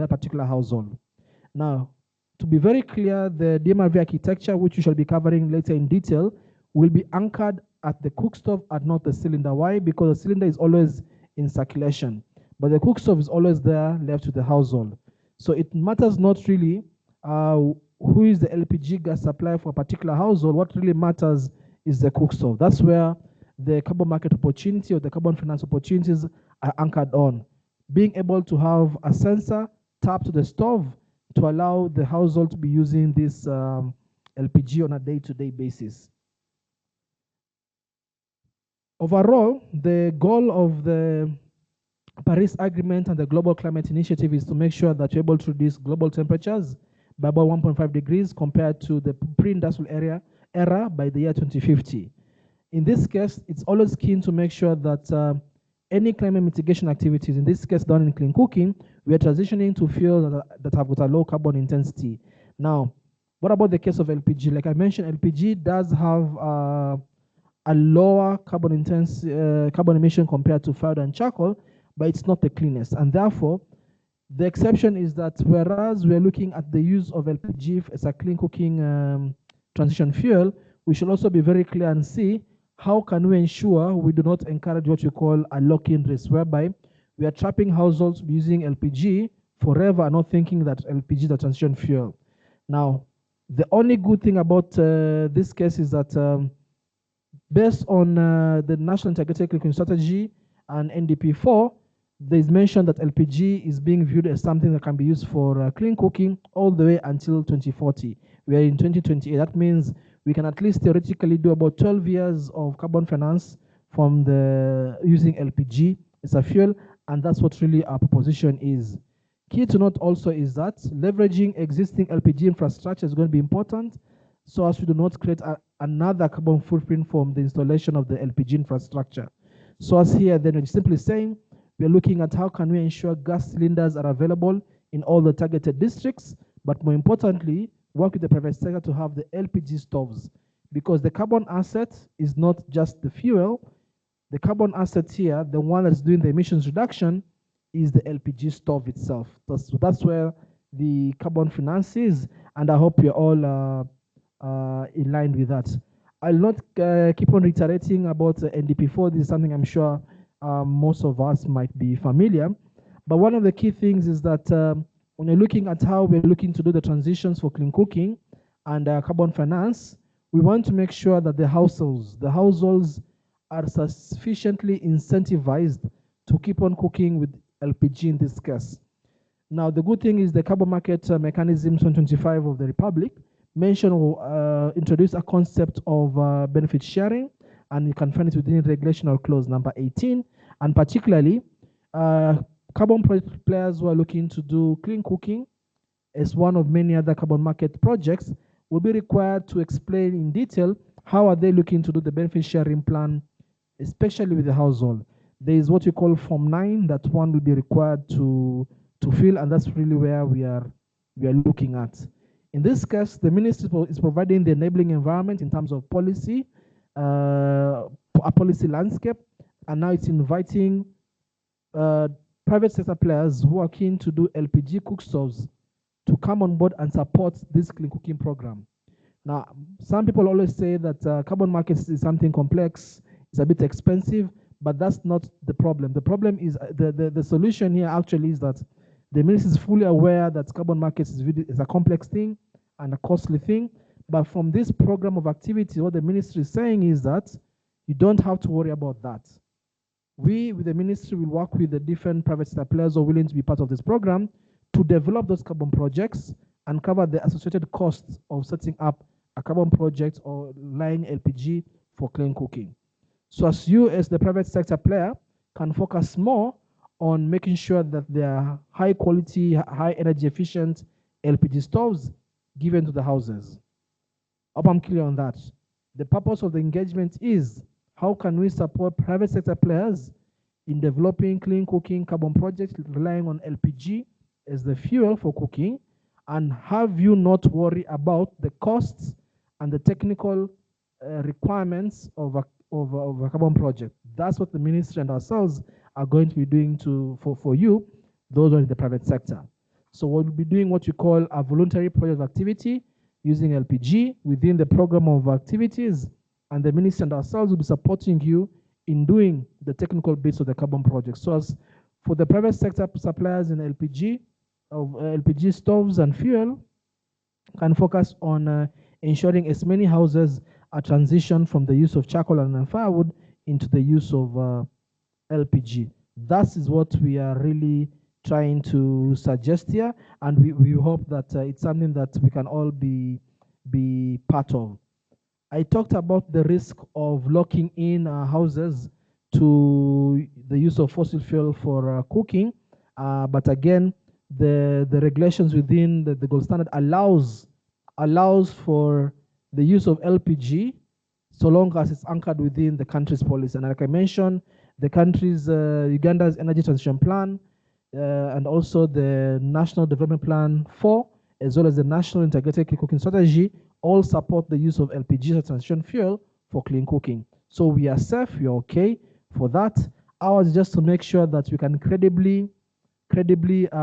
that particular household. Now, to be very clear, the DMRV architecture, which we shall be covering later in detail, will be anchored at the cook stove and not the cylinder. Why? Because the cylinder is always in circulation, but the cook stove is always there left to the household. So it matters not really who is the LPG gas supply for a particular household. What really matters is the cook stove. That's where the carbon market opportunity or the carbon finance opportunities are anchored on. Being able to have a sensor tapped to the stove to allow the household to be using this LPG on a day-to-day basis. Overall, the goal of the Paris Agreement and the Global Climate Initiative is to make sure that you're able to reduce global temperatures by about 1.5 degrees compared to the pre-industrial era by the year 2050. In this case, it's always keen to make sure that any climate mitigation activities, in this case done in clean cooking, we are transitioning to fuels that have got a low carbon intensity. Now, what about the case of LPG? Like I mentioned, LPG does have a lower carbon emission compared to firewood and charcoal, but it's not the cleanest. And therefore, the exception is that whereas we're looking at the use of LPG as a clean cooking transition fuel, we should also be very clear and see how can we ensure we do not encourage what you call a lock-in risk, whereby we are trapping households using LPG forever and not thinking that LPG is a transition fuel. Now, the only good thing about this case is that based on the National Integrated Clean Cooking Strategy and NDP4, there is mention that LPG is being viewed as something that can be used for clean cooking all the way until 2040. We are in 2028. That means we can at least theoretically do about 12 years of carbon finance from the using LPG as a fuel, and that's what really our proposition is. Key to note also is that leveraging existing LPG infrastructure is going to be important, so as we do not create another carbon footprint from the installation of the LPG infrastructure. So as here, then we're simply saying, we're looking at how can we ensure gas cylinders are available in all the targeted districts, but more importantly, work with the private sector to have the LPG stoves, because the carbon asset is not just the fuel. The carbon asset here, the one that's doing the emissions reduction, is the LPG stove itself. So that's where the carbon finance is, and I hope you're all in line with that. I'll not keep on reiterating about NDP4. This is something I'm sure most of us might be familiar. But one of the key things is that when you're looking at how we're looking to do the transitions for clean cooking and carbon finance, we want to make sure that the households are sufficiently incentivized to keep on cooking with LPG in this case. Now, the good thing is the carbon market mechanism 2025 of the Republic mentioned or introduced a concept of benefit sharing, and you can find it within regulational clause number 18, and particularly carbon players who are looking to do clean cooking as one of many other carbon market projects will be required to explain in detail how are they looking to do the benefit sharing plan, especially with the household. There is what you call Form 9 that one will be required to fill, and that's really where we are looking at. In this case, the ministry is providing the enabling environment in terms of policy, a policy landscape, and now it's inviting private sector players who are keen to do LPG cook stoves to come on board and support this clean cooking program. Now, some people always say that carbon markets is something complex, it's a bit expensive, but that's not the problem. The problem is the solution here actually is that the ministry is fully aware that carbon markets is a complex thing and a costly thing. But from this program of activity, what the ministry is saying is that you don't have to worry about that. We, with the ministry, will work with the different private sector players who are willing to be part of this program to develop those carbon projects and cover the associated costs of setting up a carbon project or line LPG for clean cooking. So as you, as the private sector player, can focus more on making sure that there are high quality, high energy efficient LPG stoves given to the houses. Hope I'm clear on that. The purpose of the engagement is how can we support private sector players in developing clean cooking carbon projects relying on LPG as the fuel for cooking, and have you not worry about the costs and the technical requirements of a carbon project. That's what the ministry and ourselves are going to be doing for you, those who are in the private sector. So we'll be doing what we call a voluntary project activity using LPG within the program of activities, and the ministry and ourselves will be supporting you in doing the technical bits of the carbon project. So as for the private sector suppliers in LPG, of LPG stoves and fuel, can focus on ensuring as many houses are transitioned from the use of charcoal and firewood into the use of LPG. That is what we are really trying to suggest here, and we hope that it's something that we can all be part of. I talked about the risk of locking in houses to the use of fossil fuel for cooking, but again, the regulations within the gold standard allows for the use of LPG so long as it's anchored within the country's policy. And like I mentioned, the country's Uganda's energy transition plan and also the National Development Plan 4, as well as the National Integrated Clean Cooking Strategy, all support the use of LPG as a transition fuel for clean cooking. So we are safe, we are okay for that. Ours is just to make sure that we can credibly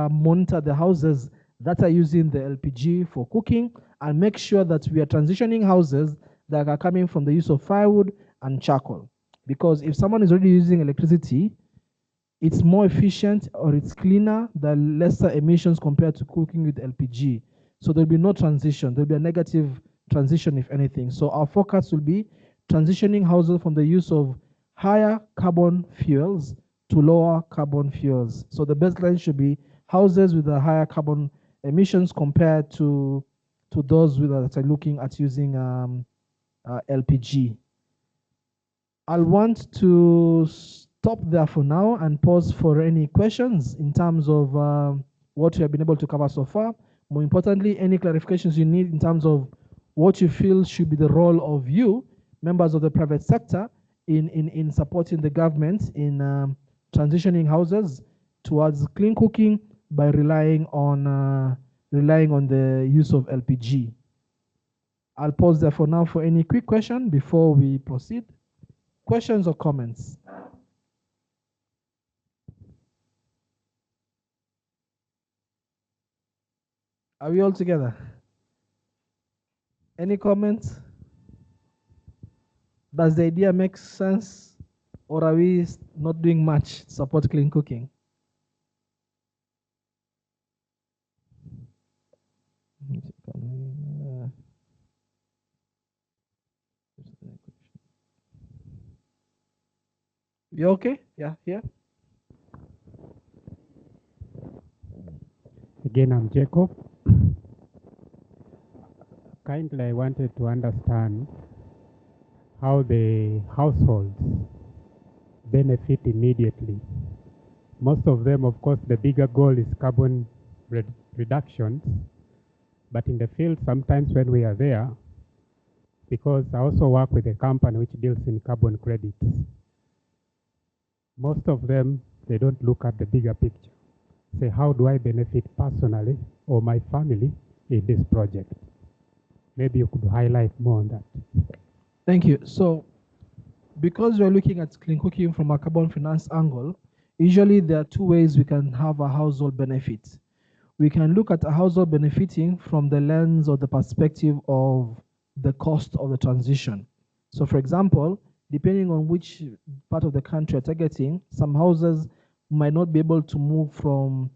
monitor the houses that are using the LPG for cooking, and make sure that we are transitioning houses that are coming from the use of firewood and charcoal. Because if someone is already using electricity, it's more efficient or it's cleaner, than lesser emissions compared to cooking with LPG. So there'll be no transition, there'll be a negative transition if anything. So our focus will be transitioning houses from the use of higher carbon fuels to lower carbon fuels. So the baseline should be houses with a higher carbon emissions compared to those that are looking at using LPG. I'll want to stop there for now and pause for any questions in terms of what we have been able to cover so far. More importantly, any clarifications you need in terms of what you feel should be the role of you, members of the private sector, in supporting the government in transitioning houses towards clean cooking by relying on the use of LPG. I'll pause there for now for any quick question before we proceed. Questions or comments? Are we all together? Any comments? Does the idea make sense, or are we not doing much to support clean cooking? You okay? Yeah, here. Again, I'm Jacob. Kindly, I wanted to understand how the households benefit immediately. Most of them, of course, the bigger goal is carbon reductions, but in the field, sometimes when we are there, because I also work with a company which deals in carbon credits, most of them, they don't look at the bigger picture. Say, how do I benefit personally or my family in this project? Maybe you could highlight more on that. Thank you. So, because we're looking at clean cooking from a carbon finance angle, usually there are two ways we can have a household benefit. We can look at a household benefiting from the lens or the perspective of the cost of the transition. So, for example, depending on which part of the country you're targeting, some houses might not be able to move from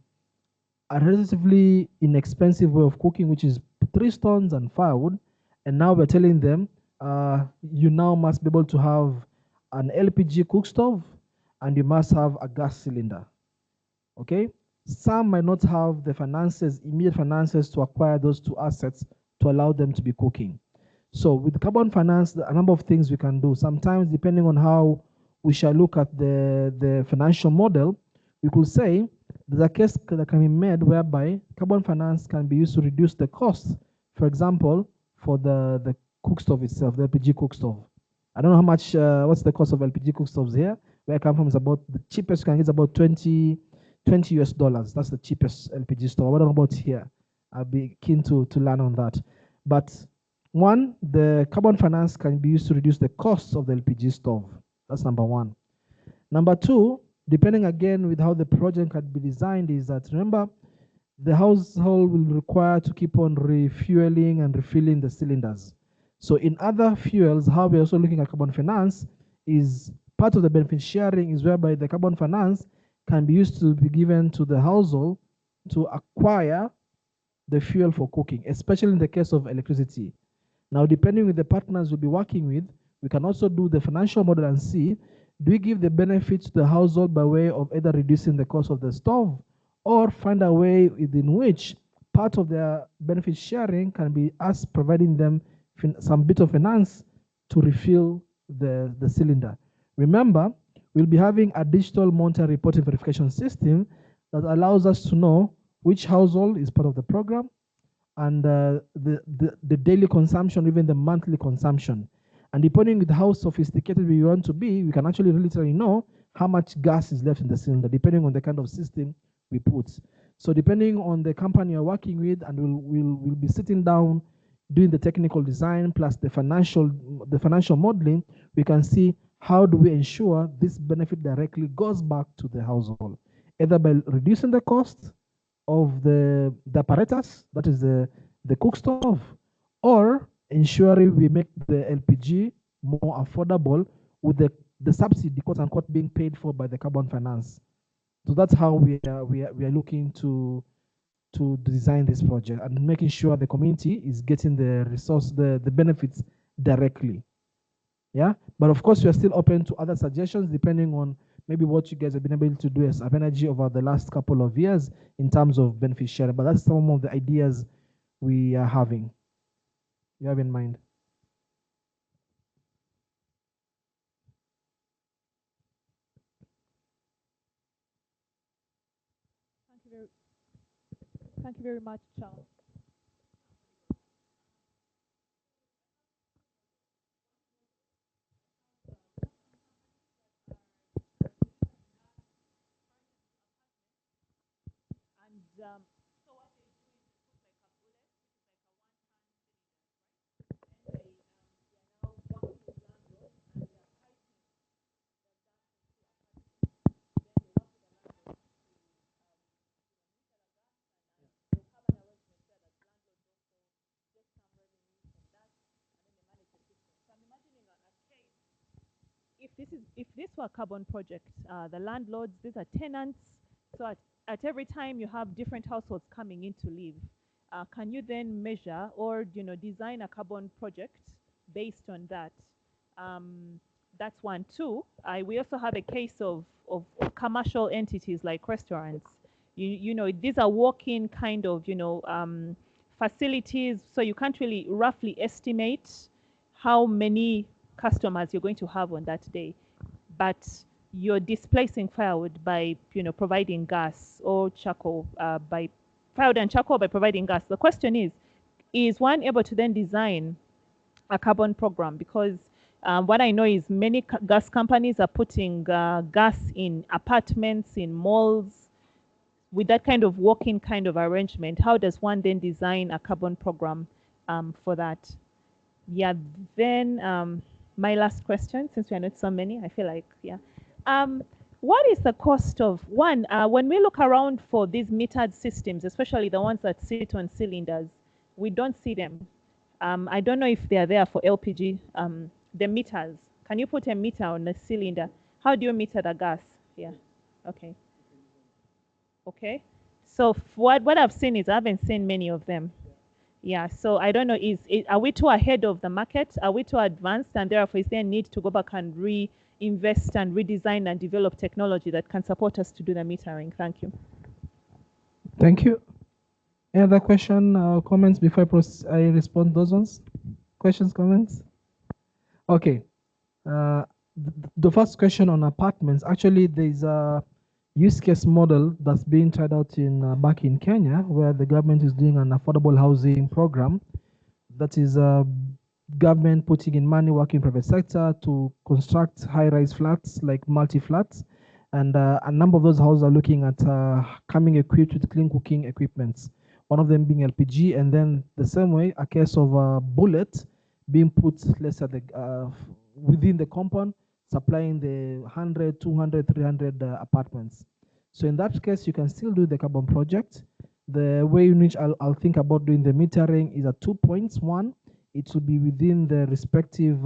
a relatively inexpensive way of cooking, which is 3 stones and firewood, and now we're telling them, you now must be able to have an LPG cook stove and you must have a gas cylinder. Okay? Some might not have the finances, immediate finances to acquire those 2 assets to allow them to be cooking. So with carbon finance, there are a number of things we can do. Sometimes, depending on how we shall look at the financial model, we could say there's a case that can be made whereby carbon finance can be used to reduce the costs. For example, for the cook stove itself, the LPG cook stove. I don't know how much, what's the cost of LPG cook stoves here. Where I come from is about, the cheapest you can get is about $20 US. That's the cheapest LPG stove. I don't know about here. I'll be keen to learn on that. But one, the carbon finance can be used to reduce the costs of the LPG stove. That's number one. Number two, depending again with how the project can be designed, is that, remember, the household will require to keep on refueling and refilling the cylinders. So in other fuels, how we're also looking at carbon finance is part of the benefit sharing is whereby the carbon finance can be used to be given to the household to acquire the fuel for cooking, especially in the case of electricity. Now, depending on the partners we'll be working with, we can also do the financial model and see, do we give the benefits to the household by way of either reducing the cost of the stove or find a way within which part of their benefit sharing can be us providing them some bit of finance to refill the cylinder. Remember, we'll be having a digital monetary reporting verification system that allows us to know which household is part of the program and the daily consumption, even the monthly consumption. And depending on how sophisticated we want to be, we can actually literally know how much gas is left in the cylinder, depending on the kind of system we put. So depending on the company you're working with, and we'll be sitting down doing the technical design plus the financial modeling, we can see how do we ensure this benefit directly goes back to the household, either by reducing the cost of the apparatus, that is the cook stove, or ensuring we make the LPG more affordable with the subsidy, quote unquote, being paid for by the carbon finance. So that's how we are looking to design this project and making sure the community is getting the resource, the benefits directly. Yeah, but of course we are still open to other suggestions depending on maybe what you guys have been able to do as energy over the last couple of years in terms of benefit sharing. But that's some of the ideas we are having. You have in mind. Thank you very much, Charles. And so what they do is they put like a bullet, which is like a one-time cylinder, right? And they are now working with landlords and they are piping the gas into the apartment. Then they work with the landlord to meter the gas and they have an arrangement there that landlords also get some revenue from that and then they manage the system. So I'm imagining a case if this were a carbon project, the landlords, these are tenants, so at every time you have different households coming in to live, can you then measure or design a carbon project based on that? That's one. Two, we also have a case of commercial entities like restaurants. These are walk-in kind of facilities, so you can't really roughly estimate how many customers you're going to have on that day, but you're displacing firewood by providing gas or charcoal by firewood and charcoal by providing gas. The question is one able to then design a carbon program? Because what I know is many gas companies are putting gas in apartments, in malls, with that kind of walk-in kind of arrangement. How does one then design a carbon program for that? Yeah, then my last question, since we are not so many, I feel like, yeah. What is the cost of, one, when we look around for these metered systems, especially the ones that sit on cylinders, we don't see them. I don't know if they are there for LPG, the meters. Can you put a meter on a cylinder? How do you meter the gas? Yeah, okay. Okay, so what I've seen is I haven't seen many of them. Yeah, so I don't know, are we too ahead of the market? Are we too advanced? And therefore, is there a need to go back and reinvest and redesign and develop technology that can support us to do the metering? Thank you. Thank you. Any other question or comments before I respond to those ones? Questions, comments? Okay. The first question on apartments, actually there's a use case model that's being tried out in back in Kenya, where the government is doing an affordable housing program. That is government putting in money, working private sector to construct high-rise flats like multi-flats, and a number of those houses are looking at coming equipped with clean cooking equipments. One of them being LPG, and then the same way a case of a bullet being put, let's say, within the compound, supplying the 100, 200, 300 apartments. So in that case, you can still do the carbon project. The way in which I'll think about doing the metering is at 2 points. One, it will be within the respective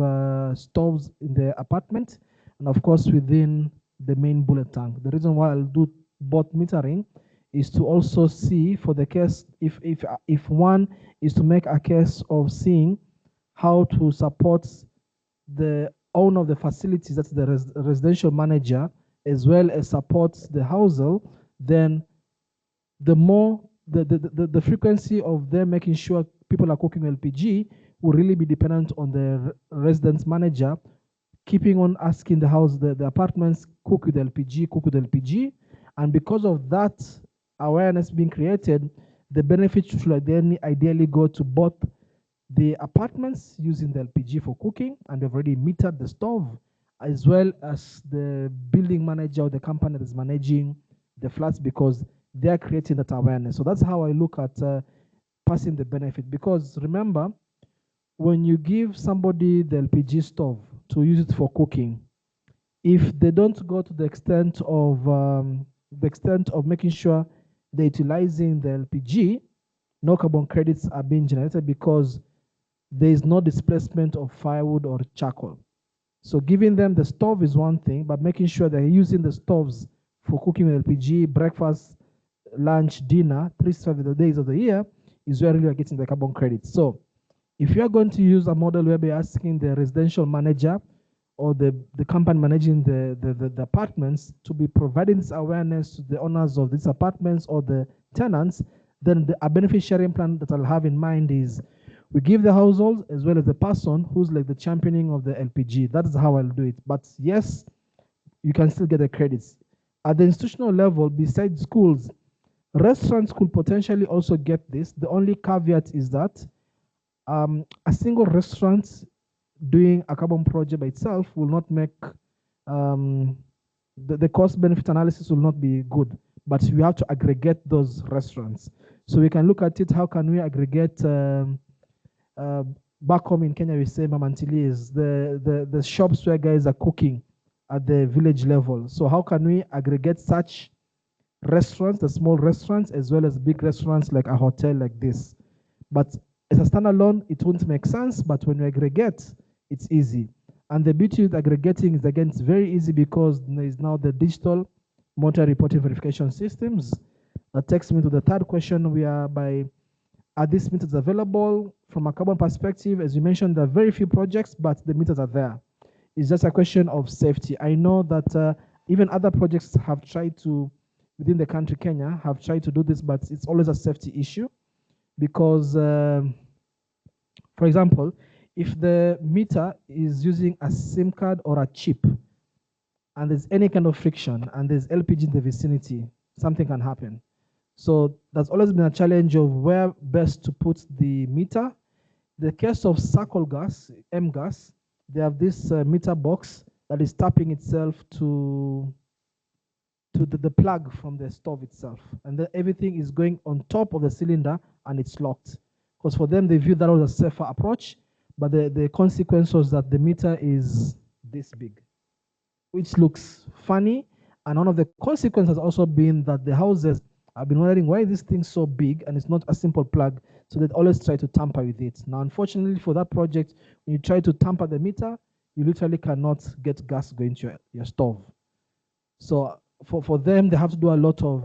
stoves in the apartment, and of course within the main bullet tank. The reason why I'll do both metering is to also see for the case if one is to make a case of seeing how to support the owner of the facilities, that's the residential manager, as well as support the household, then the more the frequency of them making sure people are cooking LPG will really be dependent on the residence manager keeping on asking the apartments, cook with LPG, cook with LPG. And because of that awareness being created, the benefit should then ideally go to both the apartments using the LPG for cooking, and they've already metered the stove, as well as the building manager or the company that is managing the flats, because they're creating that awareness. So that's how I look at passing the benefit. Because remember, when you give somebody the LPG stove to use it for cooking, if they don't go to the extent of making sure they're utilizing the LPG, no carbon credits are being generated because there is no displacement of firewood or charcoal. So giving them the stove is one thing, but making sure they're using the stoves for cooking with LPG, breakfast, lunch, dinner, 365 days of the year is where you're getting the carbon credits. So if you're going to use a model where you're asking the residential manager or the company managing the apartments to be providing this awareness to the owners of these apartments or the tenants, then a benefit sharing plan that I'll have in mind is we give the household as well as the person who's like the championing of the LPG. That is how I'll do it. But yes, you can still get the credits. At the institutional level, besides schools, restaurants could potentially also get this. The only caveat is that a single restaurant doing a carbon project by itself will not make the cost benefit analysis will not be good, but we have to aggregate those restaurants. So we can look at it, how can we aggregate back home in Kenya, we say mamantilis, the shops where guys are cooking at the village level. So how can we aggregate such restaurants, the small restaurants, as well as big restaurants like a hotel like this? But as a standalone, it won't make sense, but when you aggregate, it's easy. And the beauty with aggregating is, again, it's very easy because there is now the digital monetary reporting verification systems. That takes me to the third question, are these meters available? From a carbon perspective, as you mentioned, there are very few projects, but the meters are there. It's just a question of safety. I know that even other projects have tried to, within the country, Kenya, have tried to do this, but it's always a safety issue because, for example, if the meter is using a SIM card or a chip and there's any kind of friction and there's LPG in the vicinity, something can happen. So that's always been a challenge of where best to put the meter. The case of circle gas, M gas, they have this meter box that is tapping itself to the plug from the stove itself. And then everything is going on top of the cylinder and it's locked. Because for them, they view that as a safer approach, but the consequence was that the meter is this big, which looks funny. And one of the consequences has also been that the houses have been wondering why is this thing so big and it's not a simple plug, so they always try to tamper with it. Now, unfortunately for that project, when you try to tamper the meter, you literally cannot get gas going to your stove. So for them, they have to do a lot of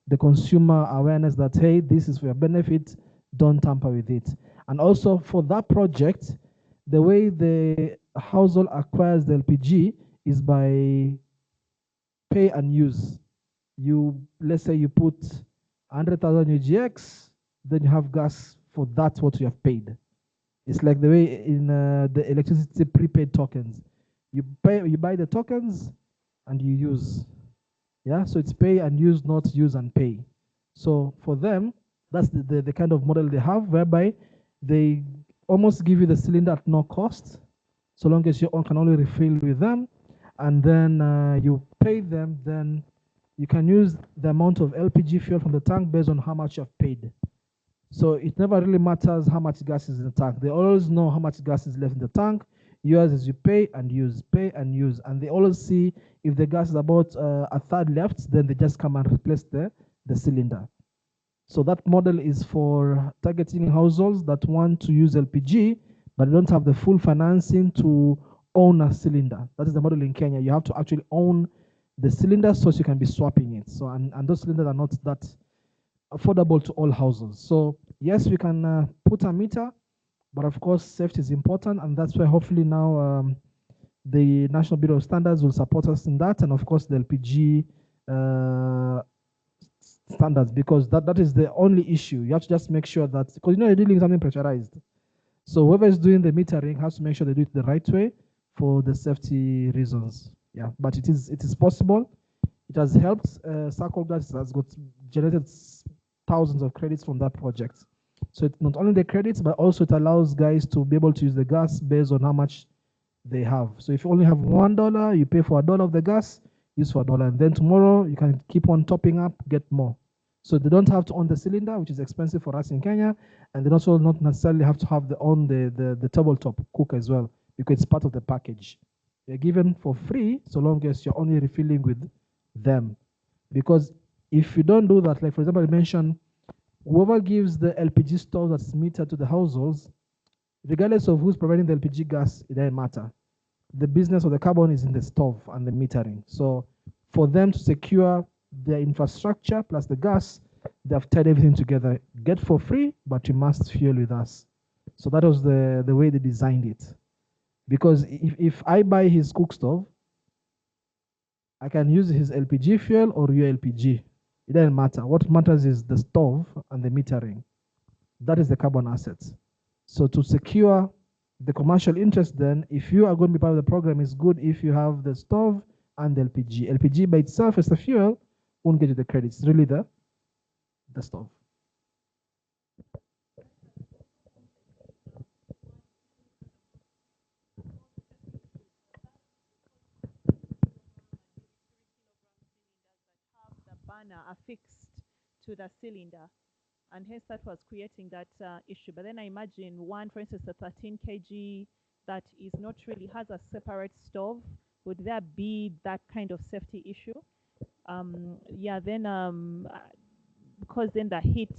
the consumer awareness that, hey, this is for your benefit, don't tamper with it. And also for that project, the way the household acquires the LPG is by pay and use. Let's say you put 100,000 UGX, then you have gas for that what you have paid. It's like the way in the electricity prepaid tokens. You buy the tokens and you use. Yeah, so it's pay and use, not use and pay. So for them, that's the kind of model they have, whereby they almost give you the cylinder at no cost, so long as you can only refill with them, and then you pay them, then you can use the amount of LPG fuel from the tank based on how much you have paid. So it never really matters how much gas is in the tank. They always know how much gas is left in the tank. Yours is you pay and use, and they always see if the gas is about a third left, then they just come and replace the cylinder. So that model is for targeting households that want to use LPG, but they don't have the full financing to own a cylinder. That is the model in Kenya. You have to actually own the cylinder so you can be swapping it. So, and those cylinders are not that affordable to all households. So yes, we can put a meter, but of course safety is important, and that's why hopefully now the National Bureau of Standards will support us in that, and of course the LPG standards, because that is the only issue. You have to just make sure that, because you're dealing with something pressurized. So whoever is doing the metering has to make sure they do it the right way for the safety reasons. Yeah, but it is possible. It has helped. Stakeholders has generated thousands of credits from that project. So it's not only the credits, but also it allows guys to be able to use the gas based on how much they have. So if you only have $1, you pay for $1 of the gas, use for $1, and then tomorrow you can keep on topping up, get more. So they don't have to own the cylinder, which is expensive for us in Kenya, and they also not necessarily have to have the tabletop cook as well, because it's part of the package. They're given for free so long as you're only refilling with them. Because if you don't do that, like for example, I mentioned, whoever gives the LPG stove that's metered to the households, regardless of who's providing the LPG gas, it doesn't matter. The business of the carbon is in the stove and the metering. So for them to secure their infrastructure plus the gas, they have tied everything together. Get for free, but you must fuel with us. So that was the way they designed it. Because if I buy his cook stove, I can use his LPG fuel or your LPG. It doesn't matter. What matters is the stove and the metering. That is the carbon assets. So to secure the commercial interest, then, if you are going to be part of the program, it's good if you have the stove and the LPG. LPG by itself as the fuel won't get you the credits. It's really the stove. The burner affixed to the cylinder, and hence that was creating that issue. But then I imagine one, for instance, a 13 kg that is not really has a separate stove. Would there be that kind of safety issue? Yeah, then because then the heat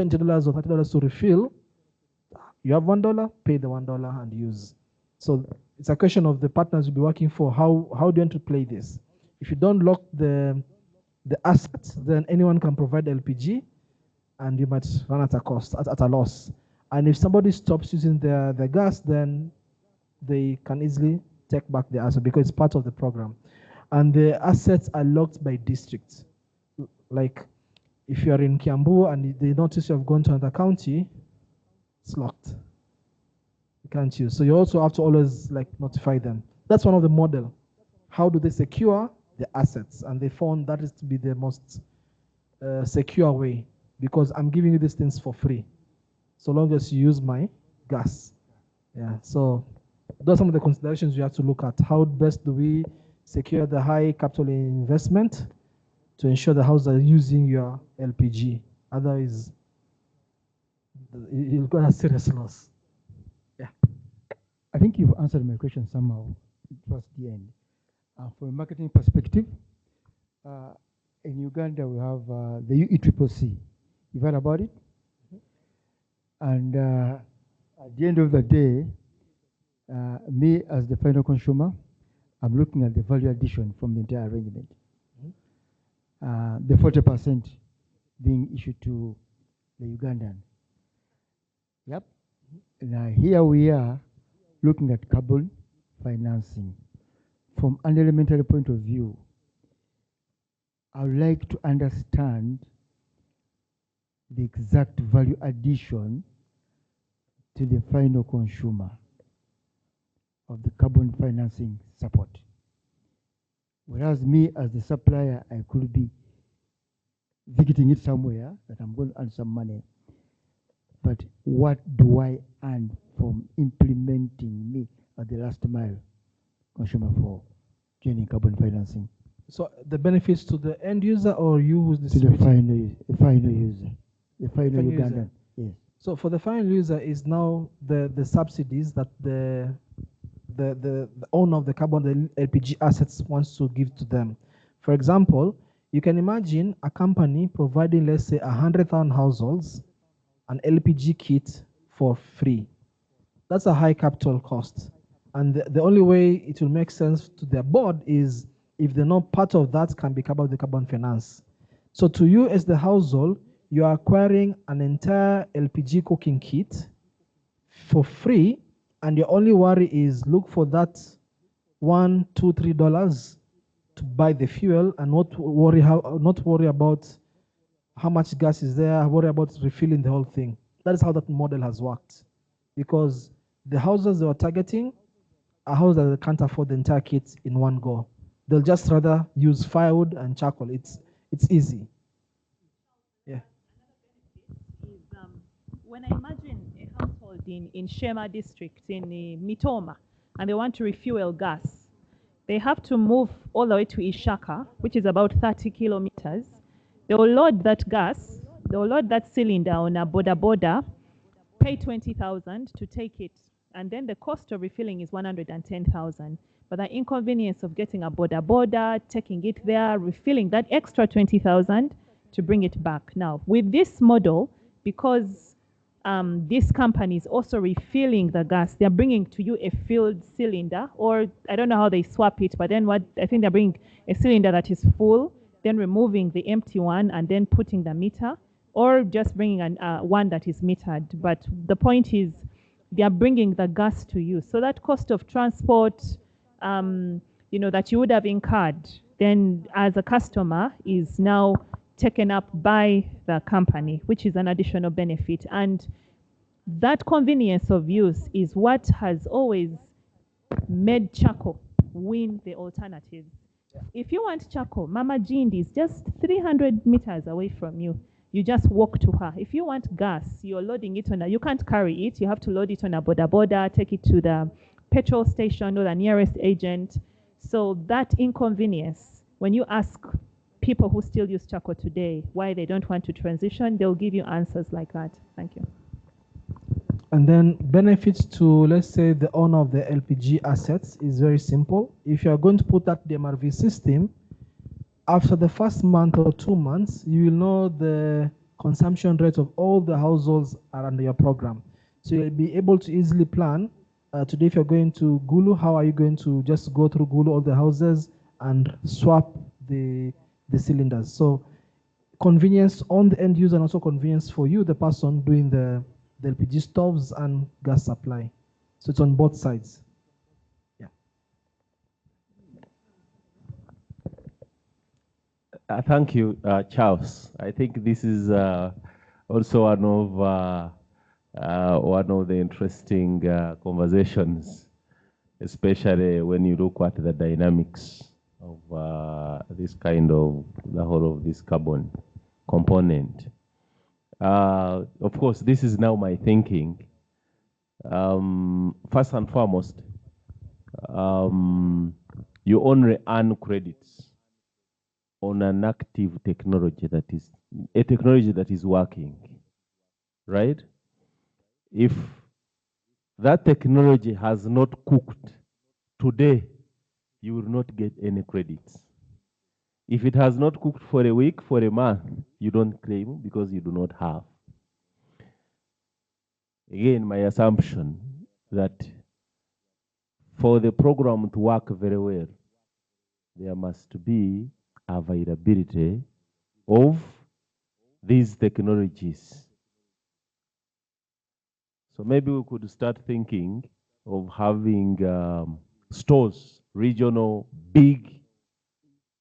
$20 or $30 to refill, you have $1, pay the $1 and use. So it's a question of the partners you'll be working for. How do you want to play this? If you don't lock the assets, then anyone can provide LPG, and you might run at a cost, at a loss. And if somebody stops using the gas, then they can easily take back the asset because it's part of the program. And the assets are locked by district. Like if you are in Kiambu and they notice you have gone to another county, it's locked. You can't use. So you also have to always like notify them. That's one of the model. How do they secure the assets? And they found that is to be the most secure way, because I'm giving you these things for free, so long as you use my gas. Yeah. So those are some of the considerations you have to look at. How best do we secure the high capital investment to ensure the houses are using your LPG? Otherwise, you'll go a serious loss. Yeah. I think you've answered my question somehow towards the end. From a marketing perspective, in Uganda we have the 𝘕𝘶𝗶𝘃𝗶𝘁. You've heard about it? And at the end of the day, me as the final consumer, I'm looking at the value addition from the entire arrangement. The 40% being issued to the Ugandan. Yep. Now here we are looking at carbon financing. From an elementary point of view, I would like to understand the exact value addition to the final consumer of the carbon financing support. Whereas me as the supplier, I could be visiting it somewhere that I'm going to earn some money. But what do I earn from implementing me at the last mile consumer for joining carbon financing? So the benefits to the end user or you who's to the final user, the final Ugandan. Yes. So for the final user is now the subsidies that the owner of the carbon, the LPG assets wants to give to them. For example, you can imagine a company providing, let's say, 100,000 households an LPG kit for free. That's a high capital cost. And the only way it will make sense to their board is if they know part of that can be covered with the carbon finance. So to you as the household, you are acquiring an entire LPG cooking kit for free, and your only worry is look for that $1, $2, $3 to buy the fuel, and not worry about how much gas is there, worry about refilling the whole thing. That is how that model has worked, because the houses they were targeting are houses that can't afford the entire kit in one go. They'll just rather use firewood and charcoal. It's easy. Yeah. When I imagine a household in 𝘱𝘂 district in Mitoma, and they want to refuel gas, they have to move all the way to Ishaka, which is about 30 kilometers. They will load that gas, they will load that cylinder on a boda, pay 20,000 to take it, and then the cost of refilling is 110,000. But the inconvenience of getting a boda, taking it there, refilling that extra 20,000 to bring it back. Now, with this model, because this company is also refilling the gas, they're bringing to you a filled cylinder, or I don't know how they swap it, but then I think they're bringing a cylinder that is full, then removing the empty one and then putting the meter, or just bringing one that is metered. But the point is, they are bringing the gas to you. So that cost of transport, that you would have incurred, then as a customer, is now taken up by the company, which is an additional benefit. And that convenience of use is what has always made charcoal win the alternatives. If you want charcoal, Mama Jindi is just 300 meters away from you. You just walk to her. If you want gas, you're loading it you can't carry it. You have to load it on a boda, take it to the petrol station or the nearest agent. So that inconvenience, when you ask people who still use charcoal today why they don't want to transition, they'll give you answers like that. Thank you. And then benefits to, let's say, the owner of the LPG assets is very simple. If you are going to put that DMRV system, after the first month or 2 months, you will know the consumption rates of all the households are under your program. So you'll be able to easily plan. Today, if you're going to Gulu, how are you going to just go through Gulu, all the houses, and swap the cylinders? So convenience on the end user and also convenience for you, the person doing the LPG stoves and gas supply. So it's on both sides. Yeah. Thank you, Charles. I think this is also one of the interesting conversations, especially when you look at the dynamics of this kind of, the whole of this carbon component. Of course, this is now my thinking. First and foremost, you only earn credits on an active technology that is, a technology that is working, right? If that technology has not cooked today, you will not get any credits. If it has not cooked for a week, for a month, you don't claim because you do not have. Again, my assumption that for the program to work very well, there must be availability of these technologies. So maybe we could start thinking of having stores, regional, big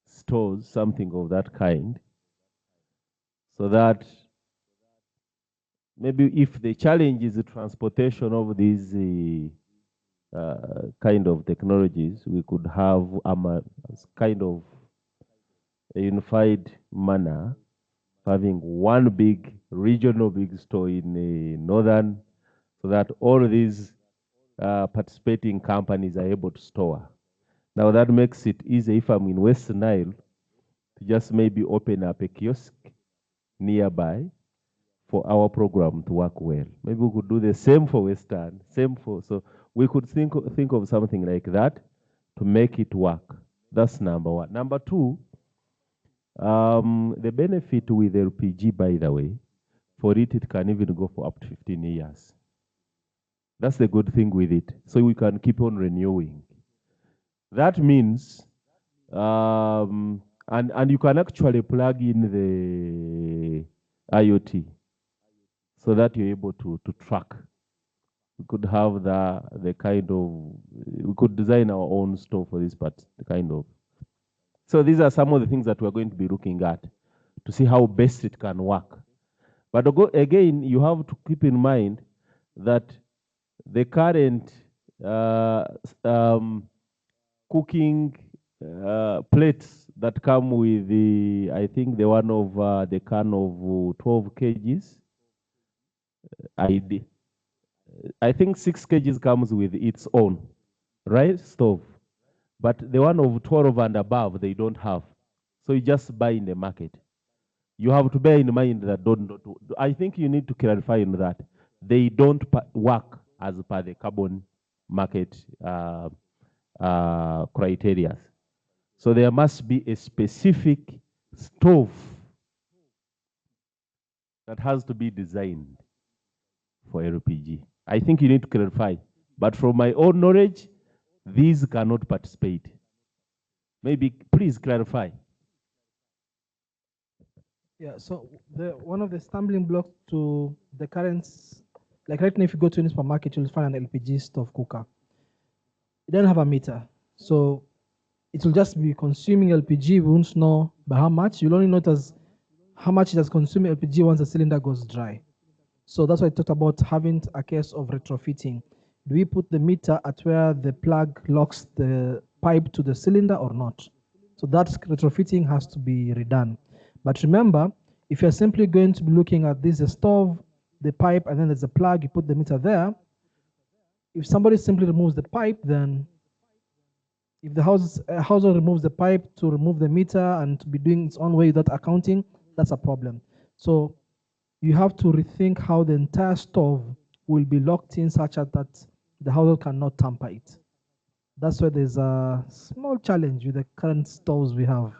stores, something of that kind, so that maybe if the challenge is the transportation of these kind of technologies, we could have a kind of a unified manner, having one big regional big store in the northern, so that all these participating companies are able to store. Now that makes it easy if I'm in West Nile to just maybe open up a kiosk nearby for our program to work well. Maybe we could do the same for Western, same for, so we could think of something like that to make it work. That's number one. Number two, the benefit with LPG, by the way, for it can even go for up to 15 years. That's the good thing with it. So we can keep on renewing. That means, and you can actually plug in the IoT so that you're able to track. We could have the kind of, we could design our own store for this, but the kind of. So these are some of the things that we're going to be looking at to see how best it can work. But again, you have to keep in mind that the current cooking plates that come with the, I think the one of the can of 12 kgs, I think 6 kgs comes with its own, right, stove. But the one of 12 and above, they don't have. So you just buy in the market. You have to bear in mind that I think you need to clarify in that they don't work as per the carbon market criteria. So there must be a specific stove that has to be designed for LPG. I think you need to clarify. But from my own knowledge, these cannot participate. Maybe please clarify. Yeah, so one of the stumbling blocks to the current, like right now, if you go to any supermarket, you'll find an LPG stove cooker. It doesn't have a meter. So it will just be consuming LPG. We won't know by how much. You'll only notice how much it has consumed LPG once the cylinder goes dry. So that's why I talked about having a case of retrofitting. Do we put the meter at where the plug locks the pipe to the cylinder or not? So that retrofitting has to be redone. But remember, if you're simply going to be looking at this, the stove, the pipe, and then there's a plug, you put the meter there. If somebody simply removes the pipe, then if the household removes the pipe to remove the meter and to be doing its own way without accounting, that's a problem. So you have to rethink how the entire stove will be locked in such that the household cannot tamper it. That's why there's a small challenge with the current stoves we have.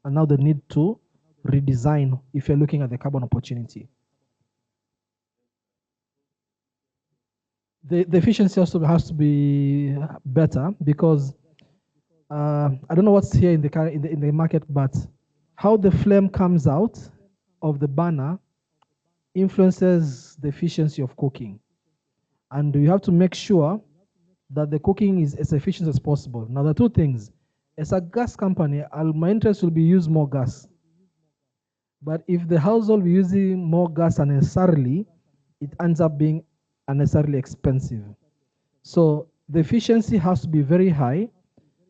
And now the need to redesign if you're looking at the carbon opportunity. The efficiency also has to be better because I don't know what's here in the market, but how the flame comes out of the burner influences the efficiency of cooking. And you have to make sure that the cooking is as efficient as possible. Now, there are two things. As a gas company, my interest will be use more gas. But if the household is using more gas unnecessarily, it ends up being unnecessarily expensive. So the efficiency has to be very high.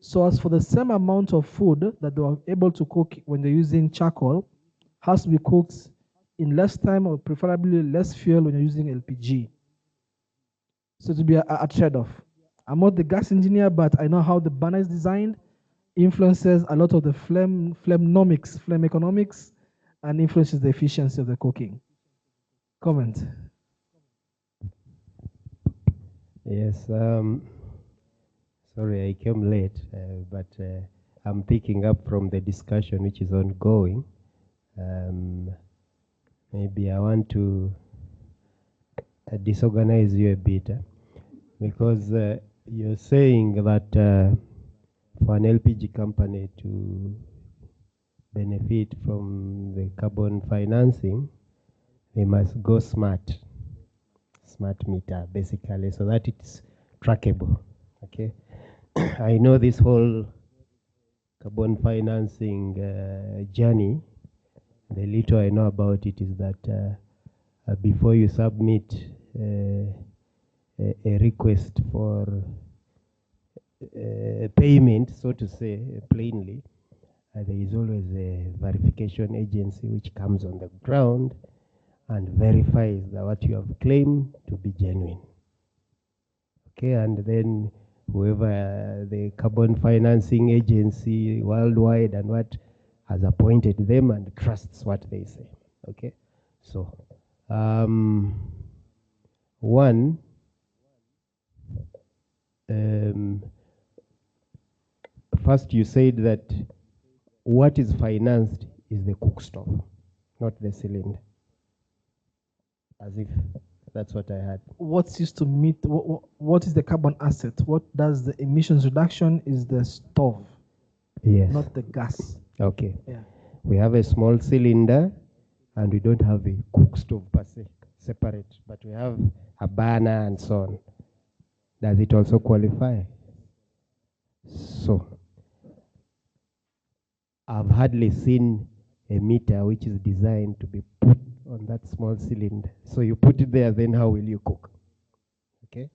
So as for the same amount of food that they are able to cook when they're using charcoal, has to be cooked in less time or preferably less fuel when you're using LPG. So to be a trade-off. I'm not the gas engineer, but I know how the burner is designed, influences a lot of the flame economics, and influences the efficiency of the cooking. Comment? Yes, sorry I came late, but I'm picking up from the discussion which is ongoing. Maybe I want to disorganize you a bit because you're saying that for an LPG company to benefit from the carbon financing, they must go smart meter basically, so that it's trackable. Okay, I know this whole carbon financing journey. The little I know about it is that before you submit a request for payment, so to say, plainly, there is always a verification agency which comes on the ground and verifies that what you have claimed to be genuine. Okay, and then whoever the carbon financing agency worldwide and what has appointed them and trusts what they say. Okay, so one, first you said that what is financed is the cook stove, not the cylinder. As if that's what I had. What's used to meet, what is the carbon asset? What does the emissions reduction is the stove, yes, not the gas. Okay. Yeah. We have a small cylinder and we don't have a cook stove per se, separate, but we have a burner and so on. Does it also qualify? So, I've hardly seen a meter which is designed to be put on that small cylinder. So you put it there, then how will you cook? Okay.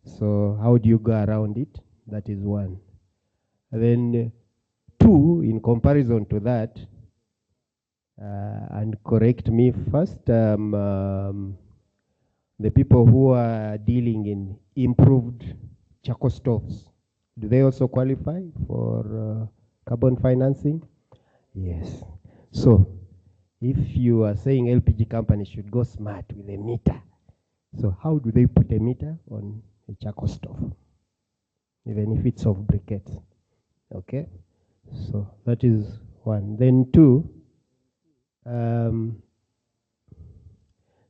So how do you go around it? That is one. And then two, in comparison to that, and correct me first, the people who are dealing in improved charcoal stoves, do they also qualify for carbon financing? Yes. So if you are saying LPG companies should go smart with a meter, so how do they put a meter on a charcoal stove, even if it's of briquettes? Okay, so that is one. Then two,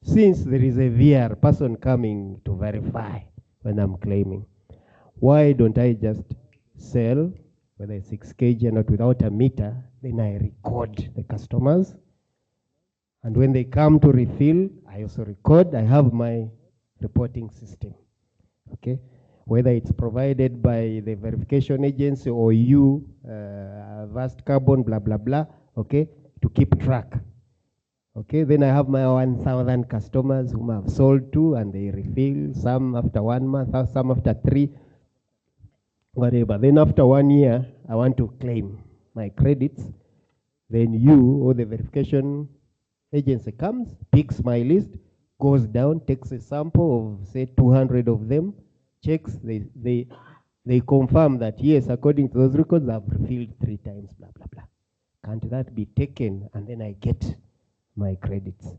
since there is a VR person coming to verify when I'm claiming, why don't I just sell, whether it's 6 kg or not, without a meter, then I record the customers. And when they come to refill, I also record. I have my reporting system. Okay, whether it's provided by the verification agency or you, vast carbon, blah, blah, blah, okay, to keep track. Okay, then I have my 1,000 customers whom I've sold to and they refill, some after 1 month, some after 3, whatever. Then after 1 year, I want to claim my credits. Then you or the verification agency comes, picks my list, goes down, takes a sample of say 200 of them, checks, they confirm that yes, according to those records, I've refilled 3 times, blah, blah, blah. Can't that be taken and then I get my credits?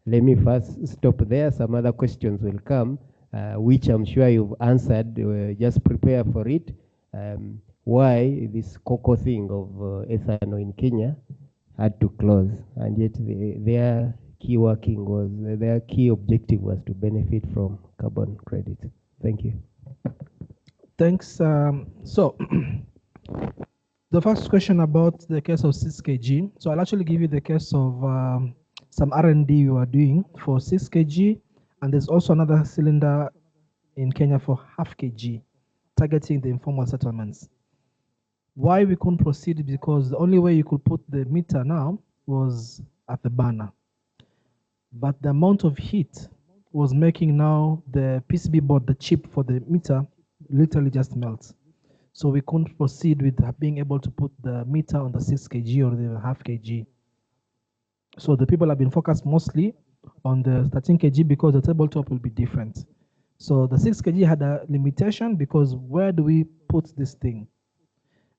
Let me first stop there. Some other questions will come, which I'm sure you've answered. Just prepare for it. Why this cocoa thing of ethanol in Kenya had to close, and yet their key their key objective was to benefit from carbon credits. Thank you. Thanks. So the first question about the case of 6 kg. So I'll actually give you the case of some R&D we are doing for 6 kg, and there's also another cylinder in Kenya for 0.5 kg, targeting the informal settlements. Why we couldn't proceed? Because the only way you could put the meter now was at the burner. But the amount of heat was making now the PCB board, the chip for the meter, literally just melts. So we couldn't proceed with being able to put the meter on the 6 kg or the 0.5 kg. So the people have been focused mostly on the 13 kg because the tabletop will be different. So the 6 kg had a limitation because where do we put this thing?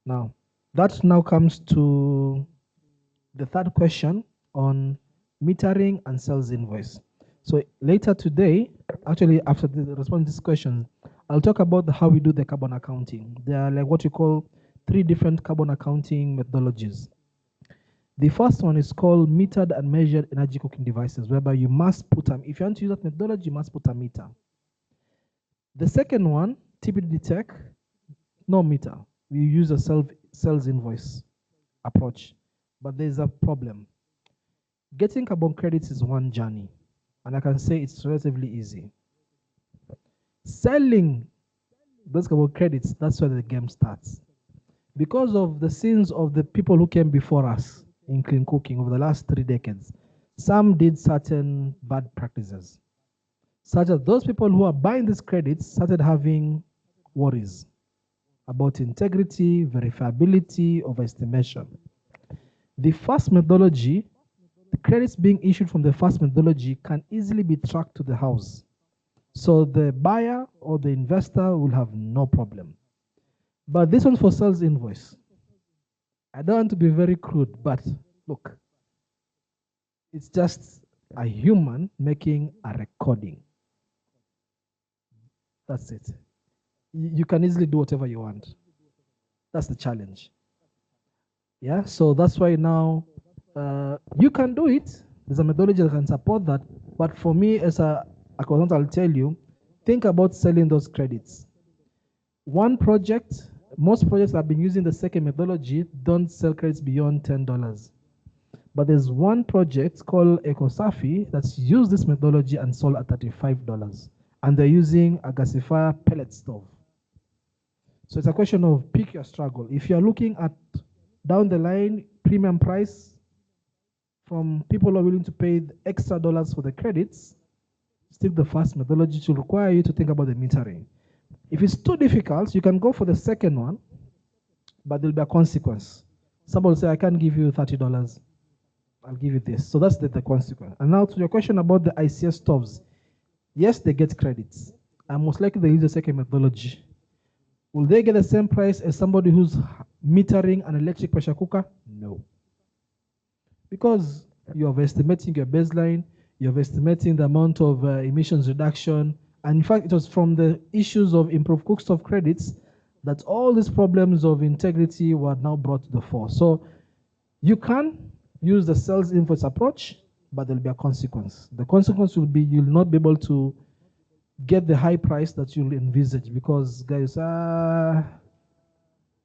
Now, that now comes to the third question on metering and sales invoice. So later today, actually after the response to this question, I'll talk about how we do the carbon accounting. There are like what you call 3 different carbon accounting methodologies. The first one is called metered and measured energy cooking devices, whereby you must put them, if you want to use that methodology, you must put a meter. The second one, TPD Tech, no meter. We use a sales invoice approach, but there's a problem. Getting carbon credits is one journey, and I can say it's relatively easy. Selling those carbon credits, that's where the game starts. Because of the sins of the people who came before us in clean cooking over the last 3 decades, some did certain bad practices, such as those people who are buying these credits started having worries about integrity, verifiability, overestimation. The first methodology, the credits being issued from the first methodology can easily be tracked to the house. So the buyer or the investor will have no problem. But this one's for sales invoice. I don't want to be very crude, but look, it's just a human making a recording. That's it. You can easily do whatever you want. That's the challenge. Yeah, so that's why now you can do it. There's a methodology that can support that. But for me, as a consultant, I'll tell you, think about selling those credits. One project, most projects that have been using the second methodology don't sell credits beyond $10. But there's one project called 𝘱𝘂𝘁𝗶𝘃 that's used this methodology and sold at $35. And they're using a gasifier pellet stove. So it's a question of pick your struggle. If you're looking at down the line premium price from people who are willing to pay the extra dollars for the credits, stick the first methodology to require you to think about the metering. If it's too difficult, you can go for the second one, but there'll be a consequence. Somebody will say, I can't give you $30. I'll give you this. So that's the consequence. And now to your question about the ICS stoves. Yes, they get credits. And most likely they use the second methodology. Will they get the same price as somebody who's metering an electric pressure cooker? No. Because you're estimating your baseline, you're estimating the amount of emissions reduction, and in fact, it was from the issues of improved cookstove credits that all these problems of integrity were now brought to the fore. So you can use the sales invoice approach, but there'll be a consequence. The consequence will be you'll not be able to get the high price that you'll envisage because, guys,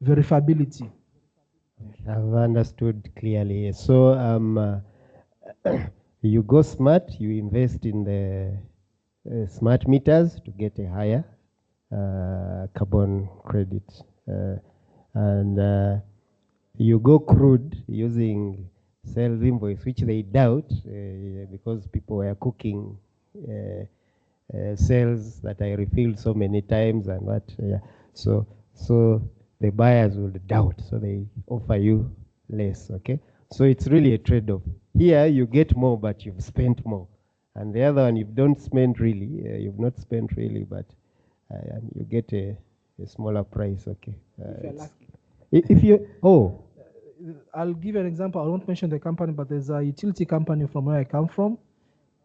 verifiability. I've understood clearly. So you go smart, you invest in the smart meters to get a higher carbon credit. And you go crude using sales invoice, which they doubt because people were cooking cells that I refilled so many times and what. So the buyers will doubt, so they offer you less. Okay, so it's really a trade-off. Here you get more, but you've spent more, and the other one you don't spend really. You've not spent really, but you get a smaller price. Okay, if you're lucky. If you I'll give you an example. I won't mention the company, but there's a utility company from where I come from.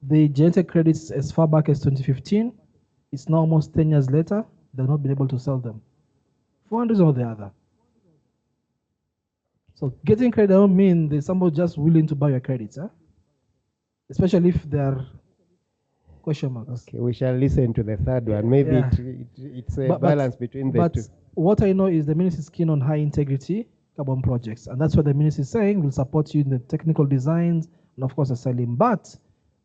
They generated credits as far back as 2015. It's now almost 10 years later. They've not been able to sell them for one reason or the other. So getting credit don't mean there's somebody just willing to buy your credits, huh? Especially if they're question marks. Okay, we shall listen to the third one. Maybe Yeah. it's a balance between the two. But what I know is the ministry is keen on high integrity carbon projects, and that's what the ministry is saying. We'll support you in the technical designs and of course the selling. But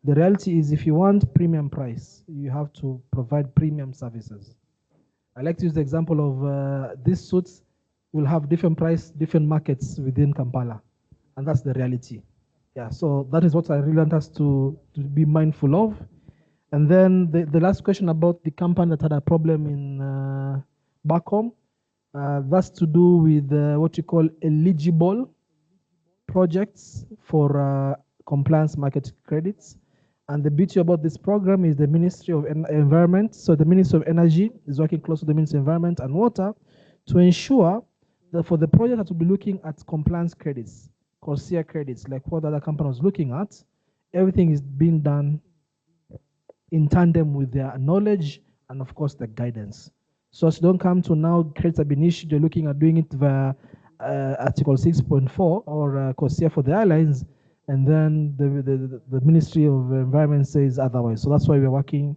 the reality is, if you want premium price, you have to provide premium services. I like to use the example of these suits will have different price, different markets within Kampala, and that's the reality. Yeah, so that is what I really want us to be mindful of. And then the last question about the company that had a problem in back home, that's to do with what you call eligible projects for compliance market credits. And the beauty about this program is the Ministry of Environment. So the Ministry of Energy is working close with the Ministry of Environment and Water to ensure that for the project that will be looking at compliance credits, 𝘧𝘂𝘃 credits, like what the other company was looking at, everything is being done in tandem with their knowledge and of course the guidance. So as you don't come to now credits have been issued, you're looking at doing it via Article 6.4 or 𝘧𝘂𝘃 for the airlines, and then the Ministry of Environment says otherwise. So that's why we're working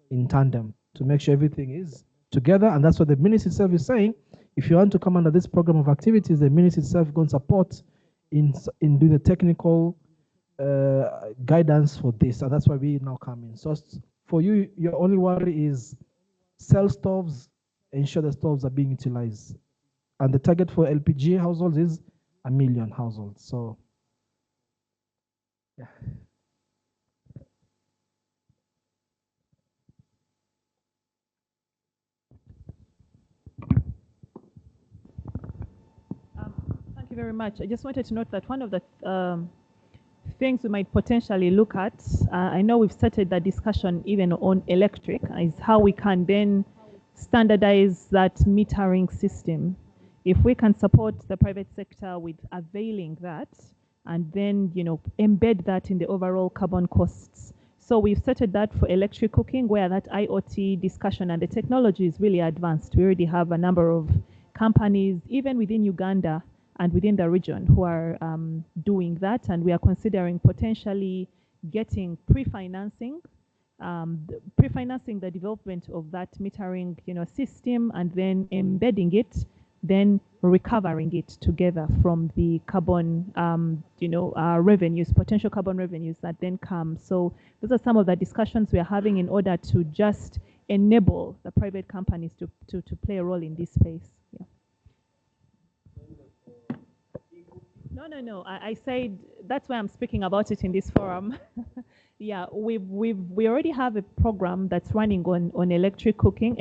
in tandem to make sure everything is together, and that's what the ministry itself is saying. If you want to come under this program of activities, the ministry itself is going to support in doing the technical guidance for this, and that's why we now come in. So for you, your only worry is sell stoves, ensure the stoves are being utilized, and the target for LPG households is 1 million households. So yeah. Thank you very much. I just wanted to note that one of the things we might potentially look at, I know we've started that discussion even on electric, is how we can then standardize that metering system. If we can support the private sector with availing that, and then embed that in the overall carbon costs. So we've started that for electric cooking, where that IoT discussion and the technology is really advanced. We already have a number of companies, even within Uganda and within the region, who are doing that, and we are considering potentially getting pre-financing the development of that metering system, and then embedding it, then recovering it together from the carbon revenues, potential carbon revenues that then come. So those are some of the discussions we are having in order to just enable the private companies to play a role in this space. Yeah. No. I said that's why I'm speaking about it in this forum. Yeah, we already have a program that's running on electric cooking,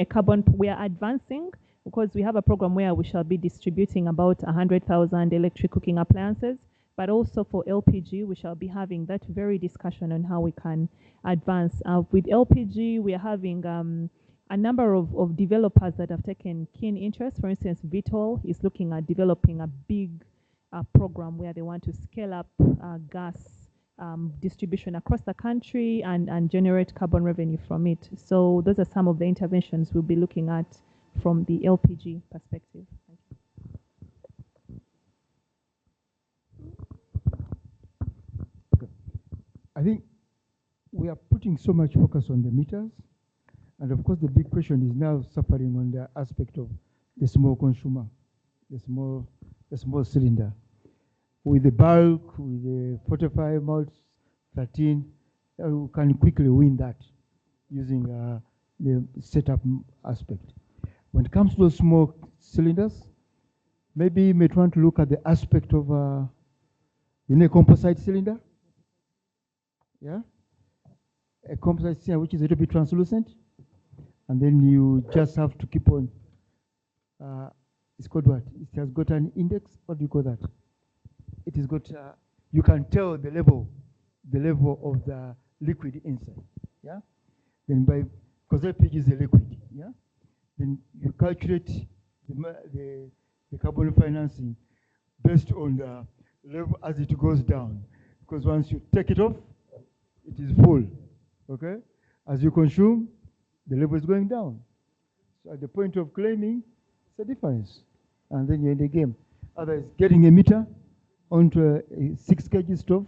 we are advancing, because we have a program where we shall be distributing about 100,000 electric cooking appliances, but also for LPG, we shall be having that very discussion on how we can advance. With LPG, we are having a number of developers that have taken keen interest. For instance, Vitol is looking at developing a big program where they want to scale up gas distribution across the country and generate carbon revenue from it. So those are some of the interventions we'll be looking at from the LPG perspective. Thank you. I think we are putting so much focus on the meters, and of course the big question is now suffering on the aspect of the small consumer, the small cylinder. With the bulk, with the 45 moles, 13, we can quickly win that using the setup aspect. When it comes to those small cylinders, maybe you might want to look at the aspect of a composite cylinder. Yeah, a composite cylinder which is a little bit translucent, and then you just have to keep on. It's called what? It has got an index. What do you call that? It has got. You can tell the level of the liquid inside. Yeah. Then because LPG is a liquid. Yeah. Then you calculate the carbon financing based on the level as it goes down. Because once you take it off, it is full. Okay? As you consume, the level is going down. So at the point of claiming, it's a difference. And then you're in the game. Otherwise, getting a meter onto a 6 kg stove,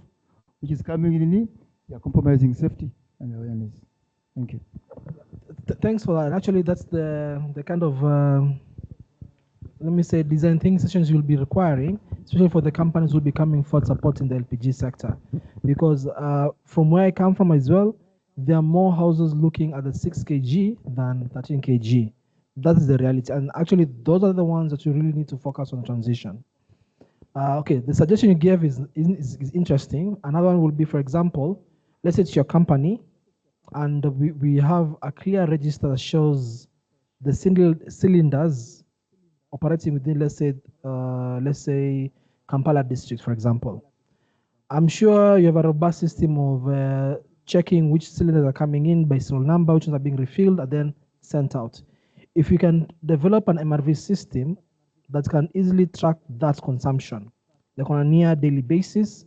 which is coming in, you're compromising safety and awareness. Thank you. Thanks for that. Actually, that's the kind of let me say design thinking sessions you'll be requiring, especially for the companies who will be coming for support in the LPG sector, because from where I come from as well, there are more houses looking at the 6 kg than 13 kg. That is the reality, and actually those are the ones that you really need to focus on transition. Okay, the suggestion you gave is interesting. Another one will be, for example, let's say it's your company, and we have a clear register that shows the single cylinders operating within, let's say Kampala district, for example. I'm sure you have a robust system of checking which cylinders are coming in by serial number, which ones are being refilled and then sent out. If you can develop an MRV system that can easily track that consumption, like on a near daily basis,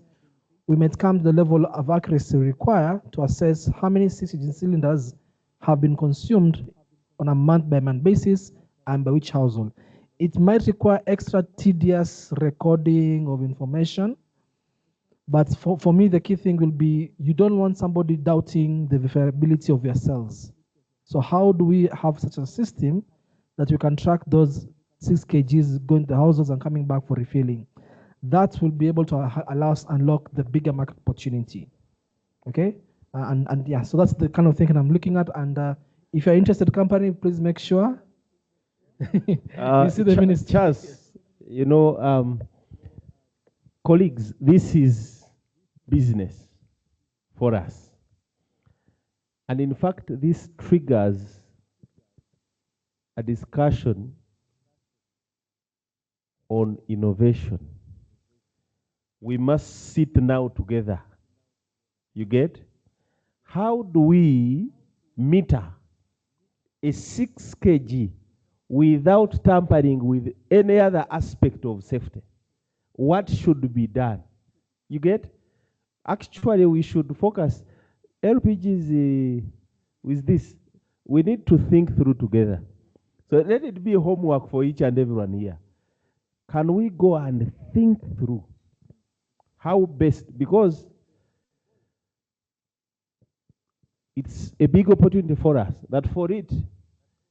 we might come to the level of accuracy required to assess how many cylinders have been consumed on a month-by-month basis and by which household. It might require extra tedious recording of information, but for me, the key thing will be you don't want somebody doubting the verifiability of your cells. So how do we have such a system that you can track those 6 kgs going to the households and coming back for refilling? That will be able to allow us unlock the bigger market opportunity. Okay, and yeah, so that's the kind of thinking I'm looking at. And if you're interested, company, please make sure you see the minister. Charles, you know, colleagues, this is business for us, and in fact, this triggers a discussion on innovation. We must sit now together. You get? How do we meter a 6 kg without tampering with any other aspect of safety? What should be done? You get? Actually, we should focus. LPGs with this, we need to think through together. So let it be homework for each and everyone here. Can we go and think through how best, because it's a big opportunity for us, that for it,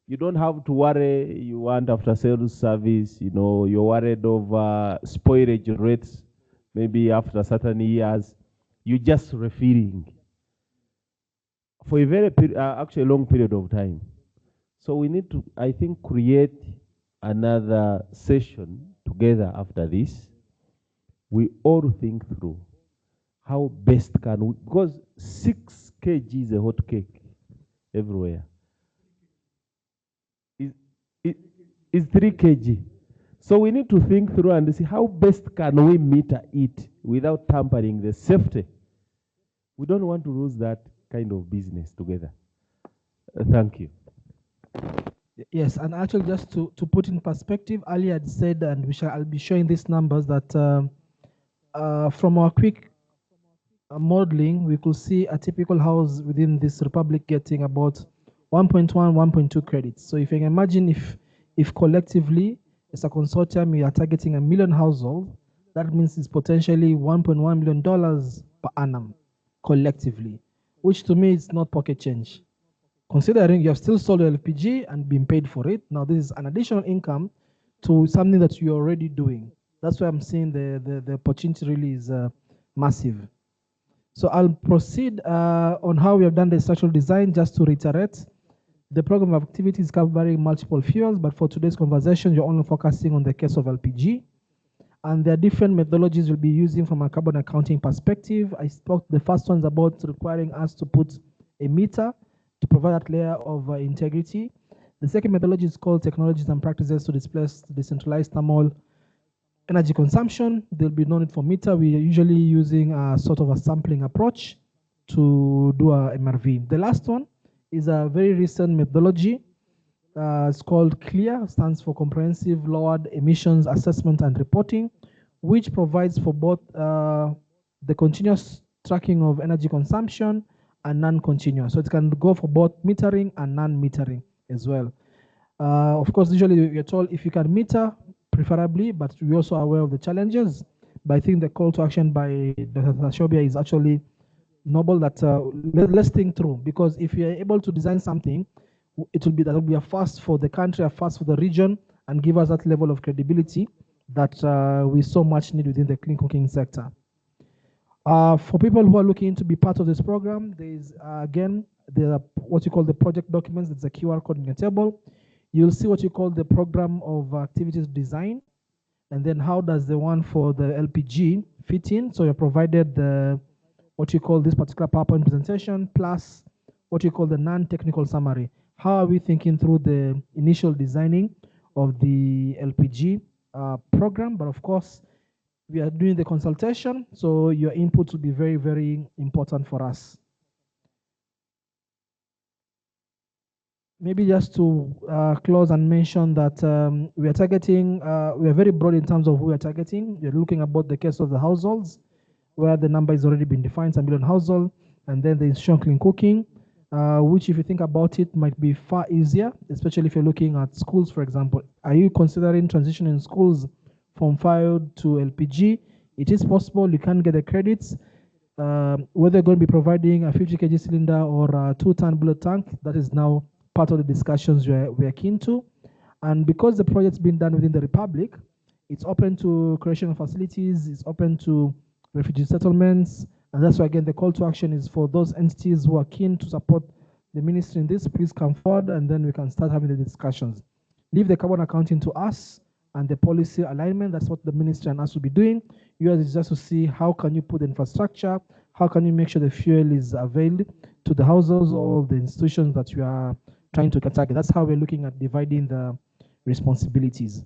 you don't have to worry, you want after sales service, you know, you're worried of spoilage rates, maybe after certain years, you're just refilling for a very, actually long period of time. So we need to, I think, create another session together after this. We all think through how best can we, because 6 kg is a hot cake everywhere. It's 3 kg. So we need to think through and see how best can we meter it without tampering the safety. We don't want to lose that kind of business together. Thank you. Yes, and actually just to put in perspective, Ali had said, and I'll be showing these numbers, that from our quick modeling, we could see a typical house within this republic getting about 1.1, 1.2 credits. So if you can imagine if collectively, as a consortium, we are targeting 1 million households, that means it's potentially $1.1 million per annum collectively, which to me is not pocket change. Considering you have still sold LPG and been paid for it, now this is an additional income to something that you're already doing. That's why I'm saying the opportunity really is massive. So I'll proceed on how we have done the structural design. Just to reiterate, the program of activities covering multiple fuels, but for today's conversation, you're only focusing on the case of LPG. And there are different methodologies we'll be using from a carbon accounting perspective. I spoke, the first one's about requiring us to put a meter to provide that layer of integrity. The second methodology is called technologies and practices to displace decentralized thermal energy consumption. There'll be no need for meter. We are usually using a sort of a sampling approach to do a MRV. The last one is a very recent methodology. It's called CLEAR, stands for Comprehensive Lowered Emissions Assessment and Reporting, which provides for both the continuous tracking of energy consumption and non-continuous. So it can go for both metering and non-metering as well. Of course, usually you're told if you can meter, preferably, but we're also aware of the challenges. But I think the call to action by Dr. 𝘱𝗶𝘊 is actually noble. That let's think through, because if you are able to design something, it will be a first for the country, a first for the region, and give us that level of credibility that we so much need within the clean cooking sector. For people who are looking to be part of this program, there is again what you call the project documents. It's a QR code in your table. You'll see what you call the program of activities design, and then how does the one for the LPG fit in. So you're provided the what you call this particular PowerPoint presentation plus what you call the non-technical summary. How are we thinking through the initial designing of the LPG program? But of course, we are doing the consultation, so your input will be very, very important for us. Maybe just to close and mention that we are targeting, we are very broad in terms of who we are targeting. We're looking about the case of the households, where the number has already been defined, 1 million household, and then the institutional clean cooking, which if you think about it might be far easier, especially if you're looking at schools, for example. Are you considering transitioning schools from firewood to LPG? It is possible. You can get the credits. Whether you're going to be providing a 50 kg cylinder or a 2-ton bullet tank, that is now part of the discussions we are keen to. And because the project's been done within the Republic, it's open to correctional facilities, it's open to refugee settlements, and that's why again the call to action is for those entities who are keen to support the ministry in this. Please come forward, and then we can start having the discussions. Leave the carbon accounting to us and the policy alignment. That's what the ministry and us will be doing. Yours is just to see how can you put the infrastructure, how can you make sure the fuel is availed to the households or the institutions that you are trying to target. That's how we're looking at dividing the responsibilities.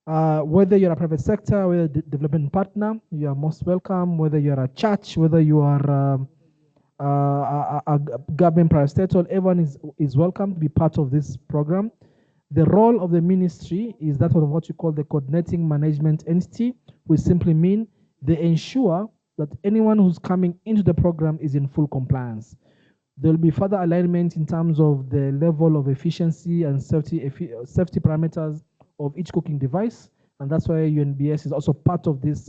Whether you're a private sector, whether a development partner, you are most welcome. Whether you're a church, whether you are a government parastatal, everyone is welcome to be part of this program. The role of the ministry is that of what you call the coordinating management entity, which simply mean they ensure that anyone who's coming into the program is in full compliance. There will be further alignment in terms of the level of efficiency and safety parameters of each cooking device, and that's why UNBS is also part of this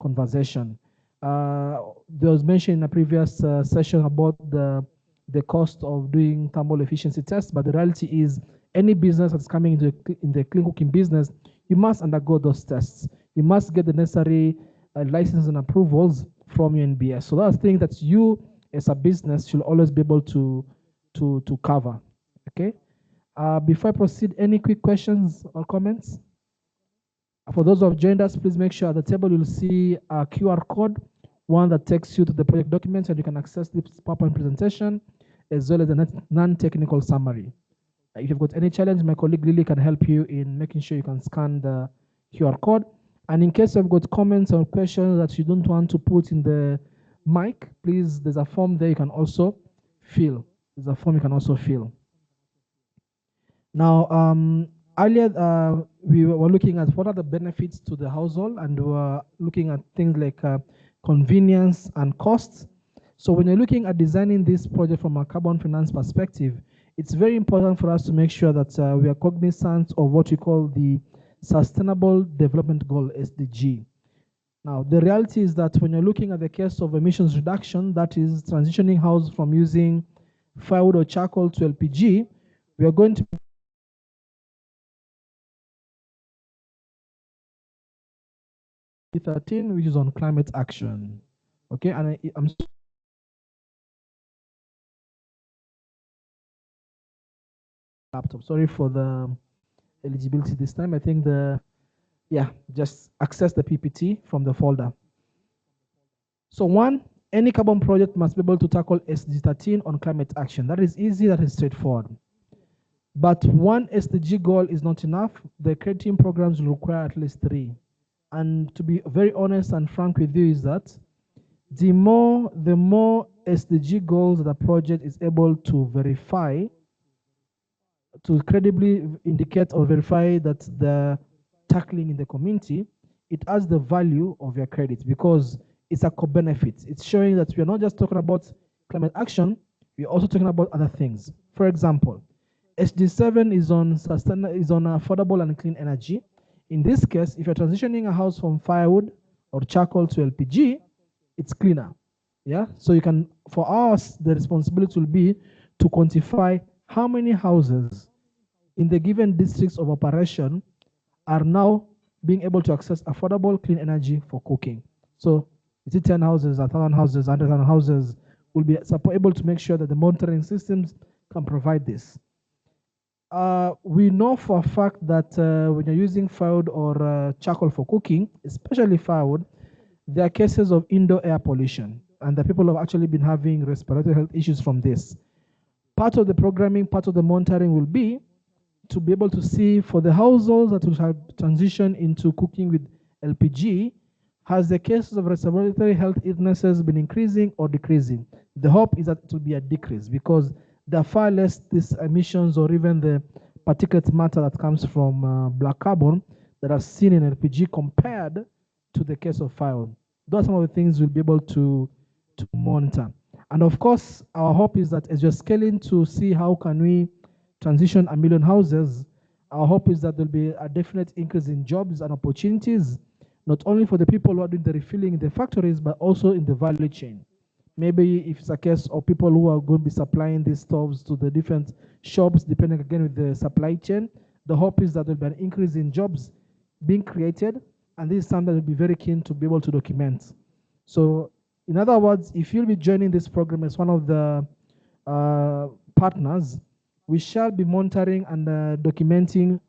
conversation. There was mentioned in a previous session about the cost of doing thermal efficiency tests, but the reality is any business that's coming into in the clean cooking business, you must undergo those tests. You must get the necessary licenses and approvals from UNBS. So that's things that you as a business should always be able to cover. Okay. Before I proceed, any quick questions or comments? For those who have joined us, please make sure at the table you'll see a QR code, one that takes you to the project documents, and you can access this PowerPoint presentation as well as a non-technical summary. If you've got any challenge, my colleague Lily can help you in making sure you can scan the QR code. And in case you've got comments or questions that you don't want to put in the mic, please, there's a form there you can also fill. There's a form you can also fill. Now, earlier we were looking at what are the benefits to the household, and we were looking at things like convenience and costs. So when you're looking at designing this project from a carbon finance perspective, it's very important for us to make sure that we are cognizant of what we call the Sustainable Development Goal, SDG. Now, the reality is that when you're looking at the case of emissions reduction, that is transitioning houses from using firewood or charcoal to LPG, we are going to 13, which is on climate action. Okay, and I'm laptop. Sorry for the eligibility this time. I think just access the PPT from the folder. So one, any carbon project must be able to tackle SDG 13 on climate action. That is easy, that is straightforward. But one SDG goal is not enough. The creating programs will require at least 3. And to be very honest and frank with you is that the more SDG goals that the project is able to verify, to credibly indicate or verify that the tackling in the community, it adds the value of your credit because it's a co-benefit. It's showing that we're not just talking about climate action, we're also talking about other things. For example, SDG 7 is on affordable and clean energy. In this case, if you're transitioning a house from firewood or charcoal to LPG, it's cleaner. Yeah, so you can, for us, the responsibility will be to quantify how many houses in the given districts of operation are now being able to access affordable clean energy for cooking. So is it 10 houses, 1,000 houses, 100,000 houses? Will be able to make sure that the monitoring systems can provide this. We know for a fact that when you're using firewood or charcoal for cooking, especially firewood, there are cases of indoor air pollution, and the people have actually been having respiratory health issues from this. Part of the programming, part of the monitoring will be to be able to see for the households that will have transitioned into cooking with LPG, has the cases of respiratory health illnesses been increasing or decreasing? The hope is that it will be a decrease, because there are far less these emissions or even the particulate matter that comes from black carbon that are seen in LPG compared to the case of firewood. Those are some of the things we'll be able to monitor. And of course, our hope is that as you're scaling to see how can we transition 1 million houses, our hope is that there'll be a definite increase in jobs and opportunities, not only for the people who are doing the refilling in the factories, but also in the value chain. Maybe if it's a case of people who are going to be supplying these stoves to the different shops, depending again with the supply chain, the hope is that there'll be an increase in jobs being created, and this is something that we'll be very keen to be able to document. So in other words, if you'll be joining this program as one of the partners, we shall be monitoring and documenting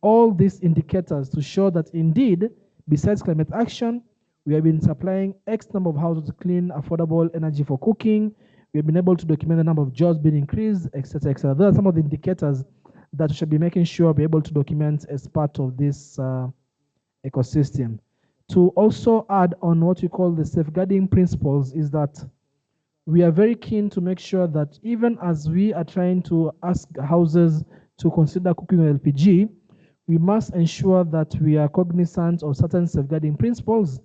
all these indicators to show that indeed, besides climate action, we have been supplying X number of houses clean, affordable energy for cooking. We have been able to document the number of jobs being increased, etc., etc. Those are some of the indicators that we should be making sure we're able to document as part of this ecosystem. To also add on what we call the safeguarding principles is that we are very keen to make sure that even as we are trying to ask houses to consider cooking with LPG, we must ensure that we are cognizant of certain safeguarding principles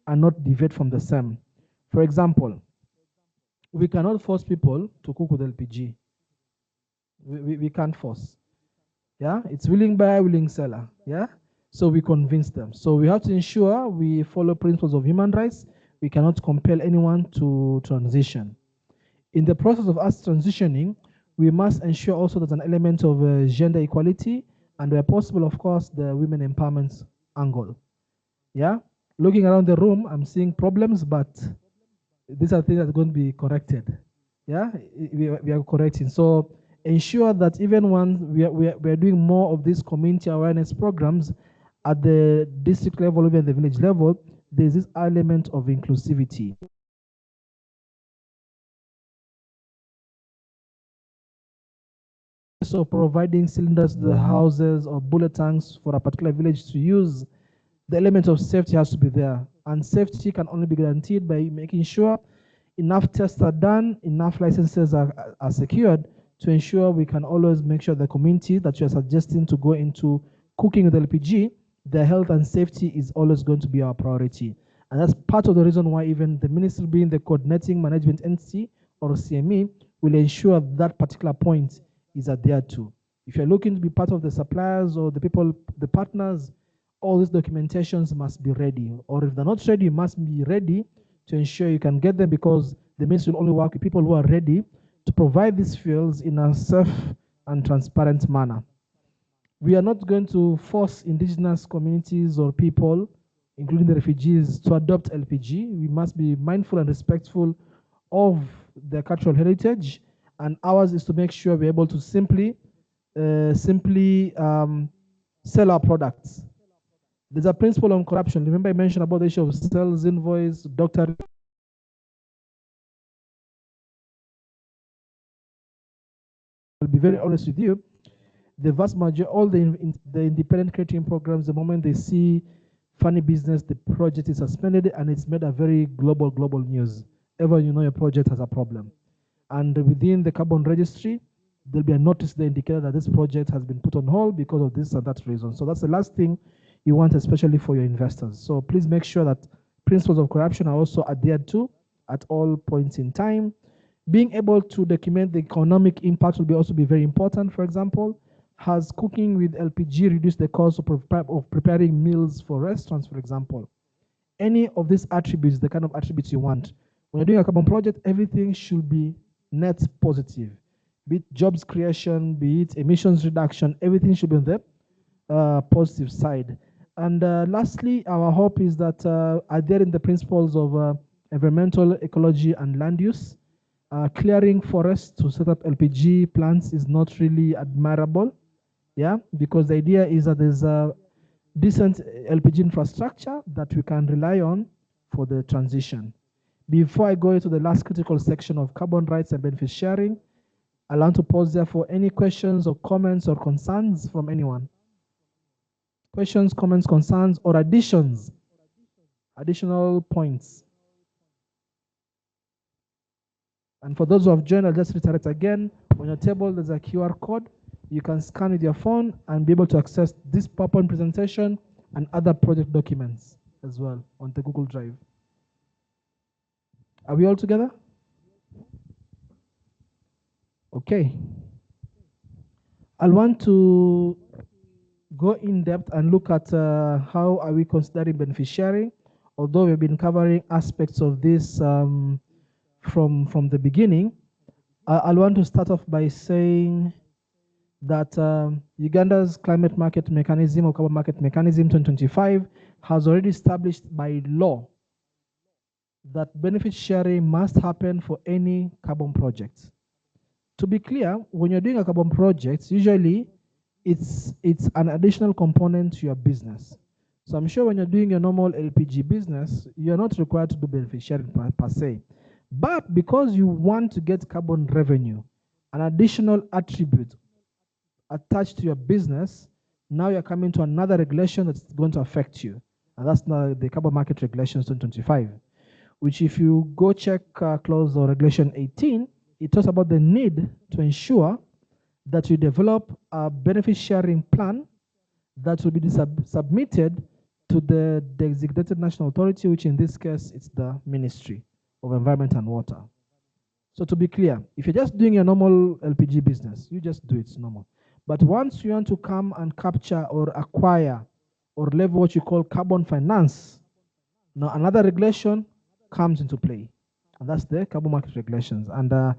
and not deviate from the same. For example, we cannot force people to cook with LPG. We can't force. Yeah, it's willing buyer, willing seller. Yeah, so we convince them. So we have to ensure we follow principles of human rights. We cannot compel anyone to transition. In the process of us transitioning, we must ensure also there's an element of gender equality, and where possible, of course, the women empowerment angle. Yeah, looking around the room, I'm seeing problems, but these are things that are going to be corrected. Yeah, we are correcting. So ensure that even when we are doing more of these community awareness programs at the district level, even the village level, there's this element of inclusivity. So providing cylinders to the houses or bullet tanks for a particular village to use, the element of safety has to be there. And safety can only be guaranteed by making sure enough tests are done, enough licenses are secured to ensure we can always make sure the community that you are suggesting to go into cooking with LPG, their health and safety is always going to be our priority. And that's part of the reason why even the ministry, being the coordinating management entity or CME, will ensure that particular point is adhered to. If you're looking to be part of the suppliers or the people, the partners, all these documentations must be ready. Or if they're not ready, you must be ready to ensure you can get them, because the ministry will only work with people who are ready to provide these fuels in a safe and transparent manner. We are not going to force indigenous communities or people, including the refugees, to adopt LPG. We must be mindful and respectful of their cultural heritage, and ours is to make sure we're able to simply sell our products. There's a principle on corruption. Remember I mentioned about the issue of sales invoice, doctor. I'll be very honest with you. The vast majority, all the independent catering programs, the moment they see funny business, the project is suspended, and it's made a very global news. Ever you know your project has a problem. And within the carbon registry, there'll be a notice that indicates that this project has been put on hold because of this and that reason. So that's the last thing you want, especially for your investors. So please make sure that principles of corruption are also adhered to at all points in time. Being able to document the economic impact will also be very important. For example, has cooking with LPG reduced the cost of preparing meals for restaurants, for example? any of these attributes, the kind of attributes you want. When you're doing a carbon project, everything should be net positive. Be it jobs creation, be it emissions reduction, everything should be on the positive side. And lastly, our hope is that adhering the principles of environmental, ecology, and land use, clearing forests to set up LPG plants is not really admirable, yeah, because the idea is that there's a decent LPG infrastructure that we can rely on for the transition. Before I go into the last critical section of carbon rights and benefit sharing, I'll want to pause there for any questions or comments or concerns from anyone. Questions, comments, concerns, or additions, additional points. And for those who have joined, I'll just reiterate again, on your table there's a QR code. You can scan with your phone and be able to access this PowerPoint presentation and other project documents as well on the Google Drive. Are we all together? Okay. I'll want to go in depth and look at how are we considering benefit sharing, although we've been covering aspects of this from the beginning. I'll want to start off by saying that Uganda's climate market mechanism or carbon market mechanism 2025 has already established by law that benefit sharing must happen for any carbon project. To be clear, when you're doing a carbon project, usually it's an additional component to your business. So I'm sure when you're doing your normal LPG business, you're not required to do benefit sharing per se. But because you want to get carbon revenue, an additional attribute attached to your business, now you're coming to another regulation that's going to affect you. And that's now the Carbon Market Regulations 2025, which if you go check clause or regulation 18, it talks about the need to ensure that you develop a benefit sharing plan that will be submitted to the designated national authority, which in this case, it's the Ministry of Environment and Water. So to be clear, if you're just doing a normal LPG business, you just do it normal. But once you want to come and capture or acquire or level what you call carbon finance, now another regulation comes into play, and that's the carbon market regulations. And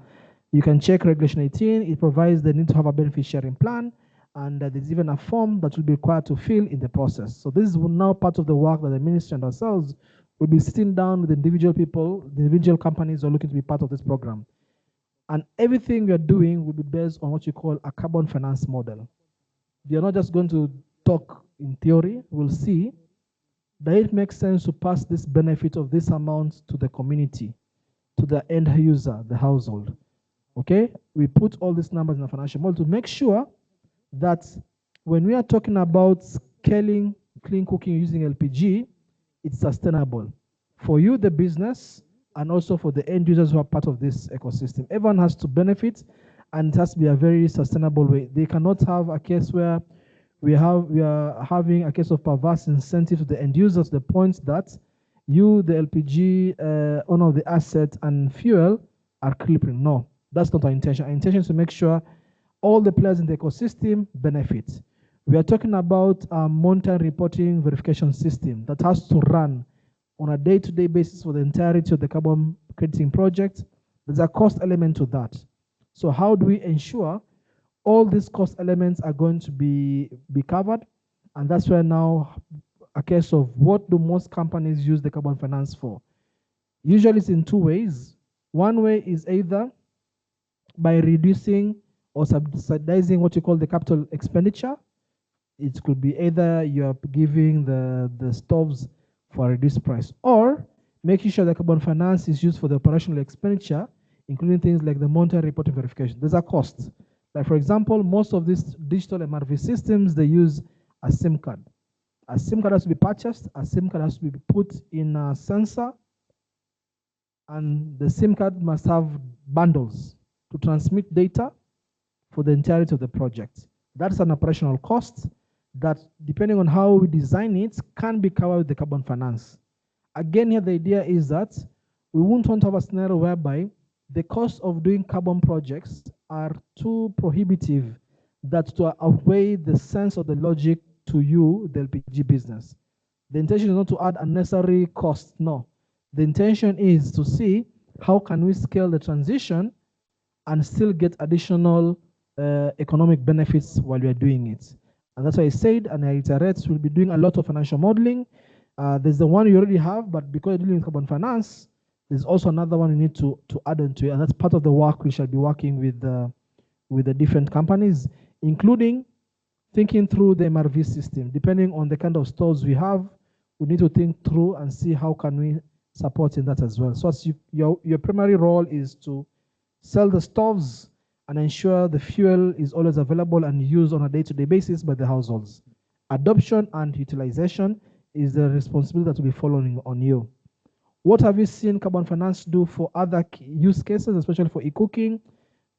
you can check regulation 18. It provides the need to have a benefit sharing plan, and there's even a form that will be required to fill in the process. So this is now part of the work that the ministry and ourselves will be sitting down with individual people, the individual companies who are looking to be part of this program. And everything we are doing will be based on what you call a carbon finance model. We are not just going to talk in theory. We'll see that it makes sense to pass this benefit of this amount to the community, to the end user, the household. Okay? We put all these numbers in a financial model to make sure that when we are talking about scaling clean cooking using LPG, it's sustainable for you, the business, and also for the end users who are part of this ecosystem. Everyone has to benefit, and it has to be a very sustainable way. They cannot have a case where we are having a case of perverse incentive to the end users, to the point that you, the LPG owner of the asset and fuel, are clipping. No, that's not our intention. Our intention is to make sure all the players in the ecosystem benefit. We are talking about a monitoring, reporting, verification system that has to run on a day-to-day basis for the entirety of the carbon crediting project. There's a cost element to that. So how do we ensure all these cost elements are going to be covered? And that's where now a case of what do most companies use the carbon finance for? Usually it's in two ways. One way is either by reducing or subsidizing what you call the capital expenditure. It could be either you're giving the stoves for a reduced price, or making sure the carbon finance is used for the operational expenditure, including things like the monitoring, reporting, verification. There's a cost. Like for example, most of these digital MRV systems, they use a SIM card. A SIM card has to be purchased, a SIM card has to be put in a sensor, and the SIM card must have bundles to transmit data for the entirety of the project. That's an operational cost that, depending on how we design it, can be covered with the carbon finance. Again, here the idea is that we won't want to have a scenario whereby the cost of doing carbon projects are too prohibitive that to outweigh the sense of the logic to you, the LPG business. The intention is not to add unnecessary costs, no. The intention is to see how can we scale the transition and still get additional economic benefits while we are doing it. And that's why I said, and I reiterate, we'll be doing a lot of financial modeling. There's the one you already have, but because you're dealing with carbon finance, there's also another one you need to add onto it, and that's part of the work we shall be working with the different companies, including thinking through the MRV system. Depending on the kind of stores we have, we need to think through and see how can we support in that as well. So as your primary role is to sell the stoves and ensure the fuel is always available and used on a day-to-day basis by the households. Adoption and utilization is the responsibility that will be following on you. What have you seen carbon finance do for other use cases, especially for e-cooking?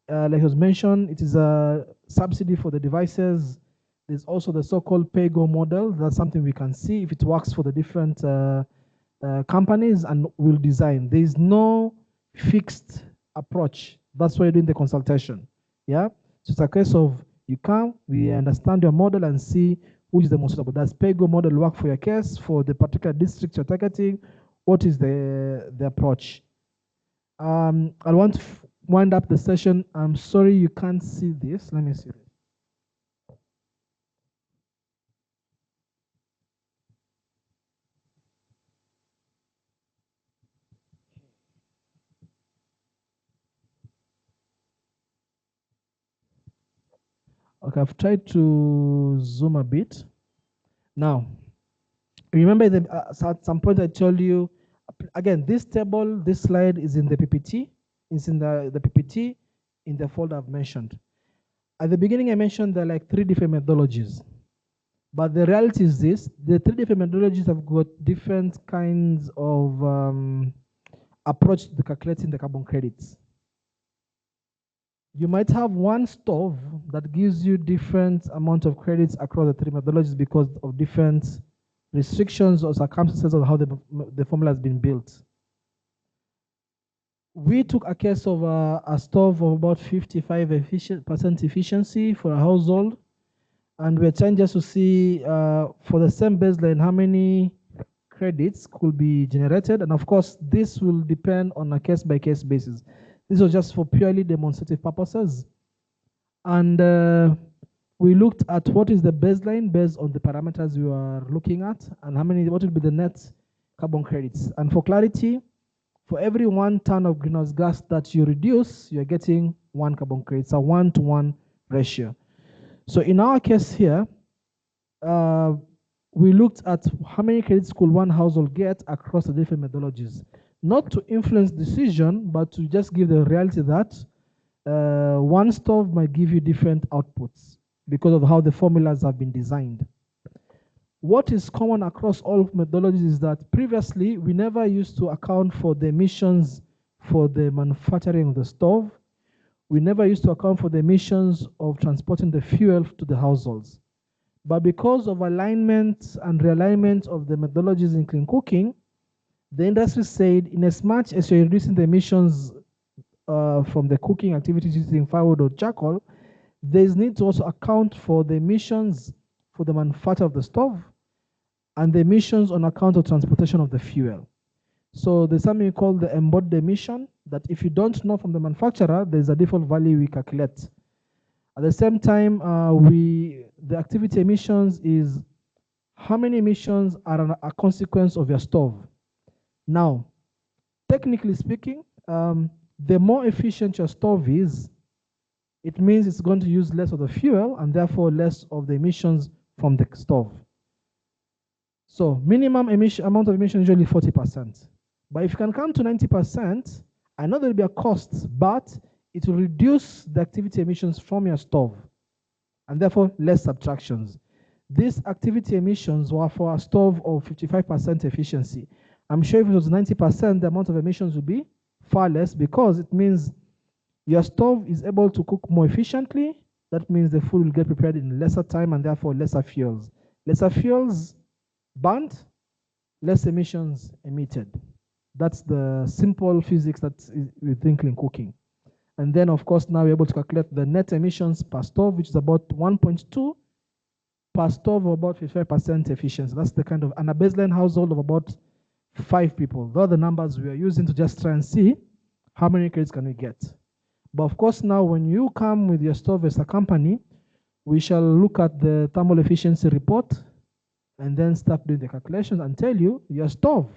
Like was mentioned, it is a subsidy for the devices. There's also the so-called pay-go model. That's something we can see if it works for the different companies, and we'll design. There is no fixed approach. That's why you're doing the consultation. Yeah, so it's a case of you come, we understand your model and see which is the most suitable. Does pay-go model work for your case, for the particular district you're targeting? What is the approach? I want to wind up the session. I'm sorry you can't see this. Let me see this. Okay, I've tried to zoom a bit. Now, remember at some point I told you, again, this table, this slide is in the PPT. It's in the PPT in the folder I've mentioned. At the beginning, I mentioned there are like 3 different methodologies. But the reality is this, the 3 different methodologies have got different kinds of approach to calculating the carbon credits. You might have one stove that gives you different amount of credits across the 3 methodologies because of different restrictions or circumstances of how the formula has been built. We took a case of a stove of about 55% efficiency for a household, and we're trying just to see for the same baseline how many credits could be generated, and of course this will depend on a case-by-case basis. This was just for purely demonstrative purposes, and we looked at what is the baseline based on the parameters we are looking at, and what will be the net carbon credits. And for clarity, for every 1 ton of greenhouse gas that you reduce, you're getting 1 carbon credit. It's a 1-to-1 ratio. So in our case here, we looked at how many credits could one household get across the different methodologies. Not to influence decision, but to just give the reality that one stove might give you different outputs because of how the formulas have been designed. What is common across all methodologies is that previously we never used to account for the emissions for the manufacturing of the stove. We never used to account for the emissions of transporting the fuel to the households. But because of alignment and realignment of the methodologies in clean cooking, the industry said, in as much as you're reducing the emissions from the cooking activities using firewood or charcoal, there's need to also account for the emissions for the manufacture of the stove and the emissions on account of transportation of the fuel. So there's something called the embodied emission that if you don't know from the manufacturer, there's a default value we calculate. At the same time, the activity emissions is how many emissions are a consequence of your stove. Now, technically speaking, the more efficient your stove is, it means it's going to use less of the fuel and therefore less of the emissions from the stove. So minimum amount of emission is usually 40%. But if you can come to 90%, I know there will be a cost, but it will reduce the activity emissions from your stove and therefore less subtractions. These activity emissions were for a stove of 55% efficiency. I'm sure if it was 90%, the amount of emissions would be far less because it means your stove is able to cook more efficiently. That means the food will get prepared in lesser time and therefore lesser fuels. Lesser fuels burnt, less emissions emitted. That's the simple physics that we think in cooking. And then, of course, now we're able to calculate the net emissions per stove, which is about 1.2 per stove of about 55% efficiency. That's the kind of, and a baseline household of about 5 people. Those are the numbers we are using to just try and see how many credits can we get. But of course, now when you come with your stove as a company, we shall look at the thermal efficiency report and then start doing the calculations and tell you your stove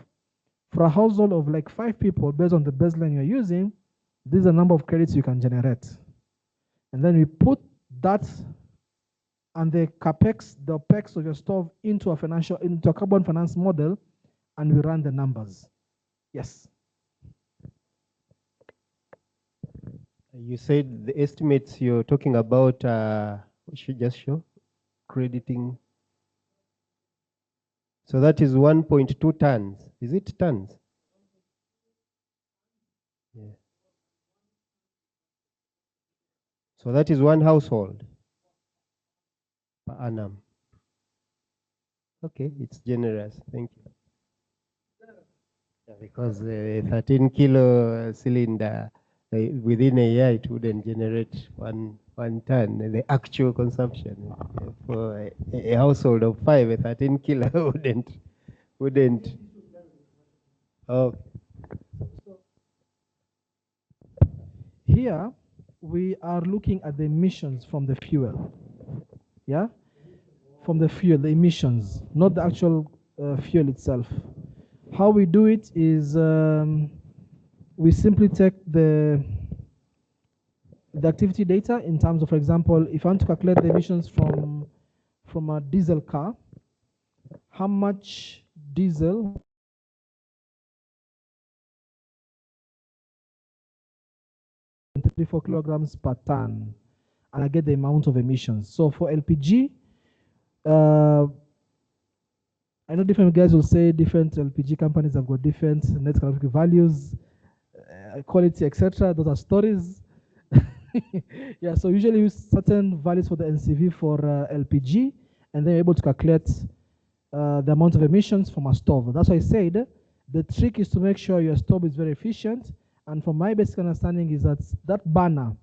for a household of like 5 people based on the baseline you're using, this is the number of credits you can generate. And then we put that and the capex, the OPEX of your stove into a carbon finance model, and we run the numbers. Yes. You said the estimates you're talking about, we should just show crediting. So that is 1.2 tons. Is it tons? Yeah. So that is one household per annum. Okay, it's generous. Thank you. Yeah, because a 13 kilo cylinder, within a year, it wouldn't generate one ton. The actual consumption for a household of 5, a 13 kilo wouldn't. Oh. Here, we are looking at the emissions from the fuel. Yeah? From the fuel, the emissions, not the actual fuel itself. How we do it is we simply take the activity data in terms of, for example, if I want to calculate the emissions from a diesel car, how much diesel 34 kilograms per ton, and I get the amount of emissions. So for LPG, I know different guys will say different LPG companies have got different net calorific values, quality, etc. Those are stories. Yeah, so usually use certain values for the NCV for LPG, and then you're able to calculate the amount of emissions from a stove. That's why I said the trick is to make sure your stove is very efficient. And from my basic understanding is that burner,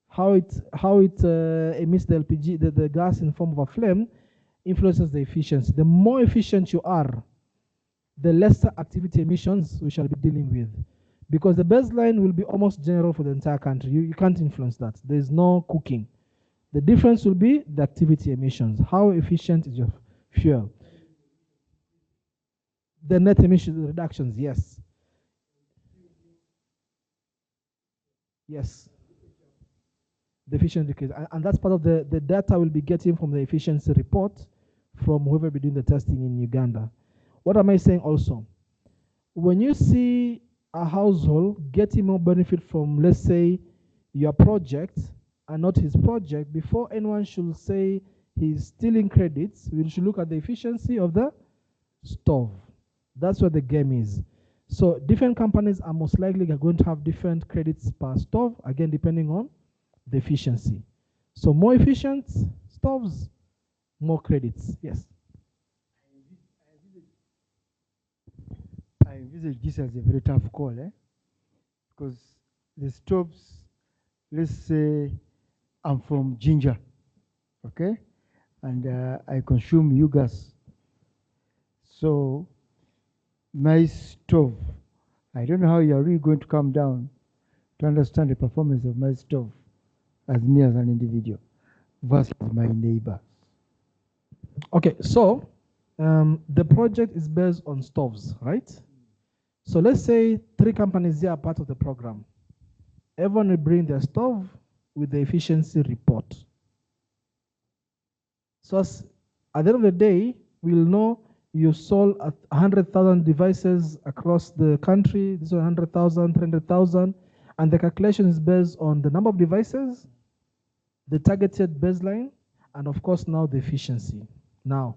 how it emits the LPG, the gas in the form of a flame, influences the efficiency. The more efficient you are, the lesser activity emissions we shall be dealing with. Because the baseline will be almost general for the entire country. You can't influence that. There is no cooking. The difference will be the activity emissions. How efficient is your fuel? The net emission reductions, yes. Yes. The efficiency decrease. And that's part of the data we'll be getting from the efficiency report from whoever will be doing the testing in Uganda. What am I saying also? When you see a household getting more benefit from, let's say, your project and not his project, before anyone should say he's stealing credits, we should look at the efficiency of the stove. That's what the game is. So different companies are most likely going to have different credits per stove, again, depending on the efficiency. So more efficient stoves, more credits. Yes. I envisage this as a very tough call, because the stoves, let's say I'm from Ginger, okay, and I consume gas. So my stove, I don't know how you are really going to come down to understand the performance of my stove as me as an individual versus my neighbor. Okay, so the project is based on stoves, right? So let's say 3 companies here are part of the program. Everyone will bring their stove with the efficiency report. So at the end of the day, we'll know you sold 100,000 devices across the country. This is 100,000, 300,000, and the calculation is based on the number of devices, the targeted baseline, and of course now the efficiency. Now,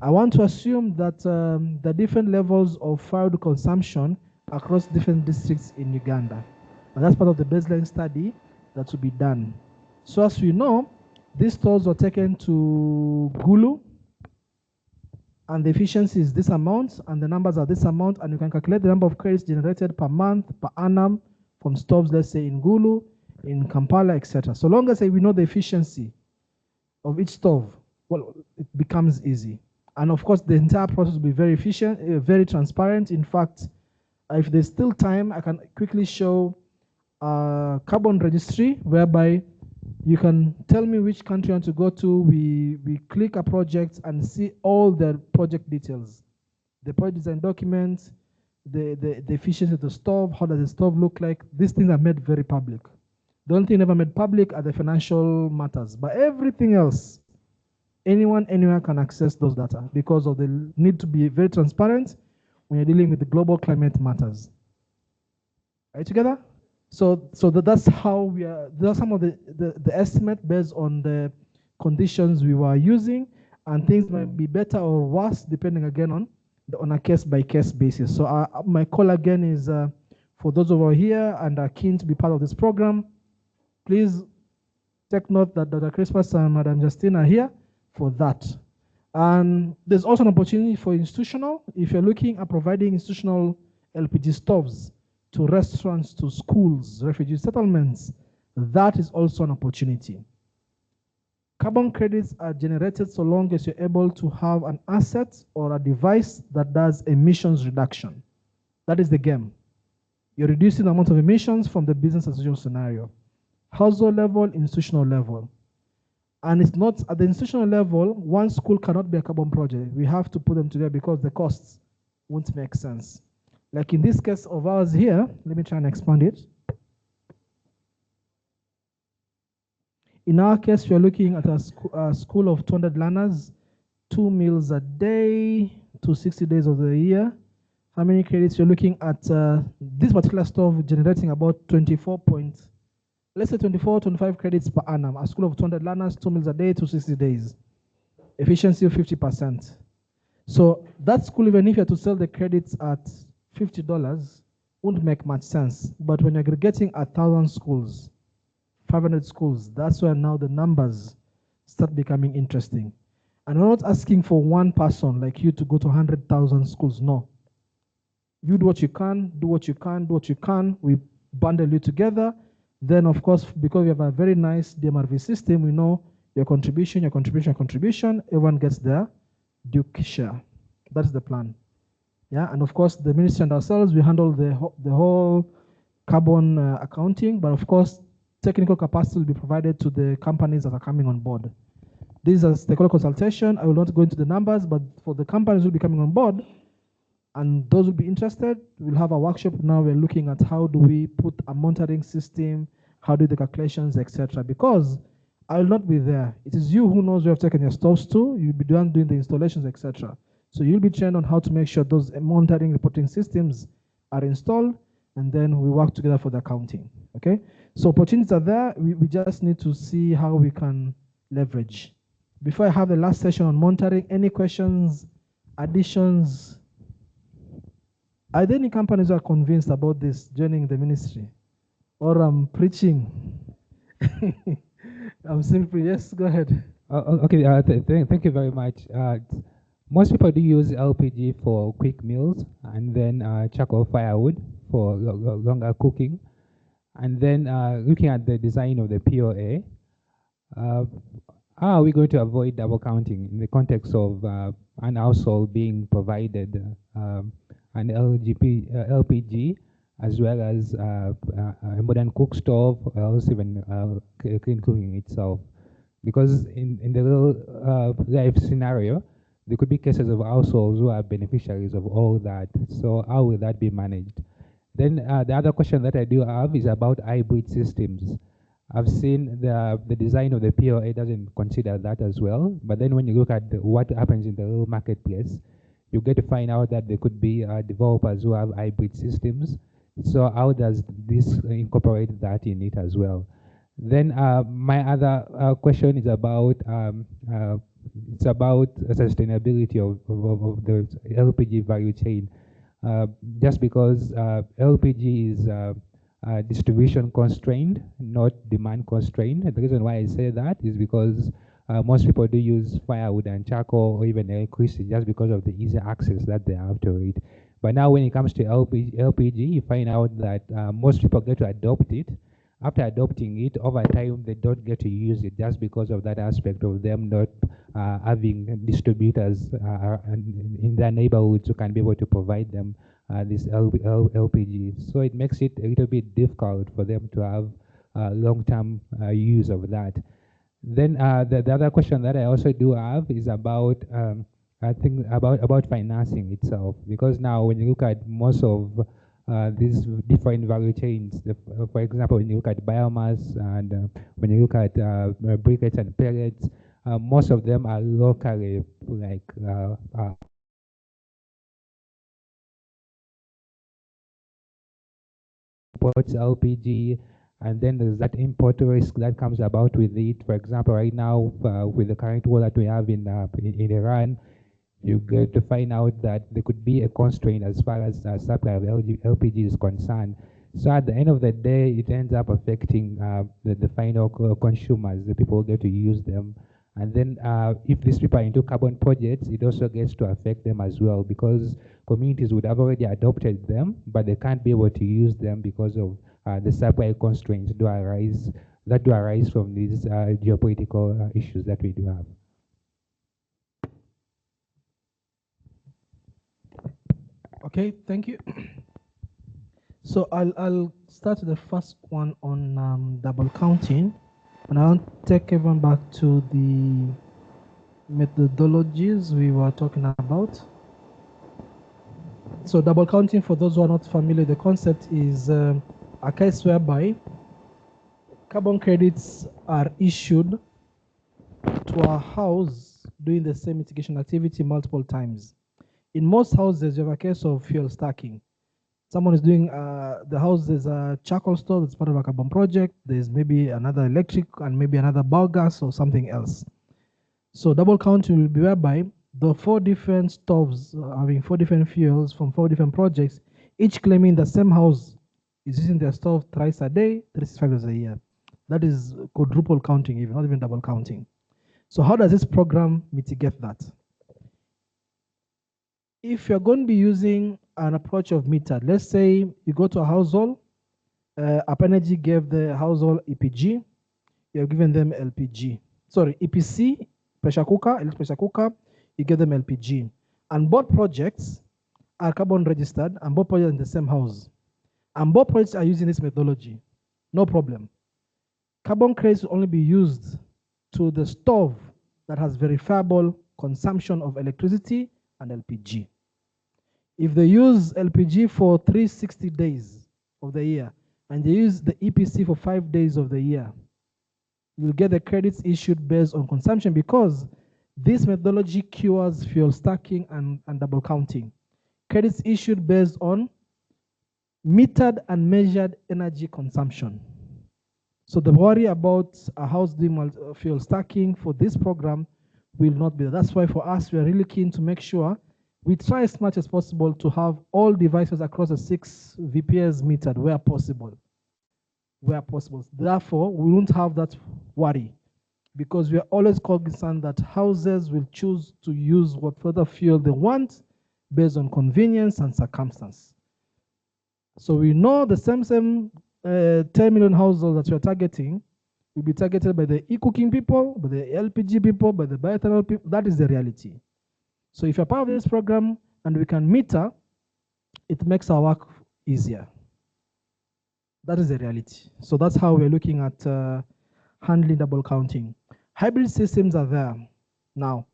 I want to assume that the different levels of firewood consumption across different districts in Uganda. And that's part of the baseline study that will be done. So as we know, these stores were taken to Gulu, and the efficiency is this amount, and the numbers are this amount, and you can calculate the number of credits generated per month, per annum, from stoves, let's say in Gulu, in Kampala, etc. So long as we know the efficiency of each stove, well, it becomes easy. And of course, the entire process will be very efficient, very transparent. In fact, if there's still time, I can quickly show a carbon registry whereby you can tell me which country you want to go to. We click a project and see all the project details, the project design document, the efficiency of the stove, how does the stove look like. These things are made very public. The only thing never made public are the financial matters, but everything else, anyone, anywhere can access those data because of the need to be very transparent when you're dealing with the global climate matters. Are you together? So that's how we are. Those are some of the estimate based on the conditions we were using, and things might be better or worse depending again on a case-by-case basis. So my call again is for those over here and are keen to be part of this program, please take note that Dr. Crispus and Madam Justine are here for that. And there's also an opportunity for institutional, if you're looking at providing institutional LPG stoves to restaurants, to schools, refugee settlements, that is also an opportunity. Carbon credits are generated so long as you're able to have an asset or a device that does emissions reduction. That is the game. You're reducing the amount of emissions from the business as usual scenario. Household level, institutional level. And it's not at the institutional level, one school cannot be a carbon project. We have to put them together because the costs won't make sense. Like in this case of ours here, let me try and expand it. In our case, we are looking at a school of 200 learners, 2 meals a day, 260 days of the year. How many credits you're looking at? This particular stove generating about 24 let's say 24, 25 credits per annum. A school of 200 learners, 2 meals a day, 260 days. Efficiency of 50%. So that school, even if you have to sell the credits at $50, won't make much sense. But when you're aggregating 1,000 schools, 500 schools, that's where now the numbers start becoming interesting. And we're not asking for one person like you to go to 100,000 schools, no. You do what you can, do what you can, do what you can. We bundle you together. Then, of course, because we have a very nice DMRV system, we know your contribution, your contribution, your contribution, everyone gets their due share. That's the plan. Yeah, and of course, the ministry and ourselves, we handle the whole carbon accounting, but of course, technical capacity will be provided to the companies that are coming on board. This is a stakeholder consultation. I will not go into the numbers, but for the companies who will be coming on board, and those who will be interested, we'll have a workshop now. We're looking at how do we put a monitoring system, how do the calculations, etc. Because I will not be there. It is you who knows where you've taken your stoves to. You'll be doing the installations, etc. So you'll be trained on how to make sure those monitoring reporting systems are installed, and then we work together for the accounting. Okay? So opportunities are there. We just need to see how we can leverage. Before I have the last session on monitoring, any questions, additions? Are there any companies who are convinced about this joining the ministry? Or I'm preaching? I'm simply, yes, go ahead. Okay, thank you very much. Most people do use LPG for quick meals, and then charcoal firewood for longer cooking. And then looking at the design of the POA, how are we going to avoid double counting in the context of an household being provided an LPG as well as a modern cook stove, or else even clean cooking itself? Because in the real life scenario, there could be cases of households who are beneficiaries of all that. So how will that be managed? Then the other question that I do have is about hybrid systems. I've seen the design of the POA doesn't consider that as well. But then when you look at what happens in the real marketplace, you get to find out that there could be developers who have hybrid systems. So how does this incorporate that in it as well? Then my other question is about sustainability of the LPG value chain. Just because LPG is distribution constrained, not demand constrained. The reason why I say that is because most people do use firewood and charcoal or even electricity just because of the easy access that they have to it. But now when it comes to LPG, you find out that most people get to adopt it. After adopting it, over time, they don't get to use it just because of that aspect of them not having distributors in their neighborhoods who can be able to provide them this LPG. So it makes it a little bit difficult for them to have long-term use of that. Then the other question that I also do have is about I think about financing itself, because now when you look at most of these different value chains, for example, when you look at biomass and when you look at briquettes and pellets, most of them are locally like imports LPG, and then there's that import risk that comes about with it. For example, right now with the current war that we have in Iran, you get to find out that there could be a constraint as far as supply of LPG is concerned. So at the end of the day, it ends up affecting the final consumers, the people who get to use them. And then if these people are into carbon projects, it also gets to affect them as well, because communities would have already adopted them, but they can't be able to use them because of the supply constraints that do arise from these geopolitical issues that we do have. Okay, thank you. So I'll start with the first one on double counting, and I'll take everyone back to the methodologies we were talking about. So double counting, for those who are not familiar, the concept is a case whereby carbon credits are issued to a house doing the same mitigation activity multiple times. In most houses, you have a case of fuel stacking. Someone is doing, the house, there's a charcoal stove that's part of a carbon project. There's maybe another electric and maybe another biogas or something else. So double counting will be whereby the 4 different stoves having 4 different fuels from 4 different projects, each claiming the same house is using their stove thrice a day, 365 days a year. That is quadruple counting, even not even double counting. So how does this program mitigate that? If you're going to be using an approach of metered, let's say you go to a household, Energy gave the household EPG, you're giving them LPG. Sorry, EPC, pressure cooker, electric pressure cooker, you give them LPG. And both projects are carbon registered, and both projects are in the same house. And both projects are using this methodology, no problem. Carbon credits will only be used to the stove that has verifiable consumption of electricity and LPG. If they use LPG for 360 days of the year and they use the EPC for 5 days of the year, you'll get the credits issued based on consumption, because this methodology cures fuel stacking and double counting. Credits issued based on metered and measured energy consumption. So the worry about a house doing fuel stacking for this program will not be there. That's why for us, we are really keen to make sure we try as much as possible to have all devices across the 6 VPS metered where possible. Therefore, we won't have that worry, because we are always cognizant that houses will choose to use whatever fuel they want based on convenience and circumstance. So we know the same 10 million households that we are targeting will be targeted by the e-cooking people, by the LPG people, by the bioethanol people. That is the reality. So if you're part of this program and we can meter, it makes our work easier. That is the reality. So that's how we're looking at handling double counting. Hybrid systems are there. Now,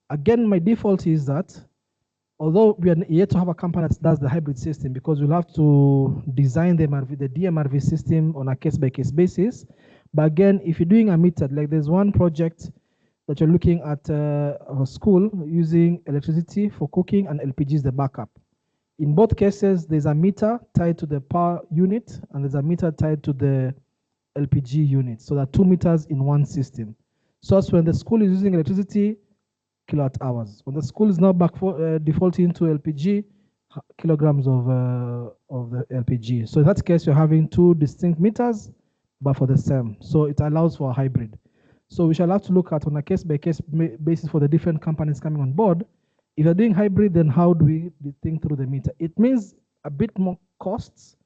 again, my default is that although we are yet to have a company that does the hybrid system, because we'll have to design the DMRV system on a case-by-case basis. But again, if you're doing a metered, like there's one project that you're looking at a school using electricity for cooking and LPG is the backup. In both cases, there's a meter tied to the power unit and there's a meter tied to the LPG unit. So there are 2 meters in one system. So as when the school is using electricity, kilowatt hours. When the school is now back for defaulting to LPG, kilograms of the LPG. So in that case, you're having 2 distinct meters, but for the same. So it allows for a hybrid. So we shall have to look at on a case-by-case basis for the different companies coming on board. If you're doing hybrid, then how do we think through the meter? It means a bit more costs,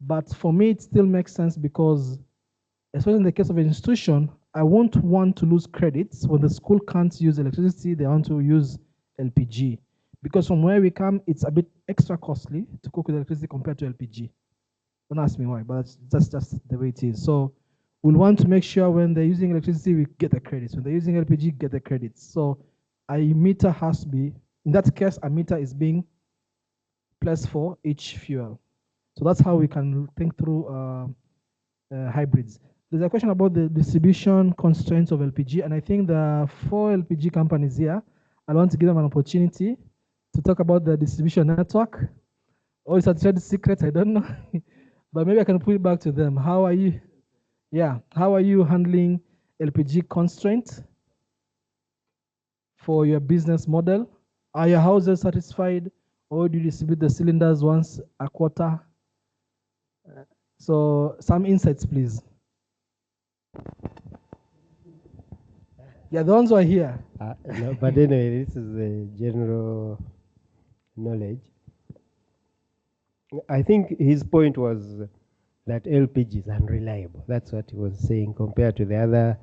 but for me, it still makes sense because, especially in the case of an institution, I won't want to lose credits when the school can't use electricity, they want to use LPG. Because from where we come, it's a bit extra costly to cook with electricity compared to LPG. Don't ask me why, but that's just the way it is. So we'll want to make sure when they're using electricity, we get the credits. When they're using LPG, get the credits. So a meter has to be, in that case, a meter is being placed for each fuel. So that's how we can think through hybrids. There's a question about the distribution constraints of LPG, and I think there are 4 LPG companies here. I want to give them an opportunity to talk about the distribution network. Or it's a trade secret, I don't know. But maybe I can put it back to them. How are you? Yeah, how are you handling LPG constraints for your business model? Are your houses satisfied, or do you distribute the cylinders once a quarter? So some insights, please. Yeah, the ones who are here. No, but anyway, this is a general knowledge. I think his point was that LPG is unreliable. That's what he was saying compared to the other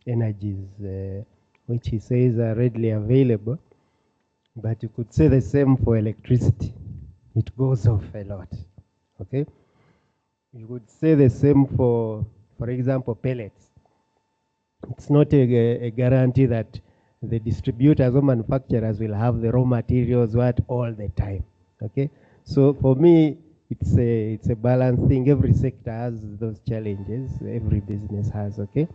energies, which he says are readily available. But you could say the same for electricity. It goes off a lot. Okay? You could say the same for example, pellets. It's not a guarantee that the distributors or manufacturers will have the raw materials all the time. Okay? So for me, it's a balanced thing. Every sector has those challenges. Every business has, okay?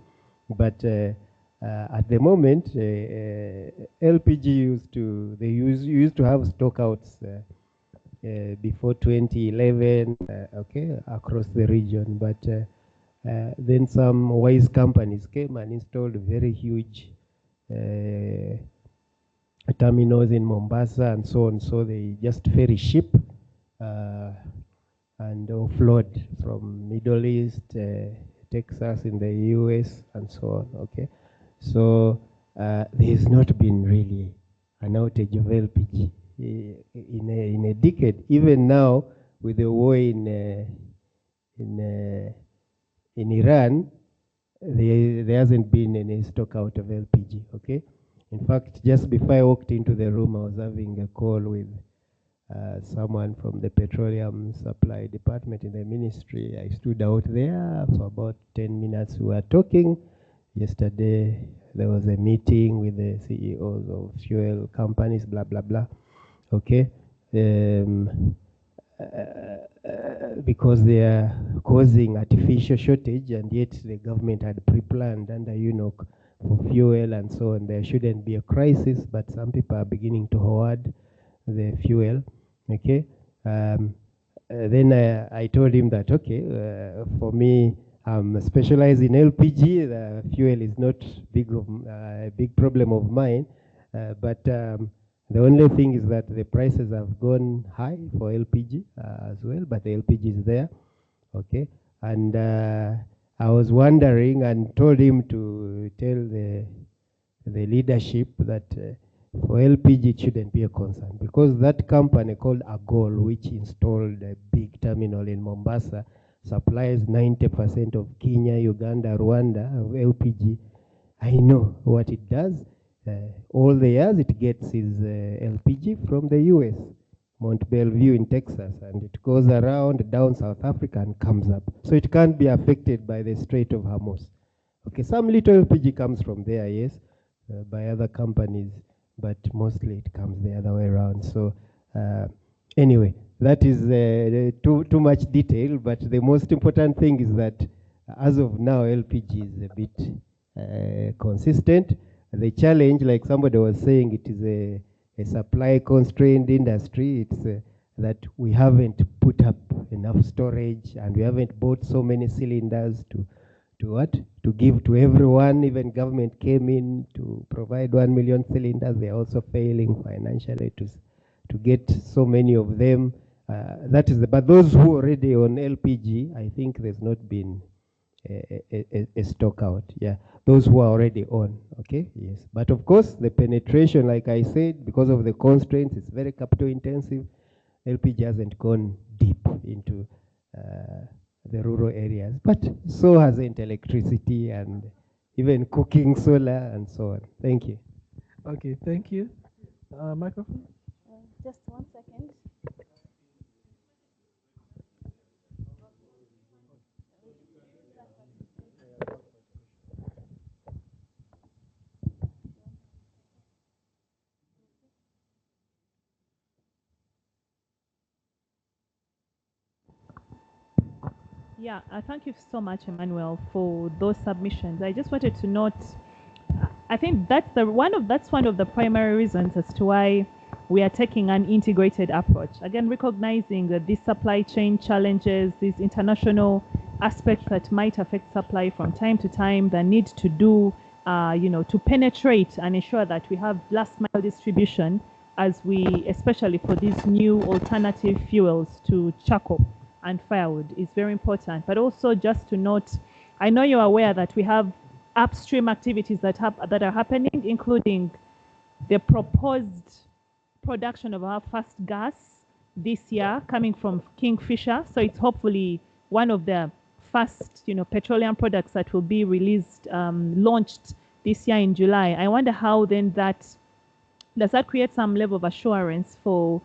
But at the moment, LPG used to have stockouts before 2011, okay, across the region. But then some wise companies came and installed very huge terminals in Mombasa and so on. So they just ferry ship and offload from Middle East, Texas in the US and so on, okay? So there's not been really an outage of LPG in a decade. Even now, with the war in Iran, there hasn't been any stock out of LPG, okay? In fact, just before I walked into the room, I was having a call with someone from the petroleum supply department in the ministry. I stood out there for about 10 minutes. We were talking. Yesterday, there was a meeting with the CEOs of fuel companies, blah, blah, blah. Okay? Because they are causing artificial shortage, and yet the government had pre-planned under UNOC for fuel and so on. There shouldn't be a crisis, but some people are beginning to hoard the fuel. Okay? Then I told him that, okay, for me, I'm specialized in LPG. The fuel is not a big problem of mine, but the only thing is that the prices have gone high for LPG as well, but the LPG is there, okay? And I was wondering and told him to tell the leadership that for LPG it shouldn't be a concern, because that company called AGOL, which installed a big terminal in Mombasa, supplies 90% of Kenya, Uganda, Rwanda of LPG. I know what it does. All the years it gets is LPG from the US, Mount Belvieu in Texas, and it goes around down South Africa and comes up. So it can't be affected by the Strait of Hormuz. Okay, some little LPG comes from there, yes, by other companies, but mostly it comes the other way around. So anyway, that is too much detail, but the most important thing is that as of now, LPG is a bit consistent. The challenge, like somebody was saying, it is a supply-constrained industry. It's that we haven't put up enough storage, and we haven't bought so many cylinders to give to everyone. Even government came in to provide 1 million cylinders. They're also failing financially to get so many of them. That is but those who are already on LPG, I think there's not been a stock out. Yeah, those who are already on, okay, yes. But of course, the penetration, like I said, because of the constraints, it's very capital intensive. LPG hasn't gone deep into the rural areas, but so hasn't electricity and even cooking solar and so on. Thank you. Okay, thank you. Microphone? Just 1 second. Yeah, thank you so much, Emmanuel, for those submissions. I just wanted to note, I think that's one of the primary reasons as to why we are taking an integrated approach. Again, recognizing that these supply chain challenges, these international aspects that might affect supply from time to time, the need to do, to penetrate and ensure that we have last mile distribution especially for these new alternative fuels to charcoal and firewood is very important. But also just to note, I know you're aware that we have upstream activities that are happening, including the proposed production of our first gas this year coming from 𝘕𝗋𝘕. So it's hopefully one of the first, petroleum products that will be released, launched this year in July. I wonder how then does that create some level of assurance for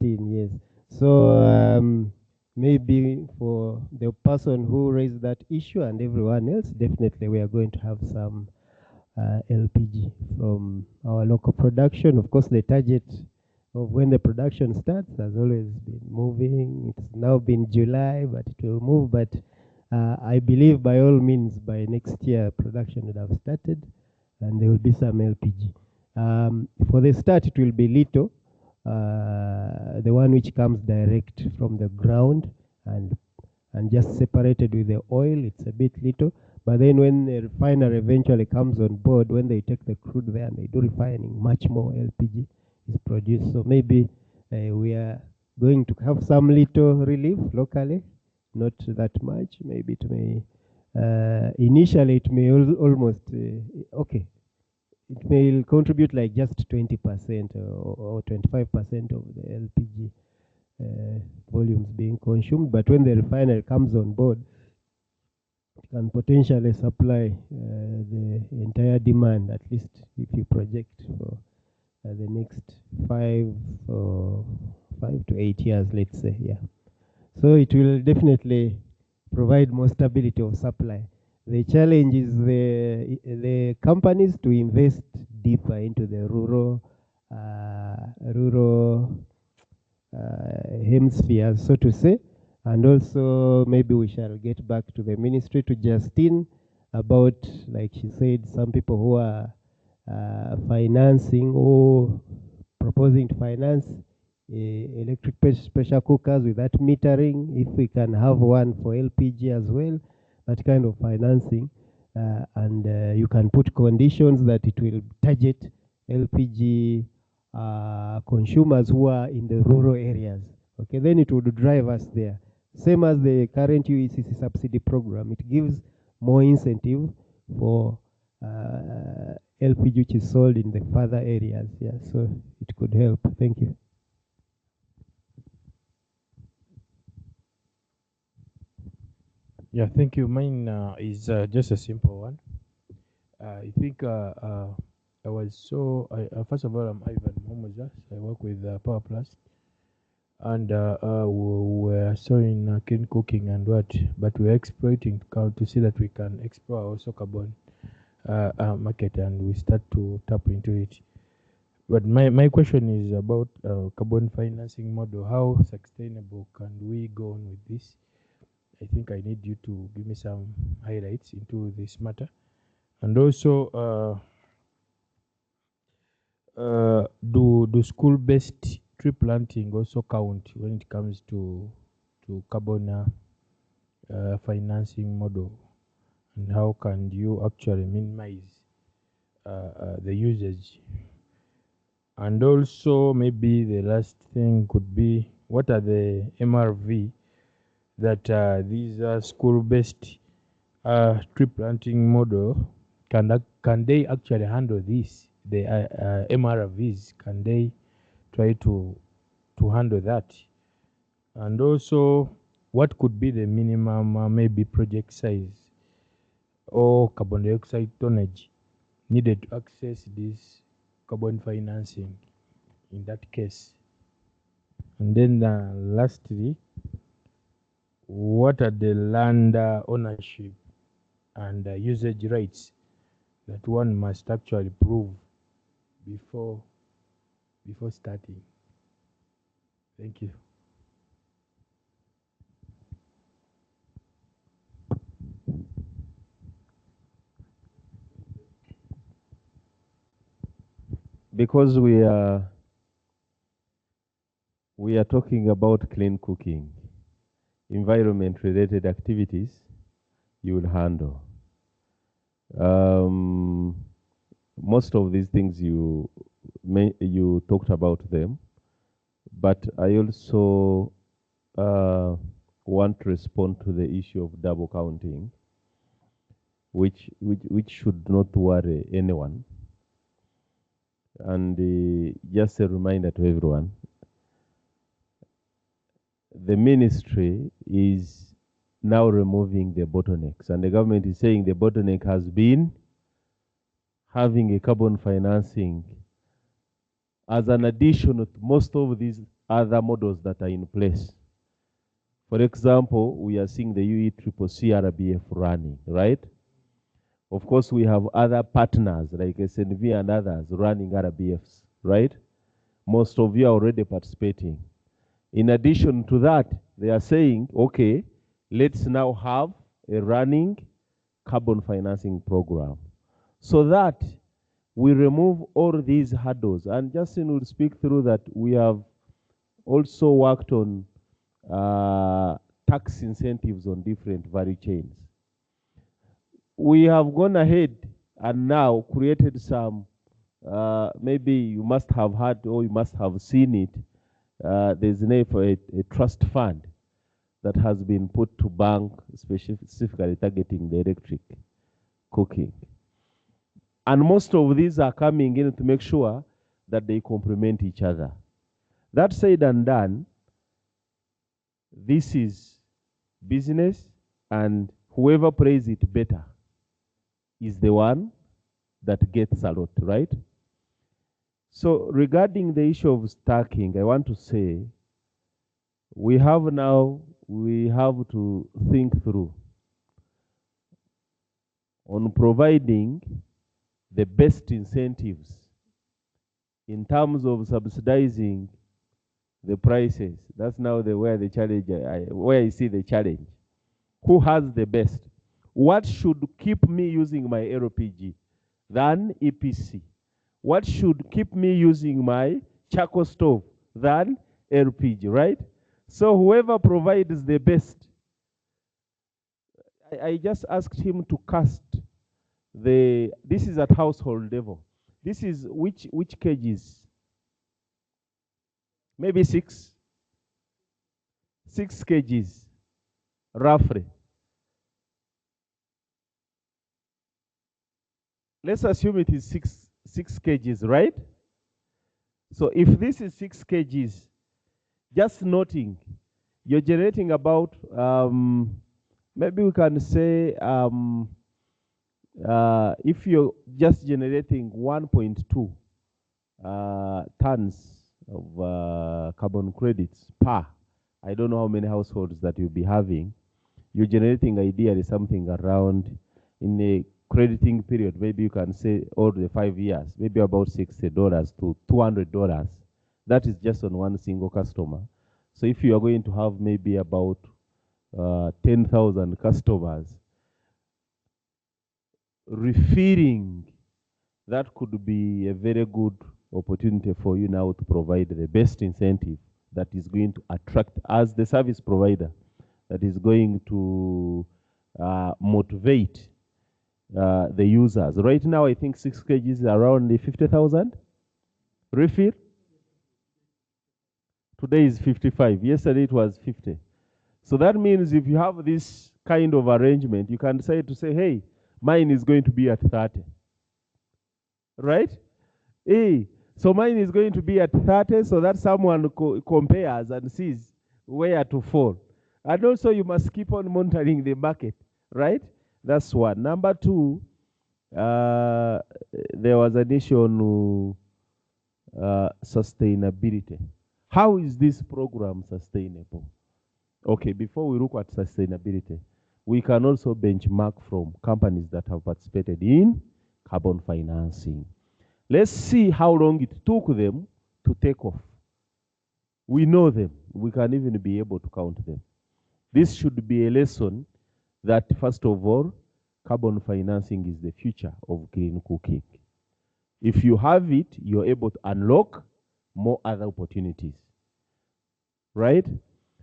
Yes. So maybe for the person who raised that issue and everyone else, definitely we are going to have some LPG from our local production. Of course, the target of when the production starts has always been moving. It's now been July, but it will move. But I believe by all means, by next year, production would have started and there will be some LPG. For the start, it will be little. The one which comes direct from the ground and just separated with the oil, it's a bit little. But then when the refiner eventually comes on board, when they take the crude there and they do refining, much more LPG is produced. So maybe we are going to have some little relief locally, not that much. Maybe it may, initially it may almost, okay. It may contribute like just 20% or 25% of the LPG volumes being consumed. But when the refinery comes on board, it can potentially supply the entire demand, at least if you project for the next 5 to 8 years, let's say. Yeah. So it will definitely provide more stability of supply. The challenge is the companies to invest deeper into the rural hemisphere, so to say. And also maybe we shall get back to the ministry, to Justine, about, like she said, some people who are financing or proposing to finance electric pressure cookers without metering. If we can have one for LPG as well, that kind of financing, and you can put conditions that it will target LPG consumers who are in the rural areas. Okay, then it would drive us there. Same as the current 𝘕𝑐𝑐 subsidy program, it gives more incentive for LPG which is sold in the further areas. Yeah, so it could help. Thank you. Yeah, thank you. Mine is just a simple one. I think I was so, first of all, I'm Ivan Momoza. I work with Power Plus. And we're so in clean cooking and what, but we're exploiting to see that we can explore also carbon market, and we start to tap into it. But my question is about carbon financing model. How sustainable can we go on with this? I think I need you to give me some highlights into this matter. And also, do school-based tree planting also count when it comes to carbon financing model? and how can you actually minimize the usage. And also maybe the last thing could be, what are the MRV that these school-based tree planting model, can they actually handle this? The MRVs, can they try to handle that? And also, what could be the minimum maybe project size or carbon dioxide tonnage needed to access this carbon financing in that case? And then lastly, what are the land ownership and usage rights that one must actually prove before starting? Thank you. Because we are talking about clean cooking, environment-related activities you will handle. Most of these things you talked about them, but I also want to respond to the issue of double counting, which should not worry anyone. And just a reminder to everyone, the ministry is now removing the bottlenecks, and the government is saying the bottleneck has been having a carbon financing as an addition to most of these other models that are in place. For example, we are seeing the 𝘭𝘂𝐶 RBF running, right? Of course, we have other partners like SNV and others running RBFs, right? Most of you are already participating. In addition to that, they are saying, okay, let's now have a running carbon financing program so that we remove all these hurdles. And Justin will speak through that. We have also worked on tax incentives on different value chains. We have gone ahead and now created some, maybe you must have heard or you must have seen it. There's a name for a trust fund that has been put to bank, specifically targeting the electric cooking. And most of these are coming in to make sure that they complement each other. That said and done, this is business, and whoever plays it better is the one that gets a lot, right? So regarding the issue of stacking, I want to say we have to think through on providing the best incentives in terms of subsidizing the prices. That's now where the challenge, where I see the challenge. Who has the best? What should keep me using my LPG than EPC? What should keep me using my charcoal stove than LPG, right? So whoever provides the best, I just asked him to cast this is at household level. This is which kgs? Maybe 6 kgs, roughly. Let's assume it is 6 kgs, right? So if this is 6 kgs, just noting, you're generating about, maybe we can say, if you're just generating 1.2 tons of carbon credits per, I don't know how many households that you'll be having, you're generating ideally something around, in a crediting period, maybe you can say all the 5 years, maybe about $60 to $200. That is just on one single customer. So if you are going to have maybe about 10,000 customers, refilling, that could be a very good opportunity for you now to provide the best incentive that is going to attract, as the service provider, that is going to motivate the users. Right now, I think 6 kg is around the 50,000 refill. Today is 55. Yesterday it was 50. So that means if you have this kind of arrangement, you can say, hey, mine is going to be at 30. Right? Hey, so mine is going to be at 30 so that someone compares and sees where to fall. And also you must keep on monitoring the market, right? That's one. Number two, there was an issue on sustainability. How is this program sustainable? Okay, before we look at sustainability, we can also benchmark from companies that have participated in carbon financing. Let's see how long it took them to take off. We know them. We can even be able to count them. This should be a lesson that, first of all, carbon financing is the future of green cooking. If you have it, you're able to unlock more other opportunities, right?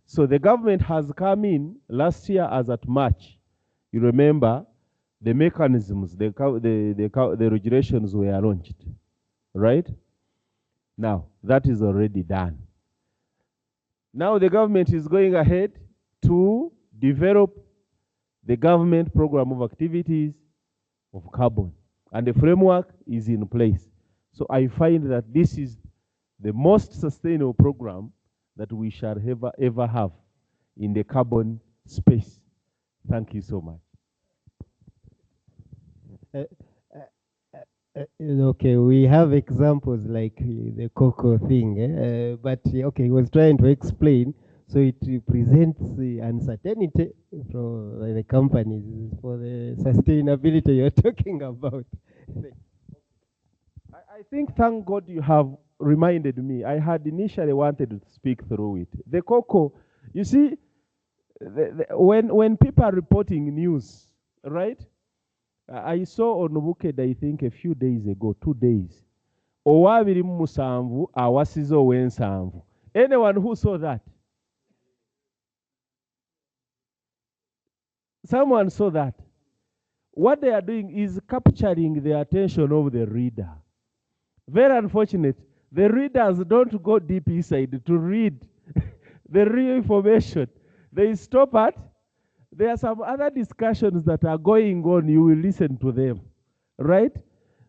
So the government has come in last year as at March. You remember the mechanisms, the regulations were launched, right? Now, that is already done. Now the government is going ahead to develop the government program of activities of carbon, and the framework is in place. So I find that this is the most sustainable program that we shall ever have in the carbon space. Thank you so much. Okay, we have examples like the cocoa thing, but okay, he was trying to explain. So it represents the uncertainty for the companies for the sustainability you're talking about. I think, thank God you have reminded me. I had initially wanted to speak through it. The cocoa, you see, when people are reporting news, right? I saw on 𝘱𝘬𝘃𝗫, I think a few days ago, 2 days. 𝘰𝑚7 awasizo 𝑚7. Anyone who saw that? Someone saw that. What they are doing is capturing the attention of the reader. Very unfortunate. The readers don't go deep inside to read the real information. They stop at, there are some other discussions that are going on, you will listen to them, right?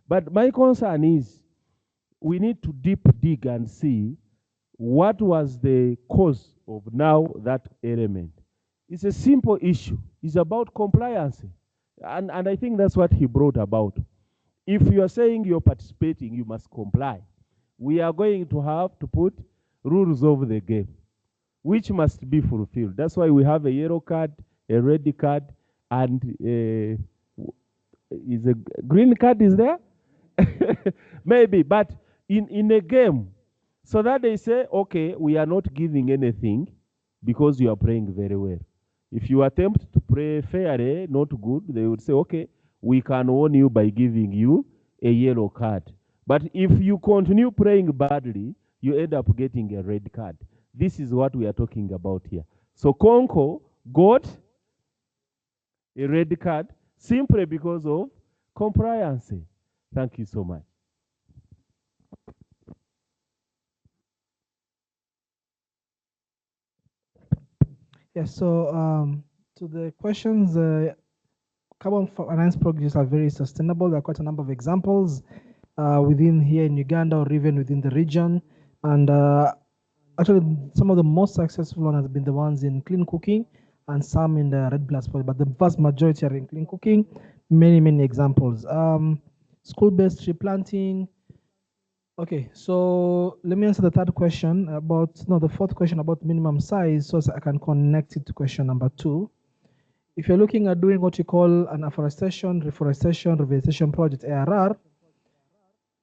But my concern is we need to deep dig and see what was the cause of now that element. It's a simple issue. It's about compliance. And I think that's what he brought about. If you are saying you're participating, you must comply. We are going to have to put rules of the game, which must be fulfilled. That's why we have a yellow card, a red card, and is a green card is there? Maybe, but in a game, so that they say, okay, we are not giving anything because you are playing very well. If you attempt to play fairly, not good, they would say, okay, we can warn you by giving you a yellow card. But if you continue playing badly, you end up getting a red card. This is what we are talking about here. So Conco got a red card simply because of compliance. Thank you so much. Yes, so to the questions, carbon finance projects are very sustainable. There are quite a number of examples within here in Uganda or even within the region. And actually, some of the most successful ones have been the ones in clean cooking and some in the red plus project, but the vast majority are in clean cooking. Many examples. School-based tree planting. Okay, so let me answer the third question about, no, the fourth question about minimum size, so I can connect it to question number 2. If you're looking at doing what you call an afforestation, reforestation, revitalization project, ARR,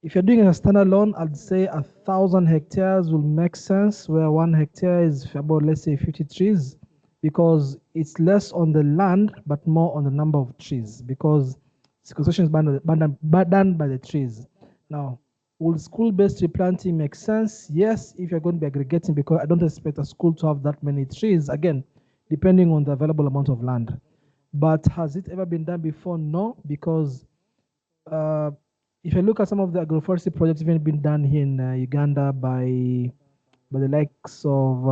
if you're doing a standalone, I'd say 1,000 hectares will make sense, where 1 hectare is about, let's say, 50 trees, because it's less on the land, but more on the number of trees, because sequestration is done by the trees. Now, will school-based tree planting make sense? Yes, if you're going to be aggregating, because I don't expect a school to have that many trees, again, depending on the available amount of land. But has it ever been done before? No, because if you look at some of the agroforestry projects even been done here in Uganda by the likes of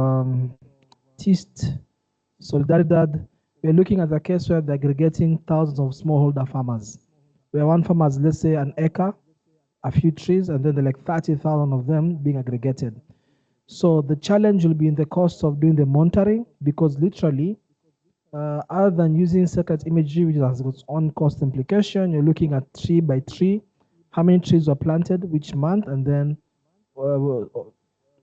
𝘡𝘁𝗏𝘀𝘪𝘍𝘪𝘐𝑚𝑒𝑑𝑎𝑑, we're looking at a case where they're aggregating thousands of smallholder farmers, where one farmer has, let's say, an acre, a few trees, and then there are like 30,000 of them being aggregated. So the challenge will be in the cost of doing the monitoring, because literally, other than using satellite imagery, which has its own cost implication, you're looking at tree by tree, how many trees were planted, which month, and then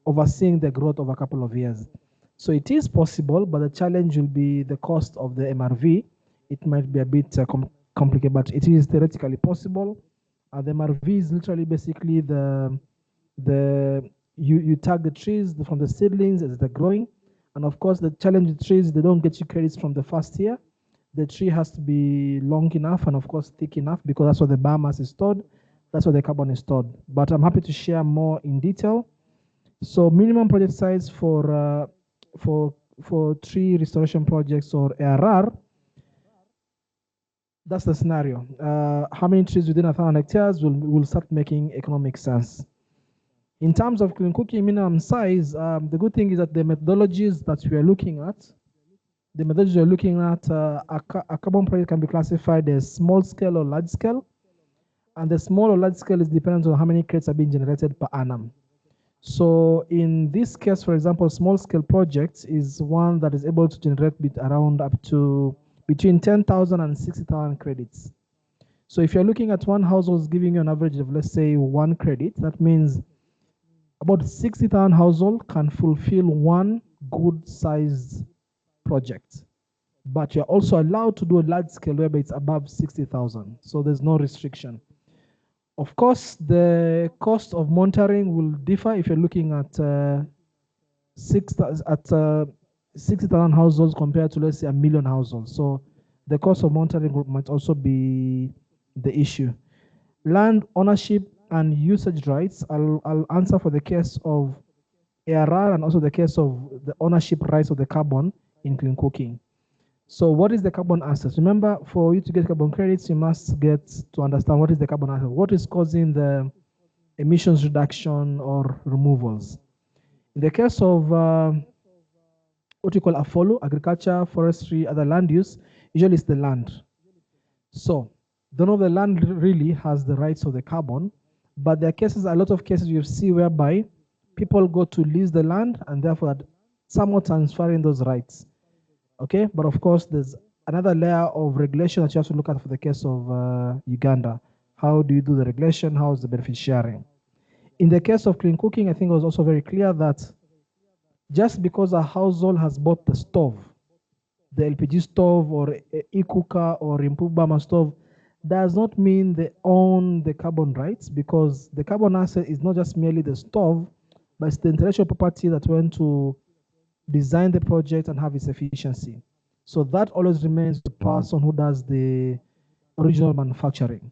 overseeing the growth of a couple of years. So it is possible, but the challenge will be the cost of the MRV. It might be a bit complicated, but it is theoretically possible. The MRV is literally basically you tag the trees from the seedlings as they're growing. And of course, the challenge with trees, they don't get you credits from the first year. The tree has to be long enough and of course thick enough, because that's where the biomass is stored. That's where the carbon is stored. But I'm happy to share more in detail. So minimum project size for tree restoration projects or ARR, that's the scenario. How many trees within 1,000 hectares will start making economic sense. In terms of clean cooking minimum size, the good thing is that the methodologies that we are looking at, a carbon project can be classified as small scale or large scale. And the small or large scale is dependent on how many crates are being generated per annum. So in this case, for example, small scale projects is one that is able to generate around up to between 10,000 and 60,000 credits. So if you're looking at one household giving you an average of, let's say, 1 credit, that means about 60,000 households can fulfill one good sized project. But you're also allowed to do a large scale whereby it's above 60,000. So there's no restriction. Of course, the cost of monitoring will differ if you're looking at 60,000 households compared to, let's say, 1 million households. So the cost of monitoring might also be the issue. Land ownership and usage rights, I'll answer for the case of ARR and also the case of the ownership rights of the carbon in clean cooking. So what is the carbon asset? Remember, for you to get carbon credits, you must get to understand what is the carbon asset, what is causing the emissions reduction or removals. In the case of what you call AFOLU, agriculture, forestry, other land use, usually it's the land. So none of the land really has the rights of the carbon, but there are cases, a lot of cases you see whereby people go to lease the land and therefore somewhat transferring those rights. Okay, but of course, there's another layer of regulation that you have to look at for the case of Uganda. How do you do the regulation? How is the benefit sharing? In the case of clean cooking, I think it was also very clear that just because a household has bought the stove, the LPG stove or e-cooker or improved biomass stove, does not mean they own the carbon rights, because the carbon asset is not just merely the stove, but it's the intellectual property that went to design the project and have its efficiency. So that always remains the person who does the original manufacturing.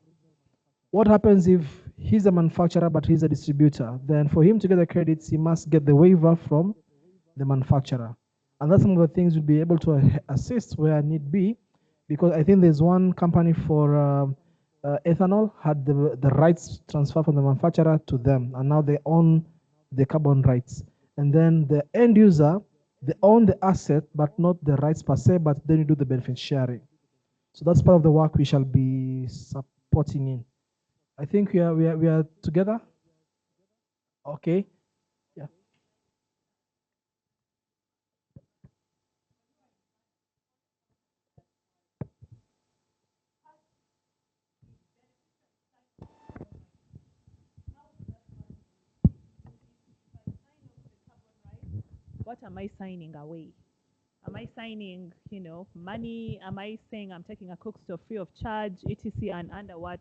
What happens if he's a manufacturer but he's a distributor? Then for him to get the credits, he must get the waiver from the manufacturer. And that's some of the things we'll be able to assist where need be, because I think there's one company for ethanol had the rights transferred from the manufacturer to them, and now they own the carbon rights. And then the end user, they own the asset, but not the rights per se, but then you do the benefit sharing. So that's part of the work we shall be supporting in. I think we are together. Okay. Yeah. What am I signing away? Am I signing, money? Am I saying I'm taking a cook stove free of charge, etc., and under what,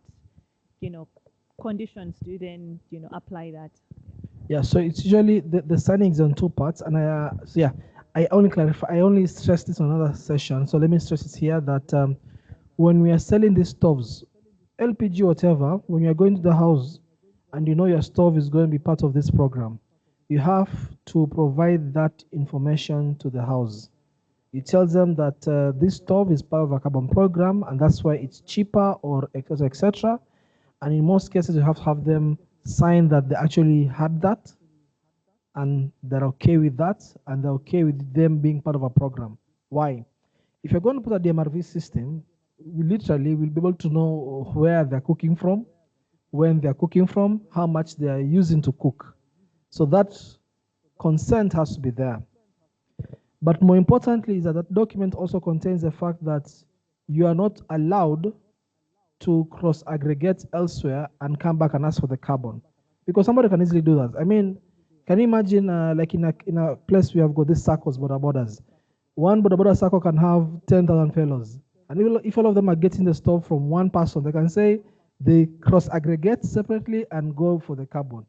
conditions do you then, apply that? Yeah, so it's usually the signing is on 2 parts, and I only stress this on another session. So let me stress it here that when we are selling these stoves, LPG, whatever, when you're going to the house and your stove is going to be part of this program, you have to provide that information to the house. You tell them that this stove is part of a carbon program, and that's why it's cheaper, or etc., etc. And in most cases, you have to have them sign that they actually had that, and they're okay with that, and they're okay with them being part of a program. Why? If you're going to put a DMRV system, we literally will be able to know where they're cooking from, when they're cooking from, how much they are using to cook. So that consent has to be there. But more importantly is that that document also contains the fact that you are not allowed to cross-aggregate elsewhere and come back and ask for the carbon. Because somebody can easily do that. I mean, can you imagine like in a place we have got these circles, border borders. One border circle can have 10,000 fellows. And if all of them are getting the stuff from one person, they can say they cross-aggregate separately and go for the carbon.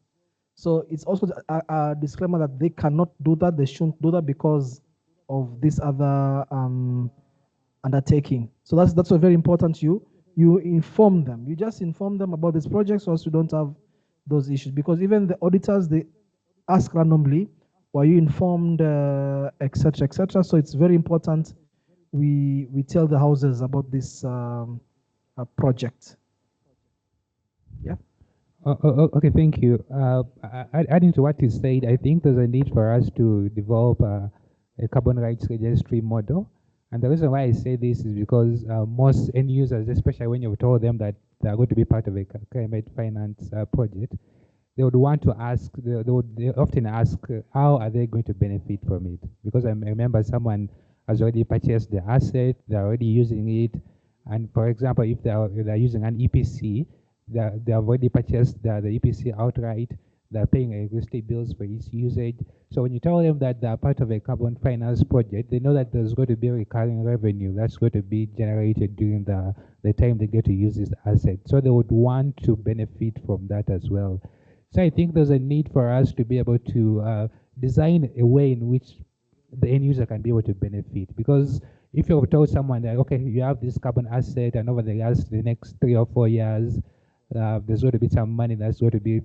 So it's also a disclaimer that they cannot do that, they shouldn't do that because of this other undertaking. So that's very important. You inform them. You just inform them about this project so as you don't have those issues. Because even the auditors, they ask randomly, were you informed, etc., etc. So it's very important we tell the houses about this project. Yeah. Okay, thank you. Adding to what you said, I think there's a need for us to develop a carbon rights registry model. And the reason why I say this is because most end users, especially when you've told them that they're going to be part of a climate finance project, they would want to ask, they often ask, how are they going to benefit from it? Because I remember someone has already purchased the asset, they're already using it. And for example, if they're using an EPC, they have already purchased the EPC outright, they're paying electricity bills for its usage. So when you tell them that they're part of a carbon finance project, they know that there's going to be recurring revenue that's going to be generated during the time they get to use this asset. So they would want to benefit from that as well. So I think there's a need for us to be able to design a way in which the end user can be able to benefit. Because if you've told someone that, okay, you have this carbon asset and over the next 3 or 4 years, there's going to be some money that's going to be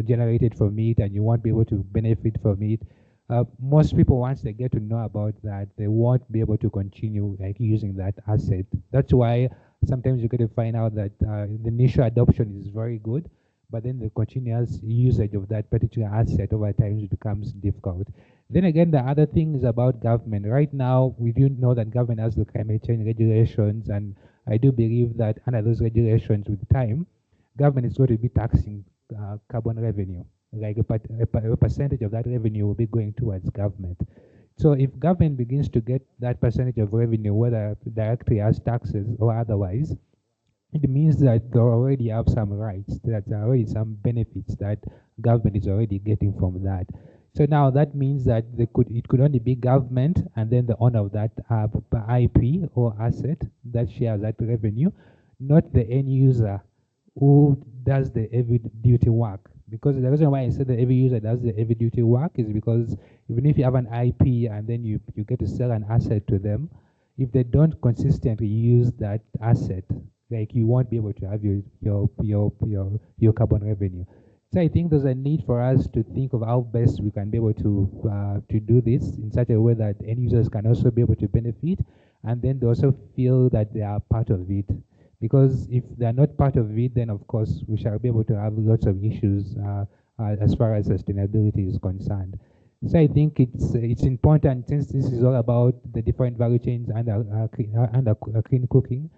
generated from it and you won't be able to benefit from it. Most people, once they get to know about that, they won't be able to continue using that asset. That's why sometimes you get to find out that the initial adoption is very good, but then the continuous usage of that particular asset over time becomes difficult. Then again, the other thing is about government. Right now, we do know that government has the climate change regulations, and I do believe that under those regulations with time, government is going to be taxing carbon revenue. Like a percentage of that revenue will be going towards government. So if government begins to get that percentage of revenue, whether directly as taxes or otherwise, it means that they already have some rights, that there are already some benefits that government is already getting from that. So now that means that it could only be government and then the owner of that IP or asset that shares that revenue, not the end user who does the heavy duty work. Because the reason why I said the heavy user does the heavy duty work is because even if you have an IP and then you get to sell an asset to them, if they don't consistently use that asset, like you won't be able to have your carbon revenue. So I think there's a need for us to think of how best we can be able to do this in such a way that end users can also be able to benefit, and then they also feel that they are part of it. Because if they're not part of it, then of course we shall be able to have lots of issues as far as sustainability is concerned. So I think it's important, since this is all about the different value chains and clean cooking.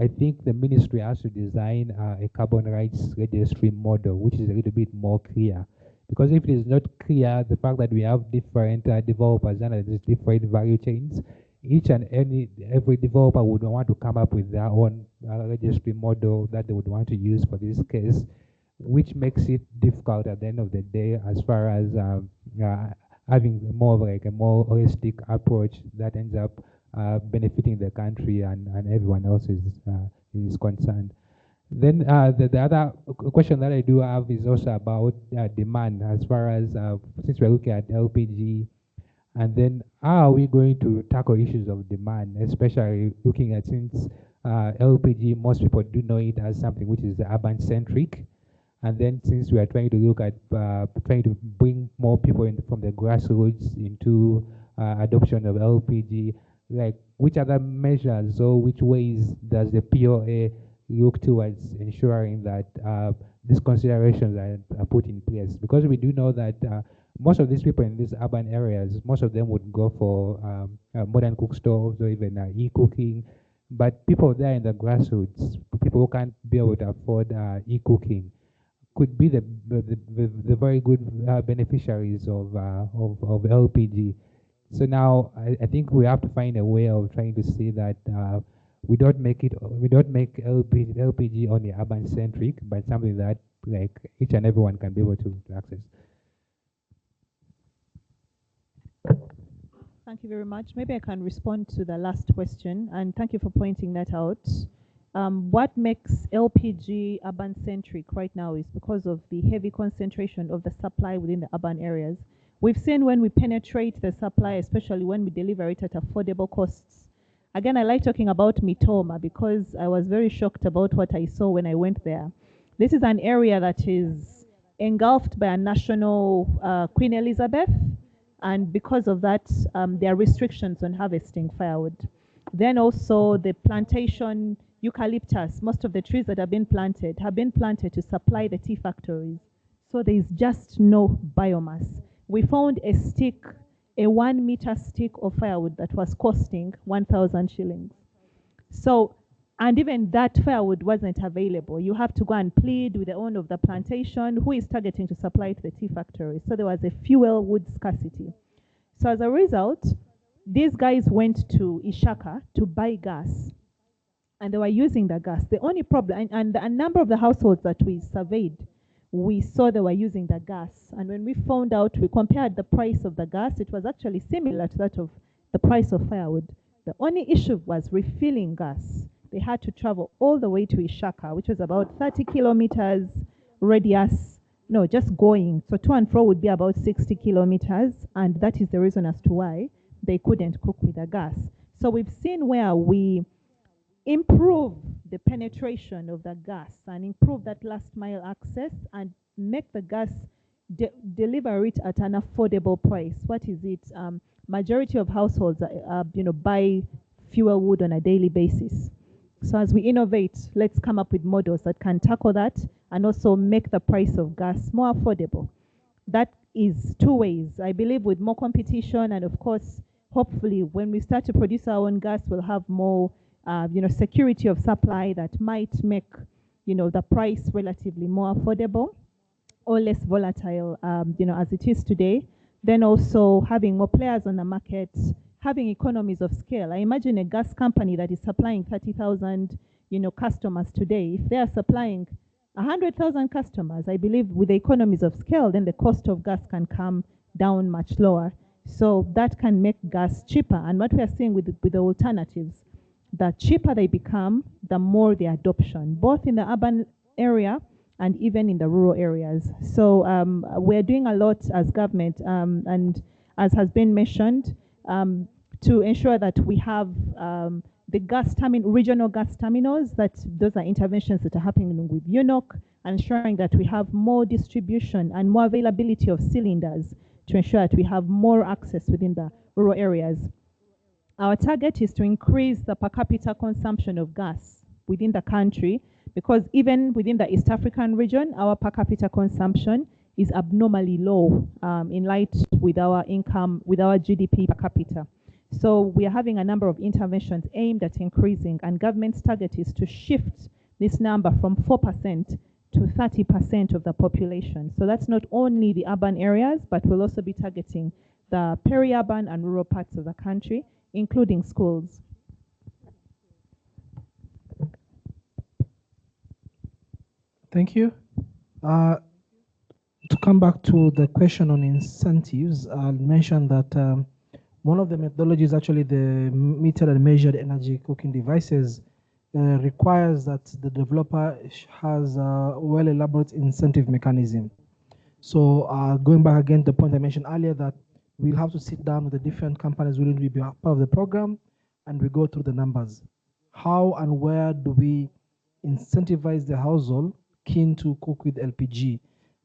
I think the ministry has to design a carbon rights registry model, which is a little bit more clear. Because if it is not clear, the fact that we have different developers and these different value chains, each and every developer would want to come up with their own registry model that they would want to use for this case, which makes it difficult at the end of the day as far as having more of like a more holistic approach that ends up benefiting the country and everyone else is concerned. Then the other question that I do have is also about demand, as far as since we're looking at LPG, and then how are we going to tackle issues of demand, especially looking at, since LPG, most people do know it as something which is urban centric, and then since we are trying to look at trying to bring more people from the grassroots into adoption of LPG, like which other measures or which ways does the POA look towards ensuring that these considerations are put in place? Because we do know that most of these people in these urban areas, most of them would go for modern cook stoves or even e-cooking. But people there in the grassroots, people who can't be able to afford e-cooking, could be the very good beneficiaries of LPG. So now I think we have to find a way of trying to see that we don't make LPG only urban centric, but something that like each and everyone can be able to access. Thank you very much. Maybe I can respond to the last question, and thank you for pointing that out. What makes LPG urban-centric right now is because of the heavy concentration of the supply within the urban areas. We've seen when we penetrate the supply, especially when we deliver it at affordable costs. Again, I like talking about 𝘧𝘬𝘯𝘬 because I was very shocked about what I saw when I went there. This is an area that is engulfed by a national Queen Elizabeth, and because of that, there are restrictions on harvesting firewood. Then also the plantation eucalyptus, most of the trees that have been planted to supply the tea factories. So there is just no biomass. We found a stick, a 1 meter stick of firewood that was costing 1,000 shillings. So, and even that firewood wasn't available. You have to go and plead with the owner of the plantation who is targeting to supply to the tea factory. So there was a fuel wood scarcity. So as a result, these guys went to Ishaka to buy gas, and they were using the gas. The only problem, and a number of the households that we surveyed, we saw they were using the gas. And when we found out, we compared the price of the gas, it was actually similar to that of the price of firewood. The only issue was refilling gas. They had to travel all the way to Ishaka, which was about 30 kilometers radius. No, just going. So to and fro would be about 60 kilometers. And that is the reason as to why they couldn't cook with the gas. So we've seen where we improve the penetration of the gas and improve that last mile access and make the gas deliver it at an affordable price. What is it? Majority of households buy fuel wood on a daily basis. So as we innovate, let's come up with models that can tackle that and also make the price of gas more affordable. That is two ways. I believe with more competition and of course, hopefully when we start to produce our own gas, we'll have more security of supply that might make the price relatively more affordable or less volatile as it is today. Then also having more players on the market, having economies of scale. I imagine a gas company that is supplying 30,000 customers today. If they are supplying 100,000 customers, I believe with the economies of scale, then the cost of gas can come down much lower. So that can make gas cheaper. And what we are seeing with the alternatives, the cheaper they become, the more the adoption, both in the urban area and even in the rural areas. So we're doing a lot as government, and as has been mentioned, to ensure that we have the regional gas terminals, that those are interventions that are happening with UNOC, ensuring that we have more distribution and more availability of cylinders to ensure that we have more access within the rural areas. Our target is to increase the per capita consumption of gas within the country, because even within the East African region, our per capita consumption is abnormally low in light with our income, with our GDP per capita. So we are having a number of interventions aimed at increasing, and government's target is to shift this number from 4% to 30% of the population. So that's not only the urban areas, but we'll also be targeting the peri-urban and rural parts of the country, including schools. Thank you. To come back to the question on incentives, I'll mention that one of the methodologies, actually the metered and measured energy cooking devices, requires that the developer has a well-elaborate incentive mechanism. So going back again to the point I mentioned earlier, that we'll have to sit down with the different companies willing to be part of the program, and we go through the numbers. How and where do we incentivize the household keen to cook with LPG?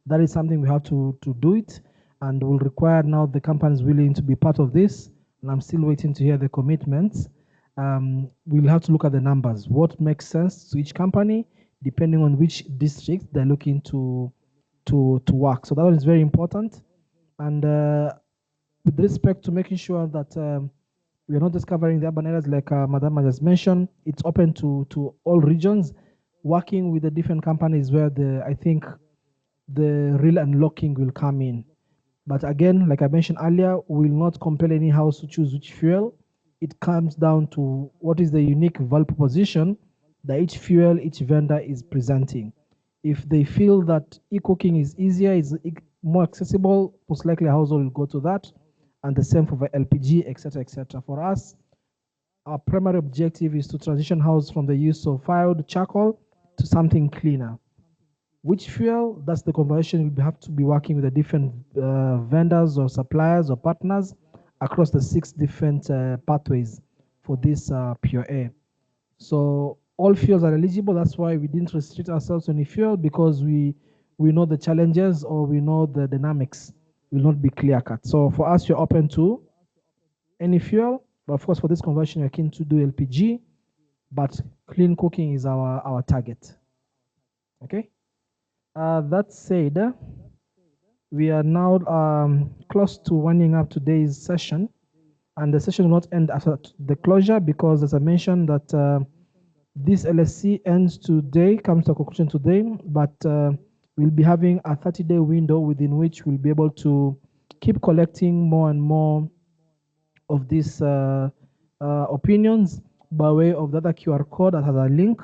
That is something we have to do it, and will require now the companies willing to be part of this, and I'm still waiting to hear the commitments. We'll have to look at the numbers. What makes sense to each company, depending on which district they're looking to work. So that one is very important. And with respect to making sure that we are not discovering the urban areas like Madam just mentioned, it's open to all regions, working with the different companies where I think the real unlocking will come in. But again, like I mentioned earlier, we will not compel any house to choose which fuel. It comes down to what is the unique value proposition that each fuel, each vendor is presenting. If they feel that e-cooking is easier, is more accessible, most likely a household will go to that. And the same for the LPG, etc., etc. For us, our primary objective is to transition house from the use of fired charcoal to something cleaner. Which fuel? That's the conversation. We have to be working with the different vendors or suppliers or partners across the 6 different pathways for this pure air. So all fuels are eligible. That's why we didn't restrict ourselves to any fuel, because we know the challenges or we know the dynamics will not be clear cut. So for us, you're open to any fuel, but of course for this conversion, we're keen to do LPG, but clean cooking is our target. Okay. That said, we are now close to winding up today's session, and the session will not end after the closure, because as I mentioned that this LSC ends today, comes to a conclusion today, but we'll be having a 30-day window within which we'll be able to keep collecting more and more of these opinions by way of the other QR code that has a link.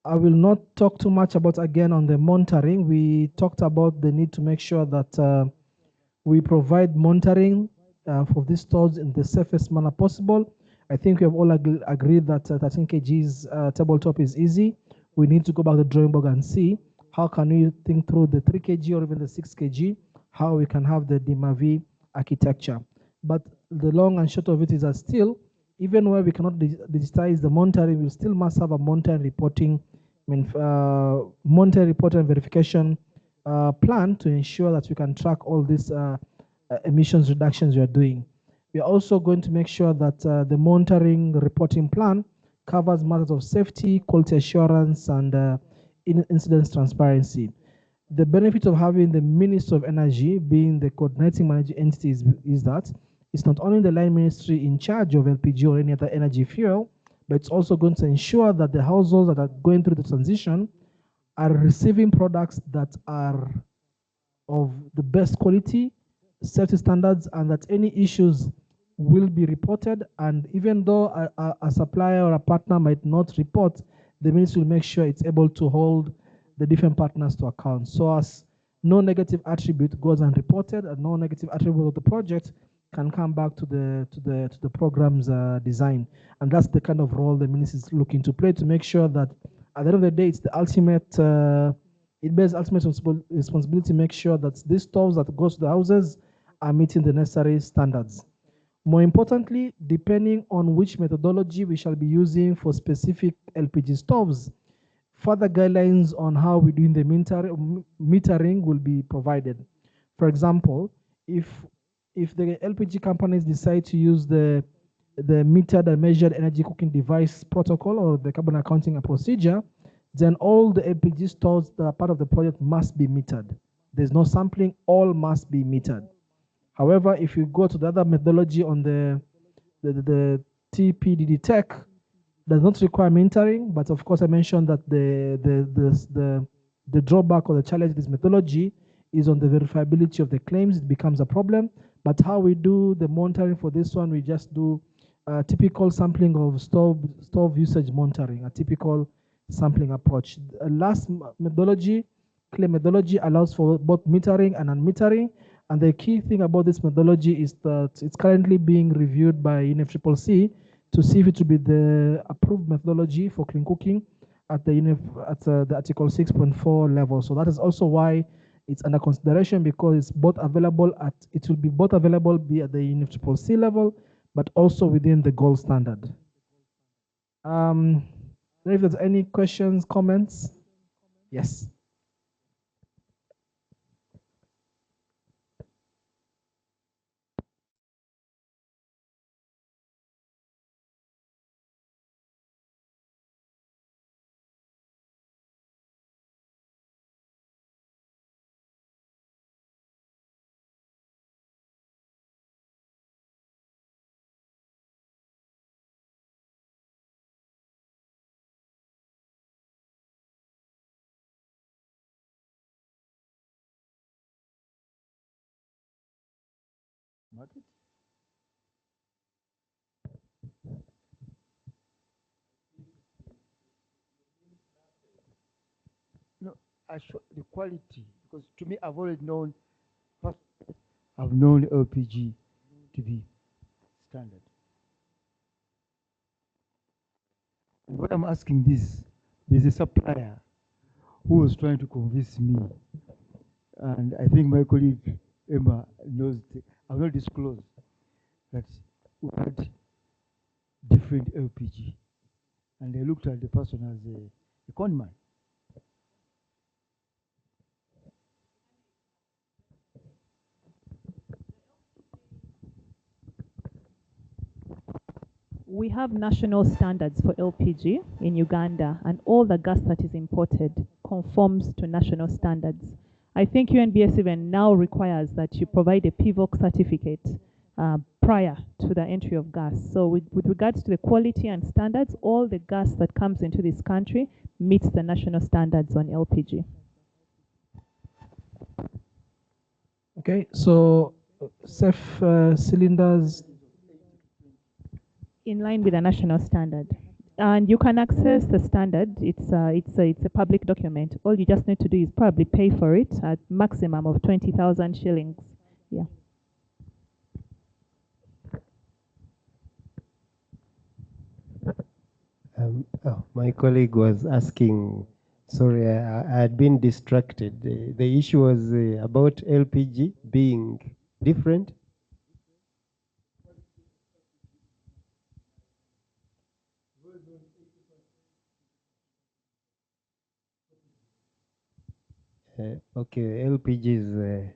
I will not talk too much about again on the monitoring. We talked about the need to make sure that we provide monitoring for these stores in the safest manner possible. I think we have all agreed that 13 kgs tabletop is easy. We need to go back to the drawing board and see how can we think through the 3 kg or even the 6 kg, how we can have the 𝘠𝘬𝑣 architecture. But the long and short of it is that still, even where we cannot digitize the monitoring, we still must have a monitoring reporting, monitoring reporting and verification plan to ensure that we can track all these emissions reductions we are doing. We are also going to make sure that the monitoring reporting plan covers matters of safety, quality assurance, and incidents transparency. The benefit of having the Ministry of Energy being the coordinating managing entity is that it's not only the line ministry in charge of LPG or any other energy fuel, but it's also going to ensure that the households that are going through the transition are receiving products that are of the best quality, safety standards, and that any issues will be reported. And even though a supplier or a partner might not report, the ministry will make sure it's able to hold the different partners to account, so as no negative attribute goes unreported, and no negative attribute of the project can come back to the program's design. And that's the kind of role the ministry is looking to play, to make sure that at the end of the day, it's the ultimate, it bears ultimate responsibility to make sure that these stores that goes to the houses are meeting the necessary standards. More importantly, depending on which methodology we shall be using for specific LPG stoves, further guidelines on how we're doing the metering will be provided. For example, if the LPG companies decide to use the metered and measured energy cooking device protocol or the carbon accounting procedure, then all the LPG stores that are part of the project must be metered. There's no sampling, all must be metered. However, if you go to the other methodology on the TPDD tech, does not require metering, but of course I mentioned that the drawback or the challenge of this methodology is on the verifiability of the claims. It becomes a problem. But how we do the monitoring for this one, we just do a typical sampling of stove usage monitoring, a typical sampling approach. Last methodology, claim methodology, allows for both metering and unmetering. And the key thing about this methodology is that it's currently being reviewed by 𝘧𝘂𝑐C to see if it will be the approved methodology for clean cooking at the Article 6.4 level. So that is also why it's under consideration, because it's both available it will be both available at the 𝘧𝘂𝑐C level, but also within the gold standard. If there's any questions, comments, yes. market. No, I show the quality, because to me, I've already known, first, I've known LPG to be standard. And what I'm asking this, there's a supplier who was trying to convince me, and I think my colleague Emma knows, I will not disclose, that we had different LPG, and they looked at the person as a con man. We have national standards for LPG in Uganda, and all the gas that is imported conforms to national standards. I think 𝘧𝘧𝘀𝘵 even now requires that you provide a 𝘡𝑉𝑜C certificate prior to the entry of gas. So with regards to the quality and standards, all the gas that comes into this country meets the national standards on LPG. Okay, so safe cylinders in line with the national standard, and you can access the standard. It's a public document. All you just need to do is probably pay for it at maximum of 20,000 shillings. Yeah. My colleague was asking. Sorry, I had been distracted. The issue was about LPG being different. Okay, LPGs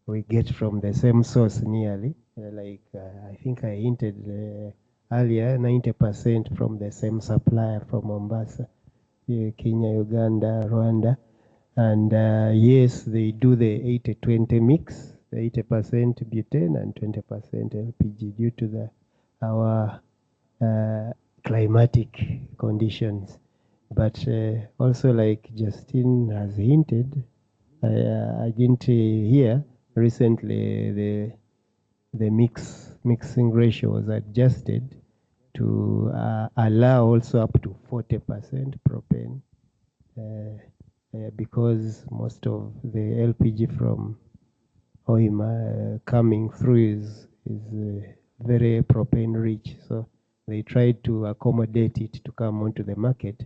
we get from the same source nearly. I think I hinted earlier, 90% from the same supplier from Mombasa, Kenya, Uganda, Rwanda. And yes, they do the 80-20 mix, the 80% butane and 20% LPG due to our climatic conditions. But also, like Justin has hinted, I didn't hear recently the mixing ratio was adjusted to allow also up to 40% propane, because most of the LPG from Hoima coming through is very propane rich. So they tried to accommodate it to come onto the market.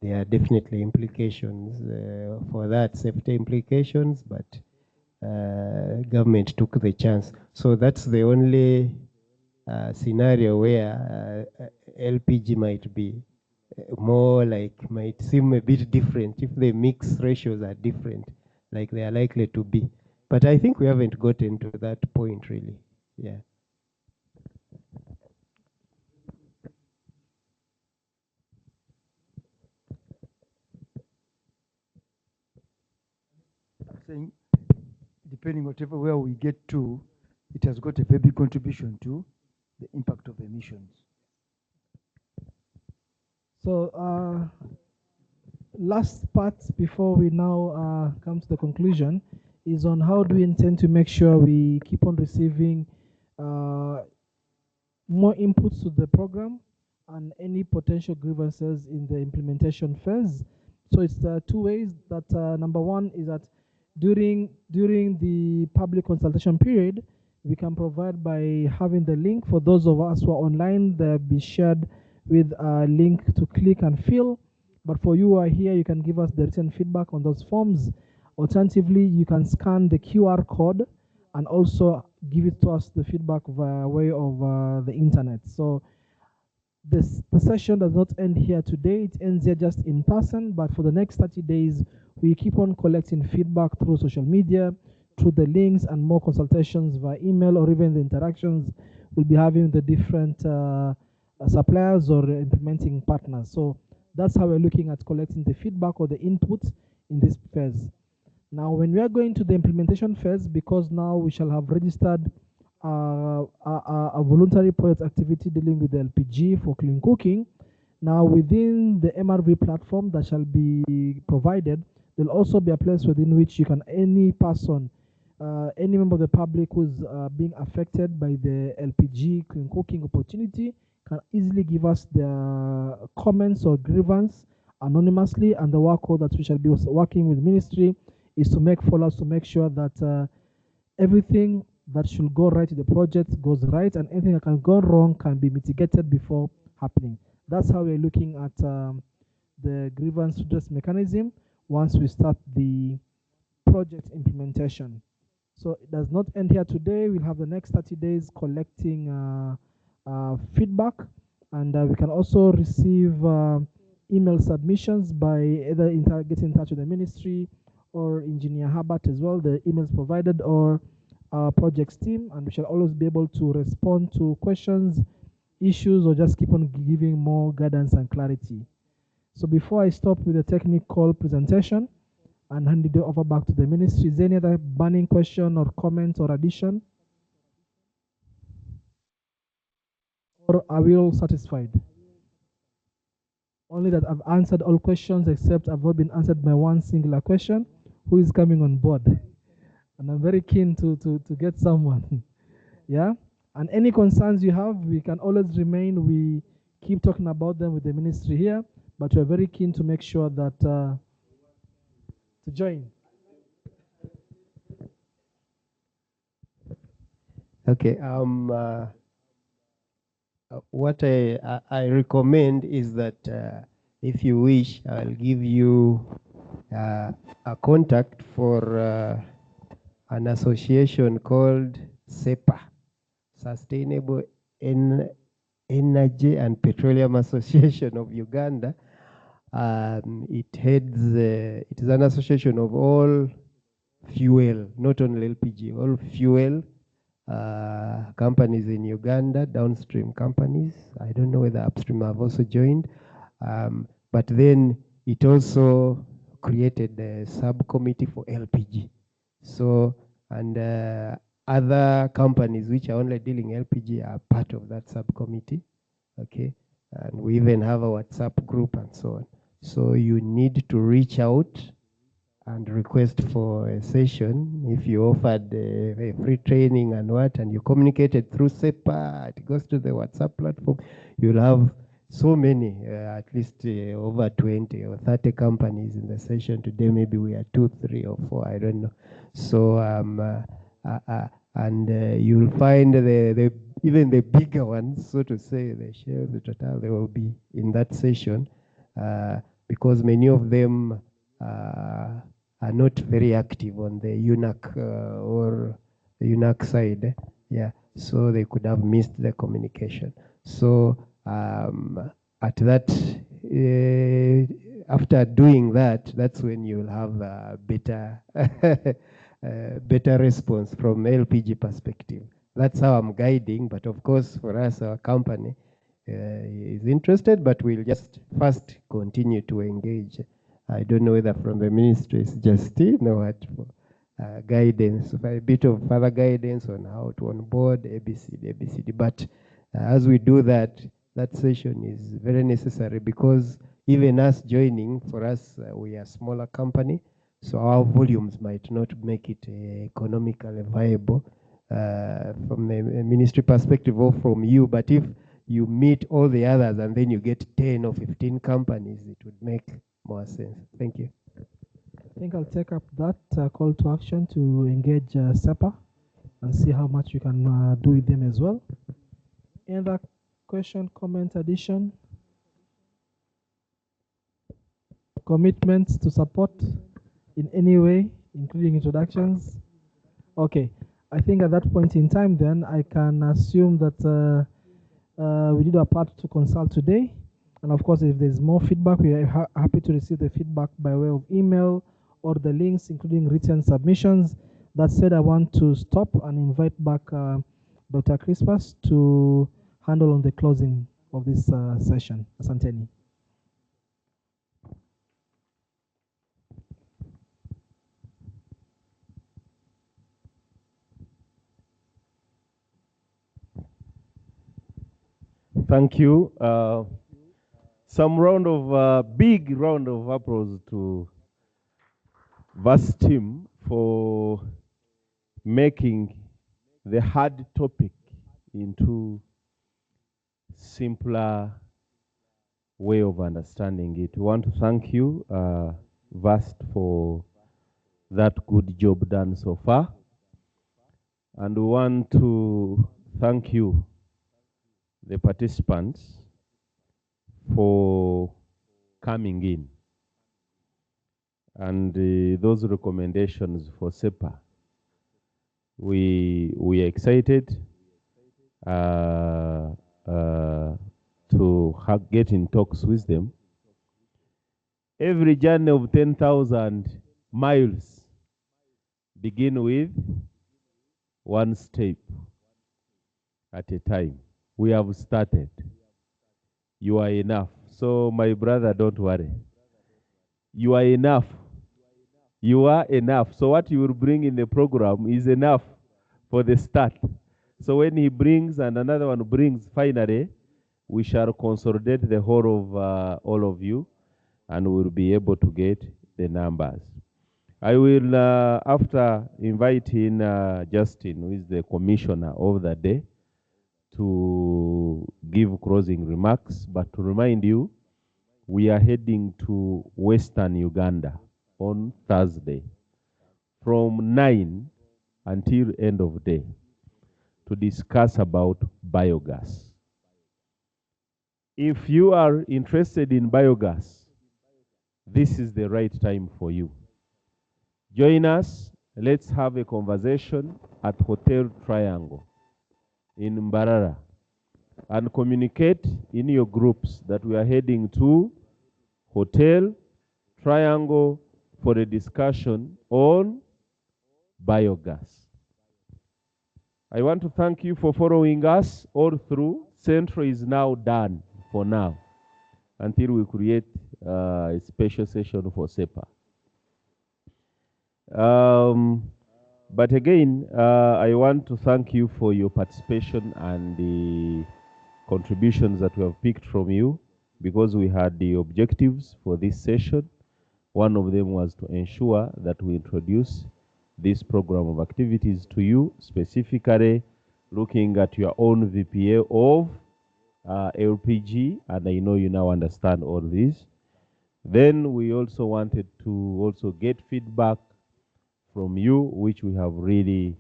There are definitely implications for that, safety implications, but government took the chance. So that's the only scenario where LPG might be more might seem a bit different if the mix ratios are different, like they are likely to be. But I think we haven't gotten to that point really. Yeah. Saying, depending whatever where we get to, it has got a very big contribution to the impact of emissions. So last part before we now come to the conclusion is on how do we intend to make sure we keep on receiving more inputs to the program and any potential grievances in the implementation phase. So it's two ways. That number one is that during the public consultation period, we can provide by having the link for those of us who are online. They'll be shared with a link to click and fill. But for you who are here, you can give us the written feedback on those forms. Alternatively, you can scan the QR code and also give it to us the feedback via way of the internet. So the session does not end here today. It ends here just in person, but for the next 30 days, we keep on collecting feedback through social media, through the links and more consultations via email, or even the interactions we'll be having with the different suppliers or implementing partners. So that's how we're looking at collecting the feedback or the input in this phase. Now, when we are going to the implementation phase, because now we shall have registered a voluntary project activity dealing with the LPG for clean cooking. Now, within the MRV platform that shall be provided, there'll also be a place within which any person any member of the public who's being affected by the LPG clean cooking opportunity can easily give us their comments or grievance anonymously, and the work that we shall be working with ministry is to make follow-ups to make sure that everything that should go right in the project goes right, and anything that can go wrong can be mitigated before happening. That's how we're looking at the grievance redress mechanism once we start the project implementation. So it does not end here today. We'll have the next 30 days collecting feedback, and we can also receive email submissions by either getting in touch with the ministry or Engineer Herbert as well, the emails provided, or our projects team, and we shall always be able to respond to questions, issues, or just keep on giving more guidance and clarity. So before I stop with the technical presentation and hand it over back to the ministry, is there any other burning question or comment or addition? Or are we all satisfied? Only that I've answered all questions except I've not been answered by one singular question. Who is coming on board? And I'm very keen to get someone. Yeah? And any concerns you have, we can always remain. We keep talking about them with the ministry here, but we're very keen to make sure that to join. Okay. What I recommend is that if you wish, I'll give you a contact for an association called 𝘱𝘶, Sustainable Energy and Petroleum Association of Uganda. It is an association of all fuel, not only LPG, all fuel companies in Uganda, downstream companies. I don't know whether upstream have also joined, but then it also created a subcommittee for LPG. So, and other companies which are only dealing LPG are part of that subcommittee, okay? And we even have a WhatsApp group and so on. So you need to reach out and request for a session. If you offered a free training and you communicated through 𝘱𝘶, it goes to the WhatsApp platform, you'll have so many, at least over 20 or 30 companies in the session today. Maybe we are 2, 3, or 4, I don't know. So, you'll find even the bigger ones, so to say, the Shell, the Total, they will be in that session because many of them are not very active on the UNAC or the UNAC side. Yeah, so they could have missed the communication. So at that, after doing that, that's when you'll have a better better response from LPG perspective. That's how I'm guiding, but of course for us, our company is interested, but we'll just first continue to engage. I don't know whether from the ministry it's Justine or what for guidance, a bit of further guidance on how to onboard ABCD. But as we do that, that session is very necessary because even us joining, for us, we are a smaller company, so our volumes might not make it economically viable from the ministry perspective or from you. But if you meet all the others and then you get 10 or 15 companies, it would make more sense. Thank you. I think I'll take up that call to action to engage 𝘱𝘶 and see how much we can do with them as well. Any other question, comment, addition? Commitments to support in any way, including introductions? Okay, I think at that point in time then I can assume that we did our part to consult today. And of course, if there's more feedback, we are happy to receive the feedback by way of email or the links, including written submissions. That said, I want to stop and invite back Dr. Crispus to handle on the closing of this session. Asanteni. Thank you. Some big round of applause to VAS team for making the hard topic into simpler way of understanding it. We want to thank you, Vast, for that good job done so far. And we want to thank you, the participants, for coming in. And those recommendations for 𝘱𝗶, we are excited to get in talks with them. Every journey of 10,000 miles begin with one step at a time. We have started. You are enough. So my brother, don't worry. You are enough. You are enough. So what you will bring in the program is enough for the start. So when he brings and another one brings, finally, we shall consolidate the whole of all of you, and we'll be able to get the numbers. I will, after inviting Justin, who is the commissioner of the day, to give closing remarks, but to remind you, we are heading to Western Uganda on Thursday from 9 until end of day to discuss about biogas. If you are interested in biogas, this is the right time for you. Join us. Let's have a conversation at Hotel Triangle in Mbarara and communicate in your groups that we are heading to Hotel Triangle for a discussion on biogas. I want to thank you for following us all through. Central is now done for now until we create a special session for 𝘱𝗶. But again, I want to thank you for your participation and the contributions that we have picked from you, because we had the objectives for this session. One of them was to ensure that we introduce this program of activities to you, specifically looking at your own VPA of LPG, and I know you now understand all this. Then we also wanted to also get feedback from you, which we have really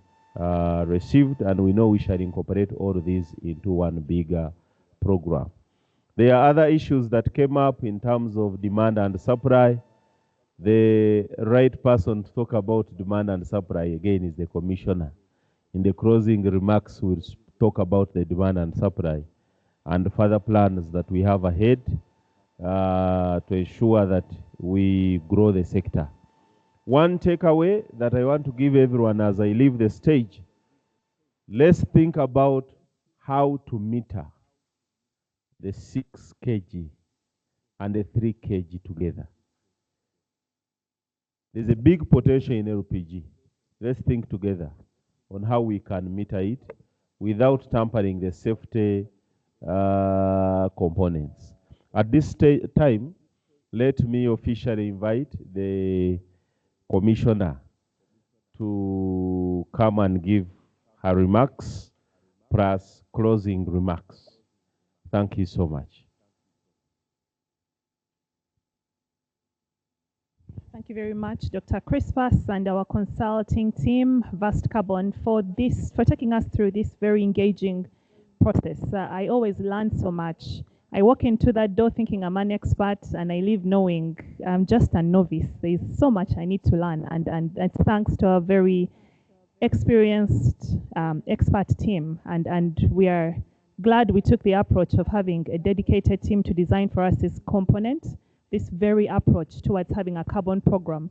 received, and we know we shall incorporate all these into one bigger program. There are other issues that came up in terms of demand and supply. The right person to talk about demand and supply again is the commissioner. In the closing remarks, we'll talk about the demand and supply and further plans that we have ahead to ensure that we grow the sector. One takeaway that I want to give everyone as I leave the stage, let's think about how to meter the 6 kg and the 3 kg together. There's a big potential in LPG. Let's think together on how we can meter it without tampering the safety components. At this time, let me officially invite the commissioner to come and give her remarks plus closing remarks. Thank you so much. Thank you very much, Dr. Crispus and our consulting team, Vast Carbon, for taking us through this very engaging process. I always learn so much. I walk into that door thinking I'm an expert, and I leave knowing I'm just a novice. There's so much I need to learn, and it's thanks to a very experienced expert team, and we are glad we took the approach of having a dedicated team to design for us this component, this very approach towards having a carbon program,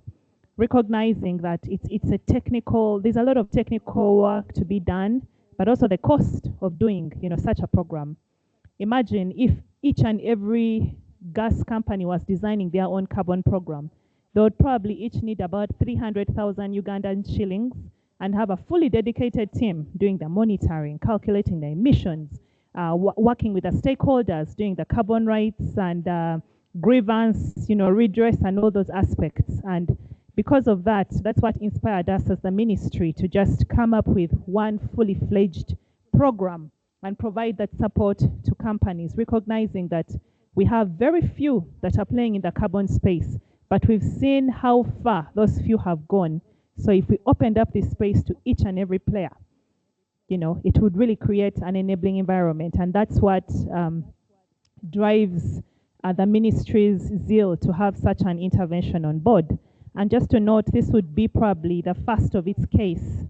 recognizing that it's a technical, there's a lot of technical work to be done, but also the cost of doing such a program. Imagine if each and every gas company was designing their own carbon program. They would probably each need about 300,000 Ugandan shillings and have a fully dedicated team doing the monitoring, calculating the emissions, working with the stakeholders, doing the carbon rights and grievance, redress and all those aspects. And because of that, that's what inspired us as the ministry to just come up with one fully fledged program and provide that support to companies, recognizing that we have very few that are playing in the carbon space, but we've seen how far those few have gone. So if we opened up this space to each and every player, you know, it would really create an enabling environment. And that's what drives the ministry's zeal to have such an intervention on board. And just to note, this would be probably the first of its case.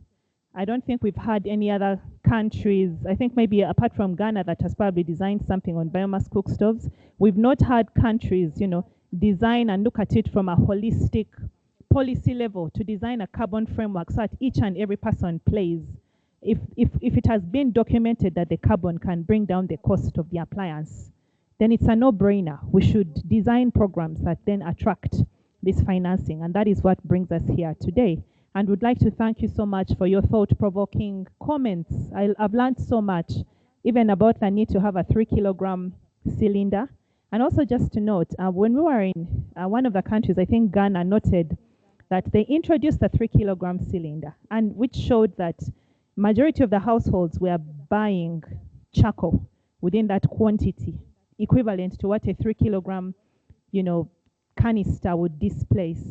I don't think we've had any other countries, I think maybe apart from Ghana that has probably designed something on biomass cook stoves, we've not had countries, you know, design and look at it from a holistic policy level to design a carbon framework so that each and every person plays. If it has been documented that the carbon can bring down the cost of the appliance, then it's a no-brainer. We should design programs that then attract this financing, and that is what brings us here today. And would like to thank you so much for your thought-provoking comments. I've learned so much, even about the need to have a 3-kilogram cylinder. And also just to note, when we were in one of the countries, I think Ghana, noted that they introduced a 3-kilogram cylinder, and which showed that majority of the households were buying charcoal within that quantity, equivalent to what a 3-kilogram, you know, canister would displace.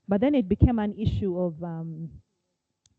But then it became an issue of,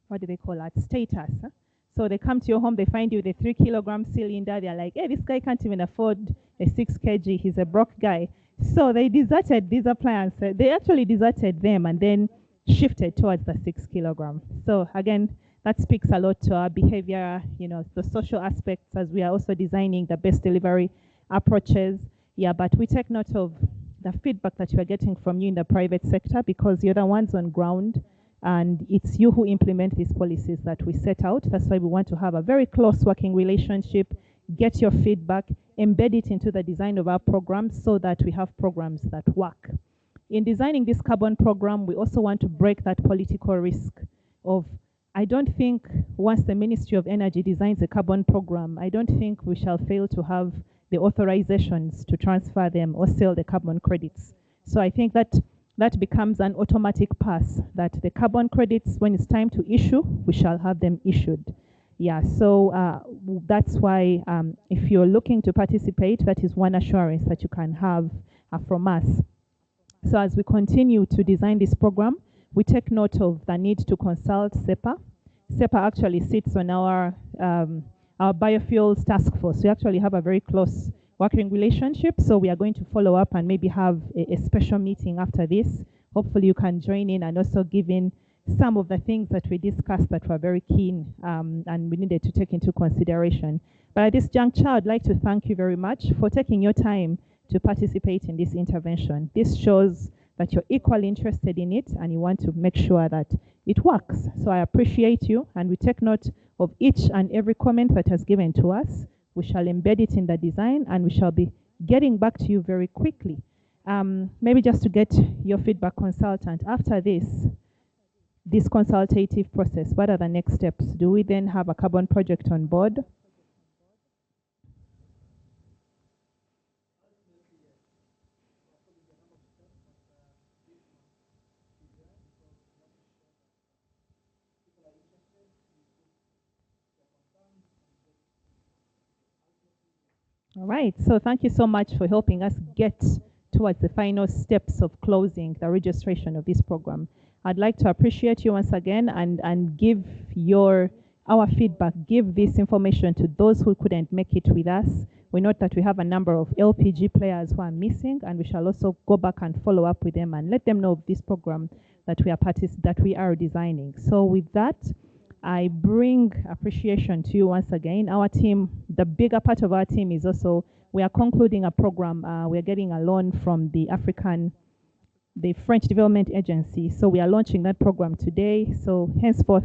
what do they call that, status. Huh? So they come to your home, they find you with a 3-kilogram cylinder, they're like, hey, this guy can't even afford a 6 kg, he's a broke guy. So they deserted these appliances. They actually deserted them and then shifted towards the 6 kilogram. So again, that speaks a lot to our behavior, you know, the social aspects, as we are also designing the best delivery approaches. Yeah, but we take note of the feedback that you are getting from you in the private sector, because you're the ones on ground, and it's you who implement these policies that we set out. That's why we want to have a very close working relationship, get your feedback, embed it into the design of our programs so that we have programs that work. In designing this carbon program, we also want to break that political risk of, I don't think once the Ministry of Energy designs a carbon program, I don't think we shall fail to have the authorizations to transfer them or sell the carbon credits. So I think that that becomes an automatic pass, that the carbon credits, when it's time to issue, we shall have them issued. Yeah, so that's why if you're looking to participate, that is one assurance that you can have from us. So as we continue to design this program, we take note of the need to consult 𝘂𝘶. 𝘂𝘂 actually sits on our biofuels task force. We actually have a very close working relationship, so we are going to follow up and maybe have a special meeting after this. Hopefully you can join in and also give in some of the things that we discussed that were very keen and we needed to take into consideration. But at this juncture, I'd like to thank you very much for taking your time to participate in this intervention. This shows that you're equally interested in it and you want to make sure that it works. So I appreciate you, and we take note of each and every comment that has given to us. We shall embed it in the design, and we shall be getting back to you very quickly. Maybe just to get your feedback, consultant, after this consultative process, what are the next steps? Do we then have a carbon project on board? All right, so thank you so much for helping us get towards the final steps of closing the registration of this program. I'd like to appreciate you once again and give our feedback, give this information to those who couldn't make it with us. We note that we have a number of LPG players who are missing, and we shall also go back and follow up with them and let them know of this program that we are designing. So with that, I bring appreciation to you once again. Our team, the bigger part of our team is also, we are concluding a program. We are getting a loan from the French Development Agency. So we are launching that program today. So henceforth,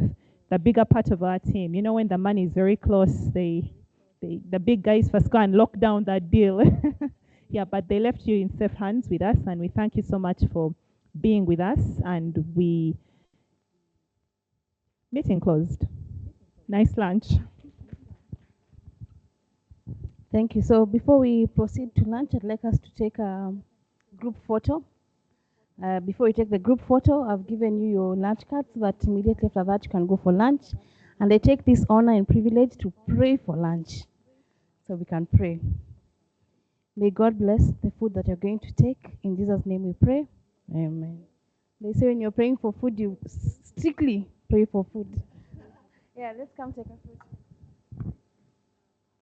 the bigger part of our team, you know, when the money is very close, the big guys first go and lock down that deal. Yeah, but they left you in safe hands with us, and we thank you so much for being with us, and meeting closed. Nice lunch. Thank you. So before we proceed to lunch, I'd like us to take a group photo. Before you take the group photo, I've given you your lunch card so that immediately after that you can go for lunch. And I take this honor and privilege to pray for lunch. So we can pray. May God bless the food that you're going to take. In Jesus' name we pray. Amen. They say when you're praying for food, you strictly pray for food. Yeah, let's come take a food.